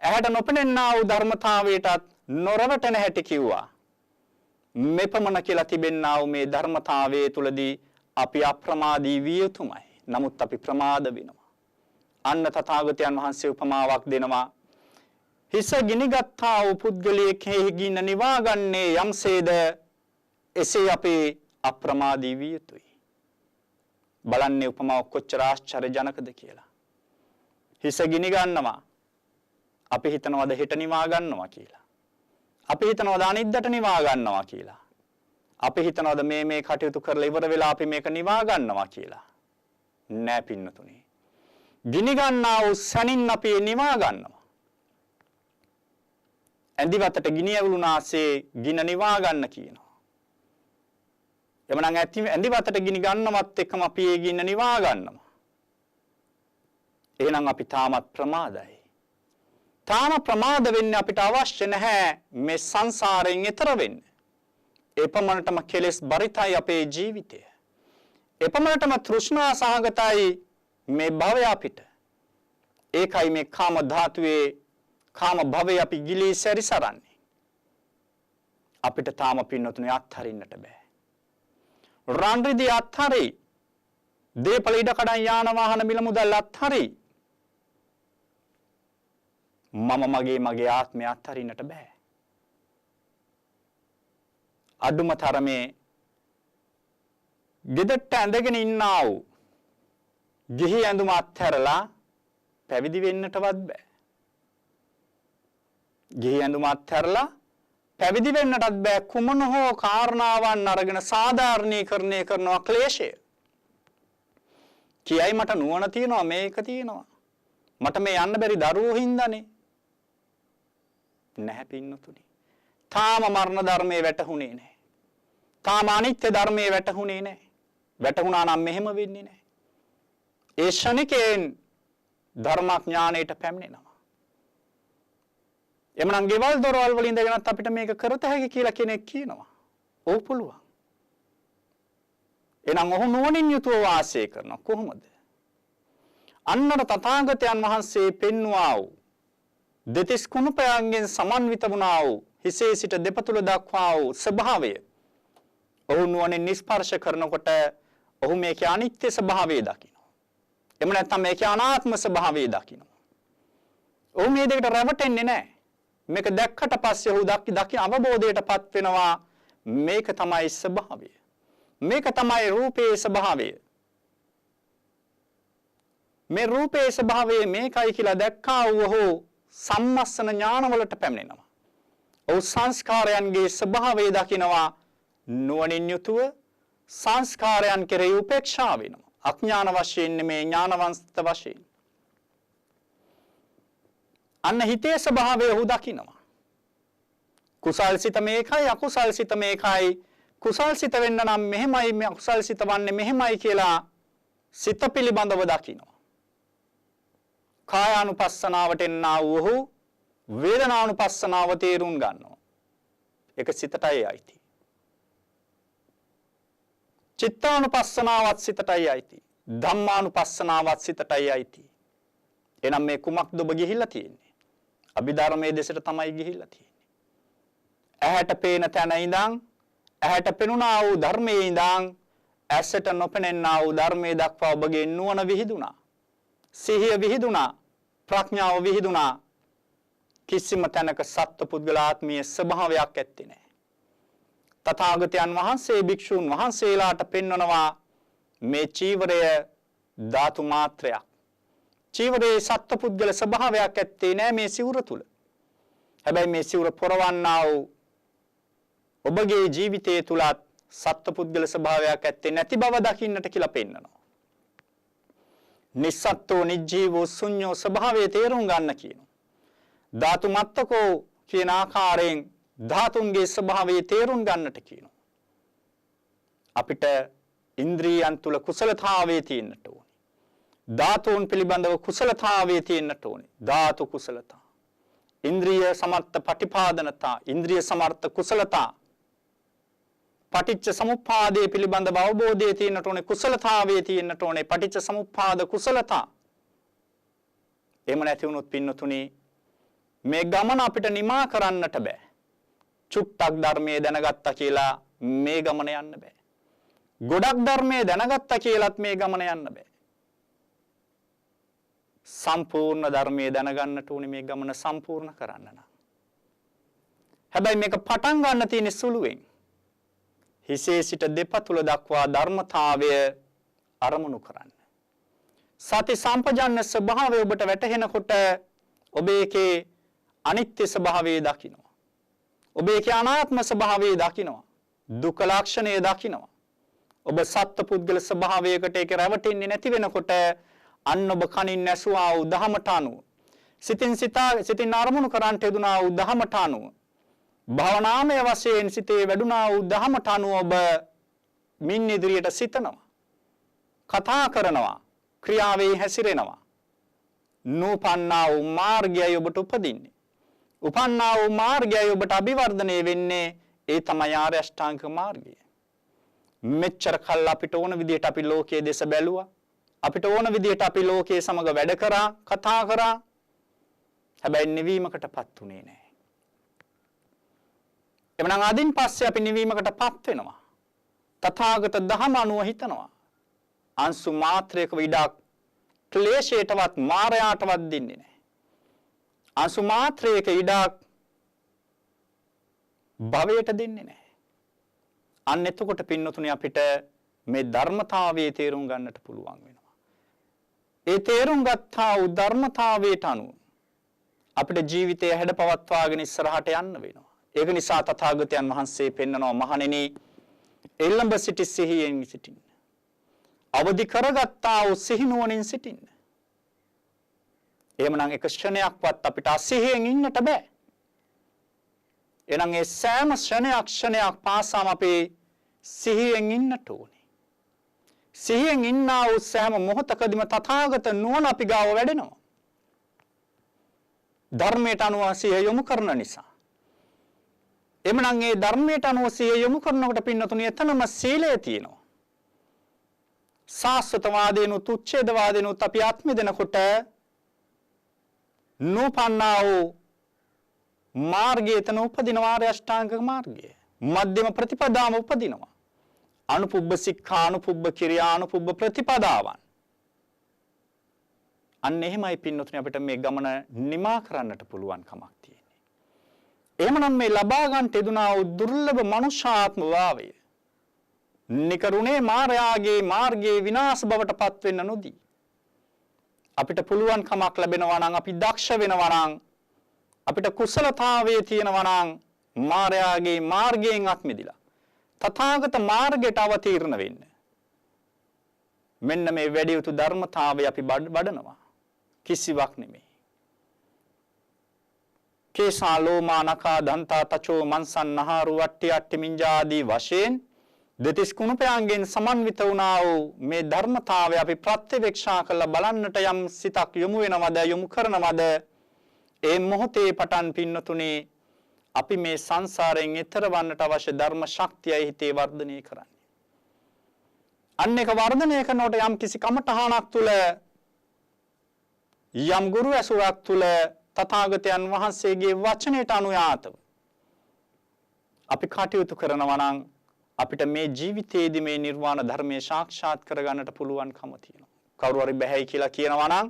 ඇහැට නොපෙනෙනා වූ ධර්මතාවයටත් නොරවටන හැටි කිව්වා. මෙපමණ කියලා තිබෙනා වූ මේ ධර්මතාවයේ තුලදී අපි අප්‍රමාදී විය යුතුමයි. නමුත් අපි ප්‍රමාද වෙනවා. අන්න තථාගතයන් වහන්සේ උපමාවක් දෙනවා. හිස ගිනිගත්තා වූ පුද්ගලයෙක් හේ ගින්න නිවාගන්නේ යම්සේද එසේ අපේ අප්‍රමාදී විය යුතුයි. බලන්නේ උපමාව කොච්චර ආශ්චර්යජනකද කියලා. හිස ගිනි ගන්නවා. අපි හිතනවාද හෙට නිවා ගන්නවා කියලා. අපි හිතනවාද අනිද්දාට නිවා ගන්නවා කියලා. අපි හිතනවාද මේ කටයුතු කරලා ඉවර වෙලා අපි මේක නිවා ගන්නවා කියලා. නෑ පින්නතුනි. ගිනි ගන්නා වූ සැනින් අපි නිවා ගන්නවා. ඇඳිවතට ගිනි ඇවිලුනාසේ ගින නිවා ගන්න කියනවා. එමනම් ඇඳිවතට ගිනි ගන්නවත් එක්කම අපි ඒ ගින්න නිවා ගන්නවා. එහෙනම් අපි තාමත් ප්‍රමාදයි. තාම ප්‍රමාද වෙන්න අපිට අවශ්‍ය නැහැ මේ සංසාරයෙන් එතර වෙන්න. එපමණටම කෙලෙස් බරිතයි අපේ ජීවිතය. එපමණටම තෘෂ්ණා සහගතයි මේ භවය අපිට. ඒකයි මේ කාම ධාතුවේ කාම භවය අපි ගිලී සැරිසරන්නේ. අපිට තාම පින්නතුනේ අත්හරින්නට බෑ. රන් රිදී අත්හරි. දේපල ඉඩ කඩන් යාන වාහන මිල මුදල් අත්හරි. මගේ ආත්මය අත්හරින්නට බෑ. අඩුම තරමේ ගෙදරට ඇඳගෙන ඉන්නා වූ ගිහි ඇඳුම අත්හැරලා පැවිදි වෙන්නටවත් බෑ. ගිහි ඇඳුම අත්හැරලා පැවිදි වෙන්නටත් බෑ. කුමන හෝ කාරණාවන් අරගෙන සාධාරණීකරණය කරනවා ක්ලේශය. කියයි මට නුවණ තියෙනවා මේක තියෙනවා. මට මේ යන්න බැරි දරුවෝ හින්දානේ. නැහැ පින්නතුනි. තාම මරණ ධර්මයේ වැටහුනේ නැහැ. තාම අනිත්‍ය ධර්මයේ වැටහුනේ නැහැ. වැටහුණා නම් මෙහෙම වෙන්නේ නැහැ. ඒ ශනිකයෙන් ධර්මඥාණයට පැමිණෙනවා. එමනම් ගෙවල් දොරවල් වලින් ඉඳගෙනත් අපිට මේක කරත හැකි කියලා කෙනෙක් කියනවා. ඔව් පුළුවන්. එහෙනම් ඔහු නුවණින් යුතුව වාසය කරනවා කොහොමද? අන්නර තථාගතයන් වහන්සේ පෙන්වුවා වූ දෙතිස් කුණුපයන්ගෙන් සමන්විත වුණා වූ හිසේ සිට දෙපතුල දක්වා වූ ස්වභාවය ඔහු නුවණින් නිස්පර්ශ කරනකොට ඔහු මේකේ අනිත්‍ය ස්වභාවය දකිනවා. එහෙම නැත්නම් මේකේ අනාත්ම ස්වභාවය දකිනවා. ඔහු මේ දෙකට රැවටෙන්නේ නැහැ. මේක දැක්කට පස්සේ ඔහු දකි අවබෝධයටපත් වෙනවා මේක තමයි ස්වභාවය. මේක තමයි රූපේ ස්වභාවය. මේ රූපේ ස්වභාවය මේකයි කියලා දැක්කා වූ සම්මස්සන ඥානවලට පැමිණෙනවා. ඔහු සංස්කාරයන්ගේ ස්වභාවය දකිනවා නුවණින් යුතුව සංස්කාරයන් කෙරෙහි උපේක්ෂා වෙනවා. අඥාන වශයෙන් නෙමේ ඥානවන්ත වශයෙන්. අන්න හිතේ ස්වභාවය ඔහු දකිනවා. කුසල් සිත මේකයි අකුසල් සිත මේකයි. කුසල් සිත වෙන්න නම් මෙහෙමයි අකුසල් සිත වන්නේ මෙහෙමයි කියලා සිත පිළිබඳව දකිනවා. කායානුපස්සනාවට එන්නා වූ වේදනානුපස්සනාව තේරුම් ගන්නවා. ඒක සිතටයි අයිති. චිත්තානුපස්සනාවත් සිතටයි අයිති. ධම්මානුපස්සනාවත් සිතටයි අයිති. එනම් මේ කුමක්ද ඔබ ගිහිල්ලා තියෙන්නේ? අභිධර්මයේ දෙසට තමයි ගිහිල්ලා තියෙන්නේ. ඇහැට පේන තැන ඉඳන් ඇහැට පෙනුණා වූ ධර්මයේ ඉඳන් ඇසට නොපෙනෙනා වූ ධර්මයේ දක්වා ඔබගේ නුවණ විහිදුණා. සිහිය විහිදුණා. ප්‍රඥාව විහිදුණා. කිසිම තැනක සත්ව පුද්ගලාත්මීය ස්වභාවයක් ඇත්තේ නැහැ. තථාගතයන් වහන්සේ භික්ෂුන් වහන්සේලාට පෙන්වනවා මේ චීවරය ධාතු මාත්‍රයක්. චීවරයේ සත්ව පුද්ගල ස්වභාවයක් ඇත්තේ නැහැ මේ සිවුර තුල. හැබැයි මේ සිවුර පොරවන්නා වූ ඔබගේ ජීවිතයේ තුලත් සත්ව පුද්ගල ස්වභාවයක් ඇත්තේ නැති බව දකින්නට කියලා පෙන්වනවා. නිස්සත්ත්ව නිජීවෝ ශුන්‍යෝ ස්වභාවය තේරුම් ගන්න කියනවා. ධාතු මත්තකෝ කියන ආකාරයෙන් ධාතුන්ගේ ස්වභාවය තේරුම් ගන්නට කියනවා. අපිට ඉන්ද්‍රියයන් තුල කුසලතාවයේ තියෙන්නට ඕනේ. ධාතුන් පිළිබඳව කුසලතාවයේ තියෙන්නට ඕනේ. ධාතු කුසලතා. इंद्रिय समर्थ පටිපාදනතා इंद्रिय समर्थ කුසලතා පටිච්ච සමුප්පාදයේ පිළිබඳව අවබෝධය තියෙන්නට ඕනේ කුසලතාවයේ තියෙන්නට ඕනේ පටිච්ච සමුප්පාද කුසලතා එහෙම නැති වුණොත් පින්නතුනි මේ ගමන අපිට නිමා කරන්නට බෑ චුට්ටක් ධර්මයේ දැනගත්තා කියලා මේ ගමන යන්න බෑ ගොඩක් ධර්මයේ දැනගත්තා කියලාත් මේ ගමන යන්න බෑ සම්පූර්ණ ධර්මයේ දැනගන්නට ඕනේ මේ ගමන සම්පූර්ණ කරන්න නම් හැබැයි මේක පටන් ගන්න තියෙන සුළුවෙන් හිසේ සිට දෙපතුල දක්වා ධර්මතාවය අරමුණු කරන්න. සති සම්පජන්‍ය ස්වභාවය ඔබට වැටහෙනකොට ඔබ ඒකේ අනිත්‍ය ස්වභාවය දකිනවා. ඔබ ඒකේ අනාත්ම ස්වභාවය දකිනවා. දුක ලක්ෂණය දකිනවා. ඔබ සත්ත්ව පුද්ගල ස්වභාවයකට ඒක රැවටෙන්නේ නැති වෙනකොට අන්න ඔබ කනින් ඇසුවා වූ දහමට අනුව සිතින් අරමුණු කරන්ට යෙදුනා වූ දහමට අනුව භවනාමය වශයෙන් සිතේ වැඩුණා වූ දහමට අනුව ඔබ මින් ඉදිරියට සිතනවා කතා කරනවා ක්‍රියාවේ හැසිරෙනවා නූපන්නා වූ මාර්ගයයි ඔබට උපදින්නේ උපන්නා වූ මාර්ගයයි ඔබට අභිවර්ධනය වෙන්නේ ඒ තමයි ආර්ය අෂ්ටාංග මාර්ගය මෙච්චර කල් අපිට ඕන විදිහට අපි ලෝකයේ දෙස බැලුවා අපිට ඕන විදිහට අපි ලෝකයේ සමග වැඩ කරා කතා කරා හැබැයි නිවීමකටපත් උනේ නැහැ එමනම් අදින් පස්සේ අපි නිවීමකටපත් වෙනවා. තථාගත ධම අනුව හිතනවා. අංශු මාත්‍රයක විඩක් ක්ලේශයටවත් මායයටවත් දෙන්නේ නැහැ. අංශු මාත්‍රයක ඉඩක් භවයට දෙන්නේ නැහැ. අන්න එතකොට පින්නතුනි අපිට මේ ධර්මතාවයේ තේරුම් ගන්නට පුළුවන් වෙනවා. ඒ තේරුම් ගත්තා වූ ධර්මතාවයට අනුව අපිට ජීවිතය හැඩපවත්වාගෙන ඉස්සරහට යන්න වෙනවා. ඒක නිසා තථාගතයන් වහන්සේ පෙන්නනවා මහණෙනි එළඹ සිටි සිහියෙන් සිටින්න. අවදි කරගත්තා වූ සිහිනුවණින් සිටින්න. එහෙමනම් එක ක්ෂණයක්වත් අපිට අසිහියෙන් ඉන්නට බෑ. එහෙනම් ඒ සෑම ක්ෂණයක් පාසාම අපේ සිහියෙන් ඉන්නට ඕනේ. සිහියෙන් ඉන්නා වූ සෑම මොහොතකදීම තථාගත නුවණ අපි ගාව වැඩෙනවා. ධර්මයට අනුව සිහිය යොමු කරන නිසා එමනම් ඒ ධර්මයට අනුව සිහිය යොමු කරනකොට පින්නතුණිය එතනම සීලය තියෙනවා. සාස්වතවාදීනුත් උච්ඡේදවාදීනුත් අපි ආත්මෙ දෙනකොට නූපන්නා වූ මාර්ගය එතන උපදිනවා ආර්ය අෂ්ටාංග මාර්ගය. මධ්‍යම ප්‍රතිපදාම උපදිනවා. අනුපුබ්බ සික්ඛා අනුපුබ්බ කිරියා අනුපුබ්බ ප්‍රතිපදාවන්. අන්න එහෙමයි පින්නතුණිය අපිට මේ ගමන නිමා කරන්නට පුළුවන් කමක් තියෙනවා. එහෙමනම් මේ ලබා ගන්නට යෙදුනා වූ දුර්ලභ මනුෂ්‍යාත්ම භාවය නිකරුණේ මායාගේ මාර්ගයේ විනාශ බවට පත් වෙන්න නොදී අපිට පුළුවන් කමක් ලැබෙනවා නම් අපි දක්ෂ වෙනවා නම් අපිට කුසලතාවයේ තියෙනවා නම් මායාගේ මාර්ගයෙන් අත්මිදිලා තථාගත මාර්ගයට අවතීර්ණ වෙන්න මෙන්න මේ වැඩි යුතු ධර්මතාවය අපි වඩනවා කිසිවක් නෙමෙයි කේසා ලෝමා නඛා දන්තා තචෝ මන්සන් නහාරු වට්ටි අට්ටි මිංජාදී වශයෙන් දෙතිස් කුණපයන්ගෙන් සමන්විත වුණා වූ මේ ධර්මතාවය අපි ප්‍රත්‍යවේක්ෂා කරලා බලන්නට යම් සිතක් යොමු වෙනවද යොමු කරනවද ඒ මොහොතේ පටන් පින්නතුනේ අපි මේ සංසාරයෙන් එතර වන්නට අවශ්‍ය ධර්ම ශක්තියයි හිතේ වර්ධනය කරන්නේ අන්න එක වර්ධනය කරනකොට යම් කිසි කමඨහනක් තුල යම් ගුරු ඇසුරක් තුල තථාගතයන් වහන්සේගේ වචනයට අනුයාතව අපි කටයුතු කරනවා නම් අපිට මේ ජීවිතයේදී මේ නිර්වාණ ධර්මයේ සාක්ෂාත් කරගන්නට පුළුවන්කම තියෙනවා. කවුරු හරි බැහැයි කියලා කියනවා නම්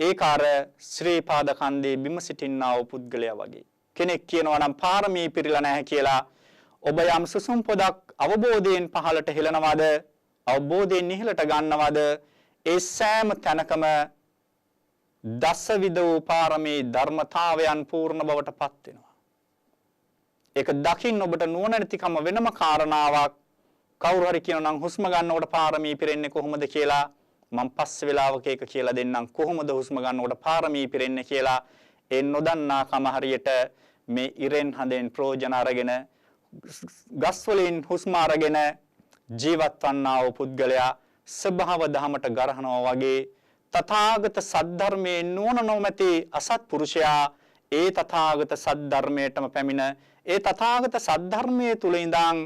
ඒක අර ශ්‍රී පාද කන්දේ බිම සිටින්නා වූ පුද්ගලයා වගේ. කෙනෙක් කියනවා නම් පාරමී පිරීලා නැහැ කියලා ඔබ යම් සුසුම් පොදක් අවබෝධයෙන් පහළට හෙලනවද? අවබෝධයෙන් ඉහළට ගන්නවද? ඒ සෑම තැනකම දසවිධ වූ පාරමී ධර්මතාවයන් පූර්ණ බවට පත් වෙනවා. ඒක දකින්න ඔබට නුවණ නැතිකම වෙනම කාරණාවක්. කවුරු හරි කියනවා නම් හුස්ම ගන්නකොට පාරමී පිරෙන්නේ කොහොමද කියලා මම පස්සේ වෙලාවක ඒක කියලා දෙන්නම්. කොහොමද හුස්ම ගන්නකොට පාරමී පිරෙන්නේ කියලා ඒ නොදන්නා කම හරියට මේ ඉරෙන් හදෙන් ප්‍රෝජන අරගෙන ගස් වලින් හුස්ම අරගෙන ජීවත් වන්නා වූ පුද්ගලයා ස්වභාව දහමට ගරහනවා වගේ තථාගත සද්ධර්මයේ නුවණ නොමැති අසත්පුරුෂයා ඒ තථාගත සද්ධර්මයටම පැමිණ ඒ තථාගත සද්ධර්මයේ තුල ඉඳන්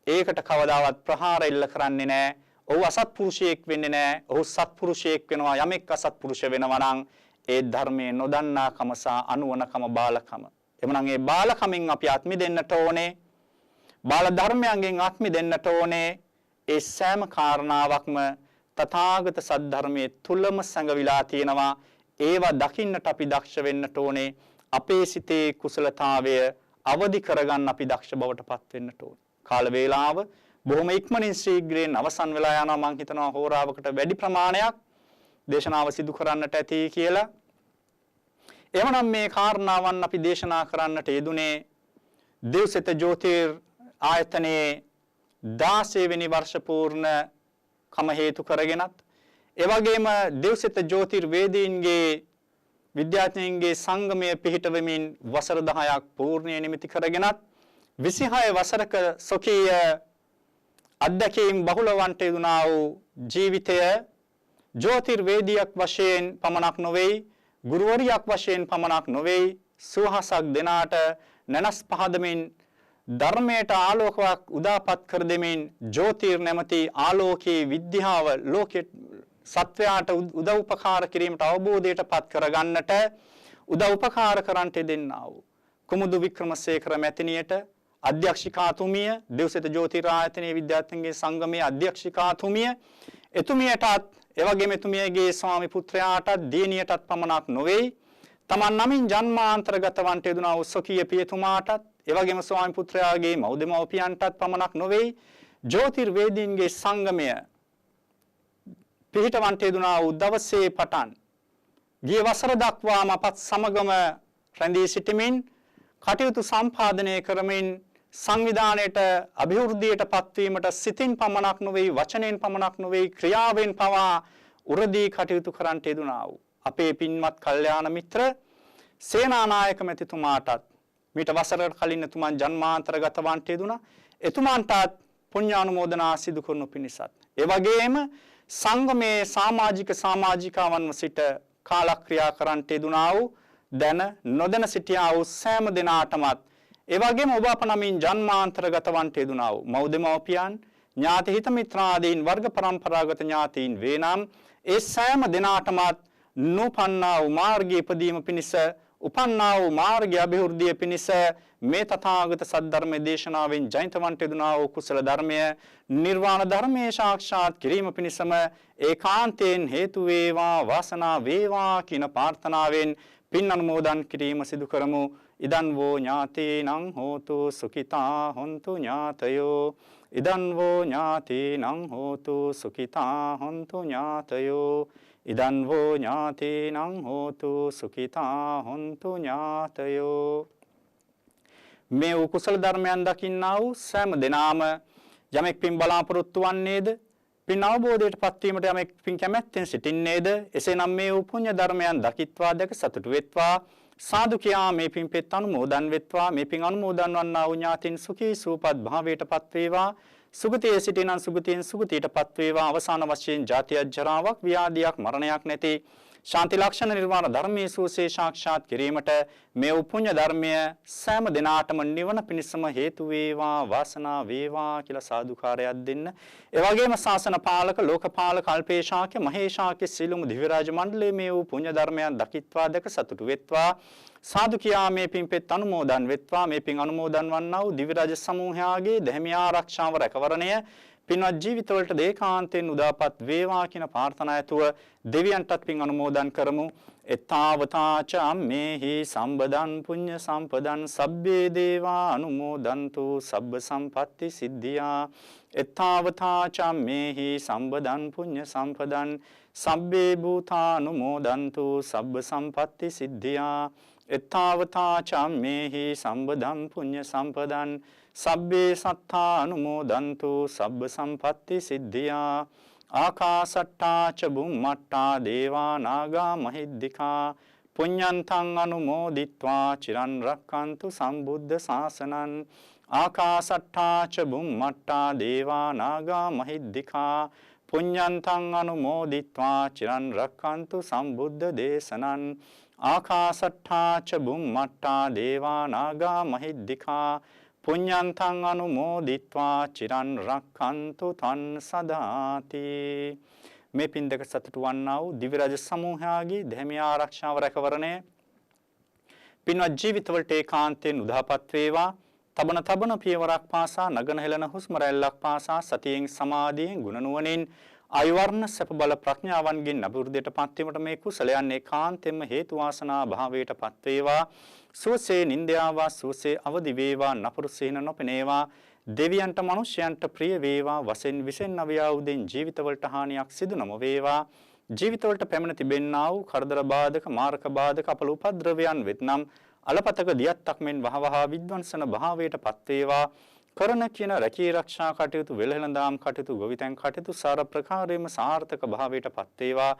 ඒකට කවදාවත් ප්‍රහාර එල්ල කරන්නේ නැහැ. ඔහු අසත්පුරුෂයෙක් වෙන්නේ නැහැ. ඔහු සත්පුරුෂයෙක් වෙනවා. යමෙක් අසත්පුරුෂ වෙනවා නම් ඒ ධර්මයේ නොදන්නාකම සහ අනුවණකම බාලකම. එමනම් ඒ බාලකමින් අපි අත්මි දෙන්නට ඕනේ. බාල ධර්මයන්ගෙන් අත්මි දෙන්නට ඕනේ. ඒ සෑම කාරණාවක්ම තථාගත සද්ධර්මයේ තුලම සංගවිලා තියෙනවා. ඒවා දකින්නට අපි දක්ෂ වෙන්නට ඕනේ. අපේ සිතේ කුසලතාවය අවදි කරගන්න අපි දක්ෂ බවට පත් වෙන්නට ඕනේ. කාල වේලාව බොහොම ඉක්මනින් ශීඝ්‍රයෙන් අවසන් වෙලා යනවා. මම හිතනවා හෝරාවකට වැඩි ප්‍රමාණයක් දේශනාව සිදු කරන්නට ඇති කියලා. එවනම් මේ කාරණාවන් අපි දේශනා කරන්නට යෙදුනේ දෙව්සෙත ජෝතිර් ආයතනයේ 16 වෙනි වර්ෂ පූර්ණ කම හේතු කරගෙනත් ඒ වගේම දෙව්සෙත ජෝතිර් වේදීන්ගේ විද්‍යාඥයින්ගේ සංගමය පිහිටවමින් වසර 10ක් පූර්ණිය නිමිති කරගෙනත් 26 වසරක සොකීය අධ්‍යක්ෂින් බහුලවන්ට යෙදුනා වූ ජීවිතය ජෝතිර්වේදියක් වශයෙන් පමණක් නොවේ, ගුරුවරියක් වශයෙන් පමණක් නොවේ, සුවහසක් දෙනාට නැනස් පහදමින් ධර්මයට ආලෝකයක් උදාපත් කර දෙමින් ජෝතිර් නැමැති ආලෝකයේ විද්‍යාව ලෝකෙට සත්වයාට උදව් උපකාර කිරීමට අවබෝධයට පත් කරගන්නට උදව් උපකාර කරන්නට දෙන්නා වූ කුමුදු වික්‍රමසේකර මැතිණියට අධ්‍යක්ෂිකාතුමිය දෙව්සෙත ජෝතිරායතනයේ විද්‍යාර්ථීන්ගේ සංගමයේ අධ්‍යක්ෂිකාතුමිය එතුමියටත් එවැගේම එතුමියගේ ස්වාමි පුත්‍රයාටත් දියණියටත් පමණක් නොවේ තමන් නමින් ජන්මාන්තරගත වන්ට යෙදුනා වූ සොකීය පියතුමාටත් එවැගේම ස්වාමි පුත්‍රයාගේ මව්දෙමව්පියන්ටත් පමණක් නොවේ ජෝතිර්වේදීන්ගේ සංගමය පිහිටවන්ට යෙදුනා වූ දවසේ පටන් ගිය වසර දක්වාම අපත් සමගම රැඳී සිටමින් කටයුතු සම්පාදනය කරමින් සංවිධානයට අභිවෘද්ධියට පත්වීමට සිතින් පමණක් නොවේ වචනෙන් පමණක් නොවේ ක්‍රියාවෙන් පවා උරදී කටයුතු කරන්නට යෙදුනා වූ අපේ පින්වත් කල්යාණ මිත්‍ර සේනානායක මැතිතුමාටත් මීට වසරකට කලින් එතුමන් ජන්මාන්තරගත වන්ට යෙදුණා. එතුමන්ටත් පුණ්‍යානුමෝදනා සිදු කරනු පිණිසත් ඒ වගේම සංගමේ සමාජිකාවන්ව සිට කාලක්‍රියා කරන්නට යෙදුනා වූ දැන නොදැන සිටියා වූ සෑම දෙනාටමත් ඒ වගේම ඔබ අප නමින් ජන්මාන්තරගත වන්ට යෙදුනා වූ මව්දෙමව්පියන් ඥාති හිත මිත්‍රාදීන් වර්ග පරම්පරාගත ඥාතීන් වේනම් ඒ සෑම දෙනාටමත් නොපන්නා වූ මාර්ගයේ ඉපදීම පිණිස උපන්නා වූ මාර්ගය අභිවෘද්ධිය පිණිස මේ තථාගත සද්ධර්මයේ දේශනාවෙන් ජනිත වන්ට යෙදුනා වූ කුසල ධර්මය නිර්වාණ ධර්මයේ සාක්ෂාත් කිරීම පිණිසම ඒකාන්තයෙන් හේතු වේවා වාසනා වේවා කියන ප්‍රාර්ථනාවෙන් පින් අනුමෝදන් කිරීම සිදු කරමු. ඉදන් වෝ ඥාතීනං හෝතු සුඛිතා හොන්තු ඥාතයෝ ඉදන් වෝ ඥාතීනං හෝතු සුඛිතා හොන්තු ඥාතයෝ ඉදන් වෝ ඥාතීනං හෝතු සුඛිතා හොන්තු ඥාතයෝ. මේ කුසල ධර්මයන් දකින්නා වූ සෑම දෙනාම යමෙක් පින් බලාපොරොත්තු වන්නේද පින් අවබෝධයට පත්වීමට යමෙක් පින් කැමැත්තෙන් සිටින්නේද එසේනම් මේ පුණ්‍ය ධර්මයන් දකිත්වා දැක සතුටු වෙත්වා සාදු කියා මේ පින් පෙත් අනුමෝදන් වෙත්වා මේ පින් අනුමෝදන් වන්නා වූ ඥාතින් සුඛී සූපත් භාවයට පත් වේවා සුගතියේ සිටිනන් සුගතියෙන් සුගතියට පත් වේවා අවසාන වශයෙන් ජාතිය ජරාවක් ව්‍යාධියක් මරණයක් නැති ශාන්ති ලක්ෂණ නිර්වාණ ධර්මයේ සුවසේ සාක්ෂාත් කිරීමට මේ පුණ්‍ය ධර්මය සෑම දිනාටම නිවන පිණිසම හේතු වේවා වාසනා වේවා කියලා සාදුකාරයක් දෙන්න. ඒ වගේම ශාසන පාලක ලෝකපාලක අල්පේශාක්‍ය මහේශාක්‍ය සීලමු දිව්‍ය රාජ මණ්ඩලයේ මේ පුණ්‍ය ධර්මයන් දකිත්වා දැක සතුටු වෙත්වා සාදු කියා මේ පින් පෙත් අනුමෝදන් වෙත්වා මේ පින් අනුමෝදන් වන්නා වූ දිව්‍ය රාජ සමූහයාගේ දැහැමි ආරක්ෂාව රැකවරණය පින්වත් ජීවිතවලට දේකාන්තයෙන් උදාපත් වේවා කියන ප්‍රාර්ථනා ඇතුව දෙවියන්ටත් පින් අනුමෝදන් කරමු. එත්තාවතාච අම්මේහි සම්බදන් පුඤ්ඤ සම්පදන් සබ්බේ දේවා අනුමෝදන්තු සබ්බ සම්පatti සිද්ධියා. එත්තාවතාච අම්මේහි සම්බදන් පුඤ්ඤ සම්පදන් සබ්බේ භූතා අනුමෝදන්තු සබ්බ සම්පatti සිද්ධියා. එත්තාවතාච අම්මේහි සම්බදන් පුඤ්ඤ සම්පදන් සබ්බේ සත්තා අනුමෝදන්තු සබ්බ සම්පatti සිද්ධියා. ආකාසට්ටා ච බුම්මට්ටා දේවා නාග මහිද්దికා පුඤ්ඤන්තං අනුමෝදිත්වා චිරන් රක්칸තු සම්බුද්ධ ශාසනං. ආකාසට්ටා ච බුම්මට්ටා දේවා නාග මහිද්దికා පුඤ්ඤන්තං අනුමෝදිත්වා චිරන් රක්ඛන්තු සම්බුද්ධ දේශනං ආකාසට්ඨා ච බුම්මට්ඨා දේවා නාග මහිද්దికා පුඤ්ඤන්තං අනුමෝදිත්වා චිරන් රක්ඛන්තු තං සදාති. මේ පින්දක සතුටු වන්නා වූ දිව්‍ය රාජ සමූහයාගේ ධර්මීය ආරක්ෂාව රැකවරණය පින්වත් ජීවිතවලට ඒකාන්තයෙන් උදාපත් වේවා. තබන පියවරක් පාසා නගන හෙළන හුස්ම රැල්ලක් පාසා සතියෙන් සමාධියෙන් ගුණ නුවණින් ආයුර්ණ සැප බල ප්‍රඥාවන්ගෙන් අභිවෘද්ධියටපත් වීමට මේ කුසලයන් ඒකාන්තයෙන්ම හේතු වාසනා භාවයටපත් වේවා. සුවසේ නින්දාවා සුවසේ අවදි වේවා නපුරු සීන නොපෙනේවා. දෙවියන්ට මනුෂ්‍යයන්ට ප්‍රිය වේවා. වසෙන් විසෙන් අවියාවුදෙන් ජීවිතවලට හානියක් සිදු නොම වේවා. ජීවිතවලට පැමිණ තිබෙන්නා වූ කරදර බාධක මාරක බාධක අපල උපද්‍රවයන් වෙත්නම් අලපතක දියත්තක් මෙන් වහවහ විද්වංසන භාවයටපත් වේවා. කරන කියන රැකී ආරක්ෂා කටයුතු වෙළහෙළඳාම් කටයුතු ගොවිතැන් කටයුතු සාර ප්‍රකාරයෙන්ම සාර්ථක භාවයටපත් වේවා.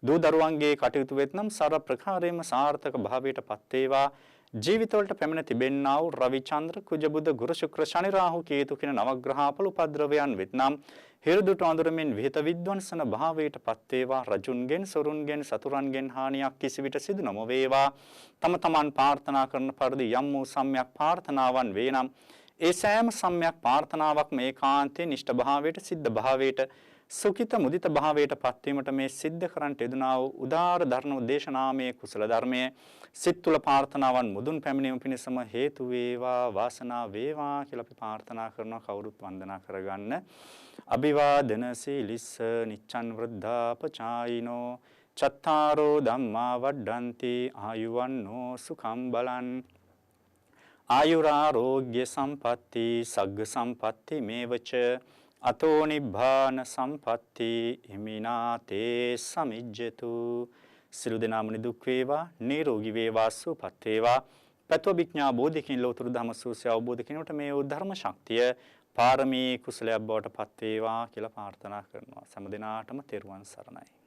දූ දරුවන්ගේ කටයුතු වෙත්නම් සාර ප්‍රකාරයෙන්ම සාර්ථක භාවයටපත් වේවා. ජීවිතවලට පැමිණ තිබෙන්නා වූ රවි චන්ද්‍ර කුජ බුධ ගුරු ශුක්‍ර ශනි රාහු කේතු කියන නවග්‍රහාපල උපද්‍රවයන් වෙත්නම් හිරුදුට අඳුරමින් විහිත විද්වංසන භාවයටපත් වේවා. රජුන්ගෙන් සොරුන්ගෙන් සතුරන්ගෙන් හානියක් කිසිවිට සිදු නොම වේවා. තම තමන් ප්‍රාර්ථනා කරන පරිදි යම් වූ සම්‍යක් ප්‍රාර්ථනාවන් වේනම් ඒ සෑම සම්‍යක් ප්‍රාර්ථනාවක්ම ඒකාන්තයෙන් ඉෂ්ට භාවයට සිද්ධ භාවයට සුඛිත මුදිත භාවයටපත් වීමට මේ සිද්ධ කරන්ට යෙදුනා වූ උදාාර ධර්ම දේශනාමය කුසල ධර්මයේ සිත් තුළ ප්‍රාර්ථනාවන් මුදුන් පැමිණීම පිණිසම හේතු වේවා වාසනාව වේවා කියලා අපි ප්‍රාර්ථනා කරනවා. කවුරුත් වන්දනා කරගන්න. අභිවාදන සීලිස්ස නිච්ඡන් වෘද්ධාපචායිනෝ චත්තාරෝ ධම්මා වඩ්ඩಂತಿ ආයුවන්නෝ සුඛං බලං ආයුරාෝග්‍ය සම්පatti සග්ග සම්පatti මේවච අතෝ නිබ්බාන සම්පatti හිමිනාතේ සමිජ්ජතු. සිළු දෙනාම නිදුක් වේවා නිරෝගී වේවා සුවපත් වේවා. පත්වවිඥා බෝධිකින් ලෝතුරු ධම්ම සූත්‍රය අවබෝධ කිනුට මේ ධර්ම ශක්තිය පාරමී කුසලයක් බවට පත් වේවා කියලා ප්‍රාර්ථනා කරනවා. සෑම දිනාටම තෙරුවන් සරණයි.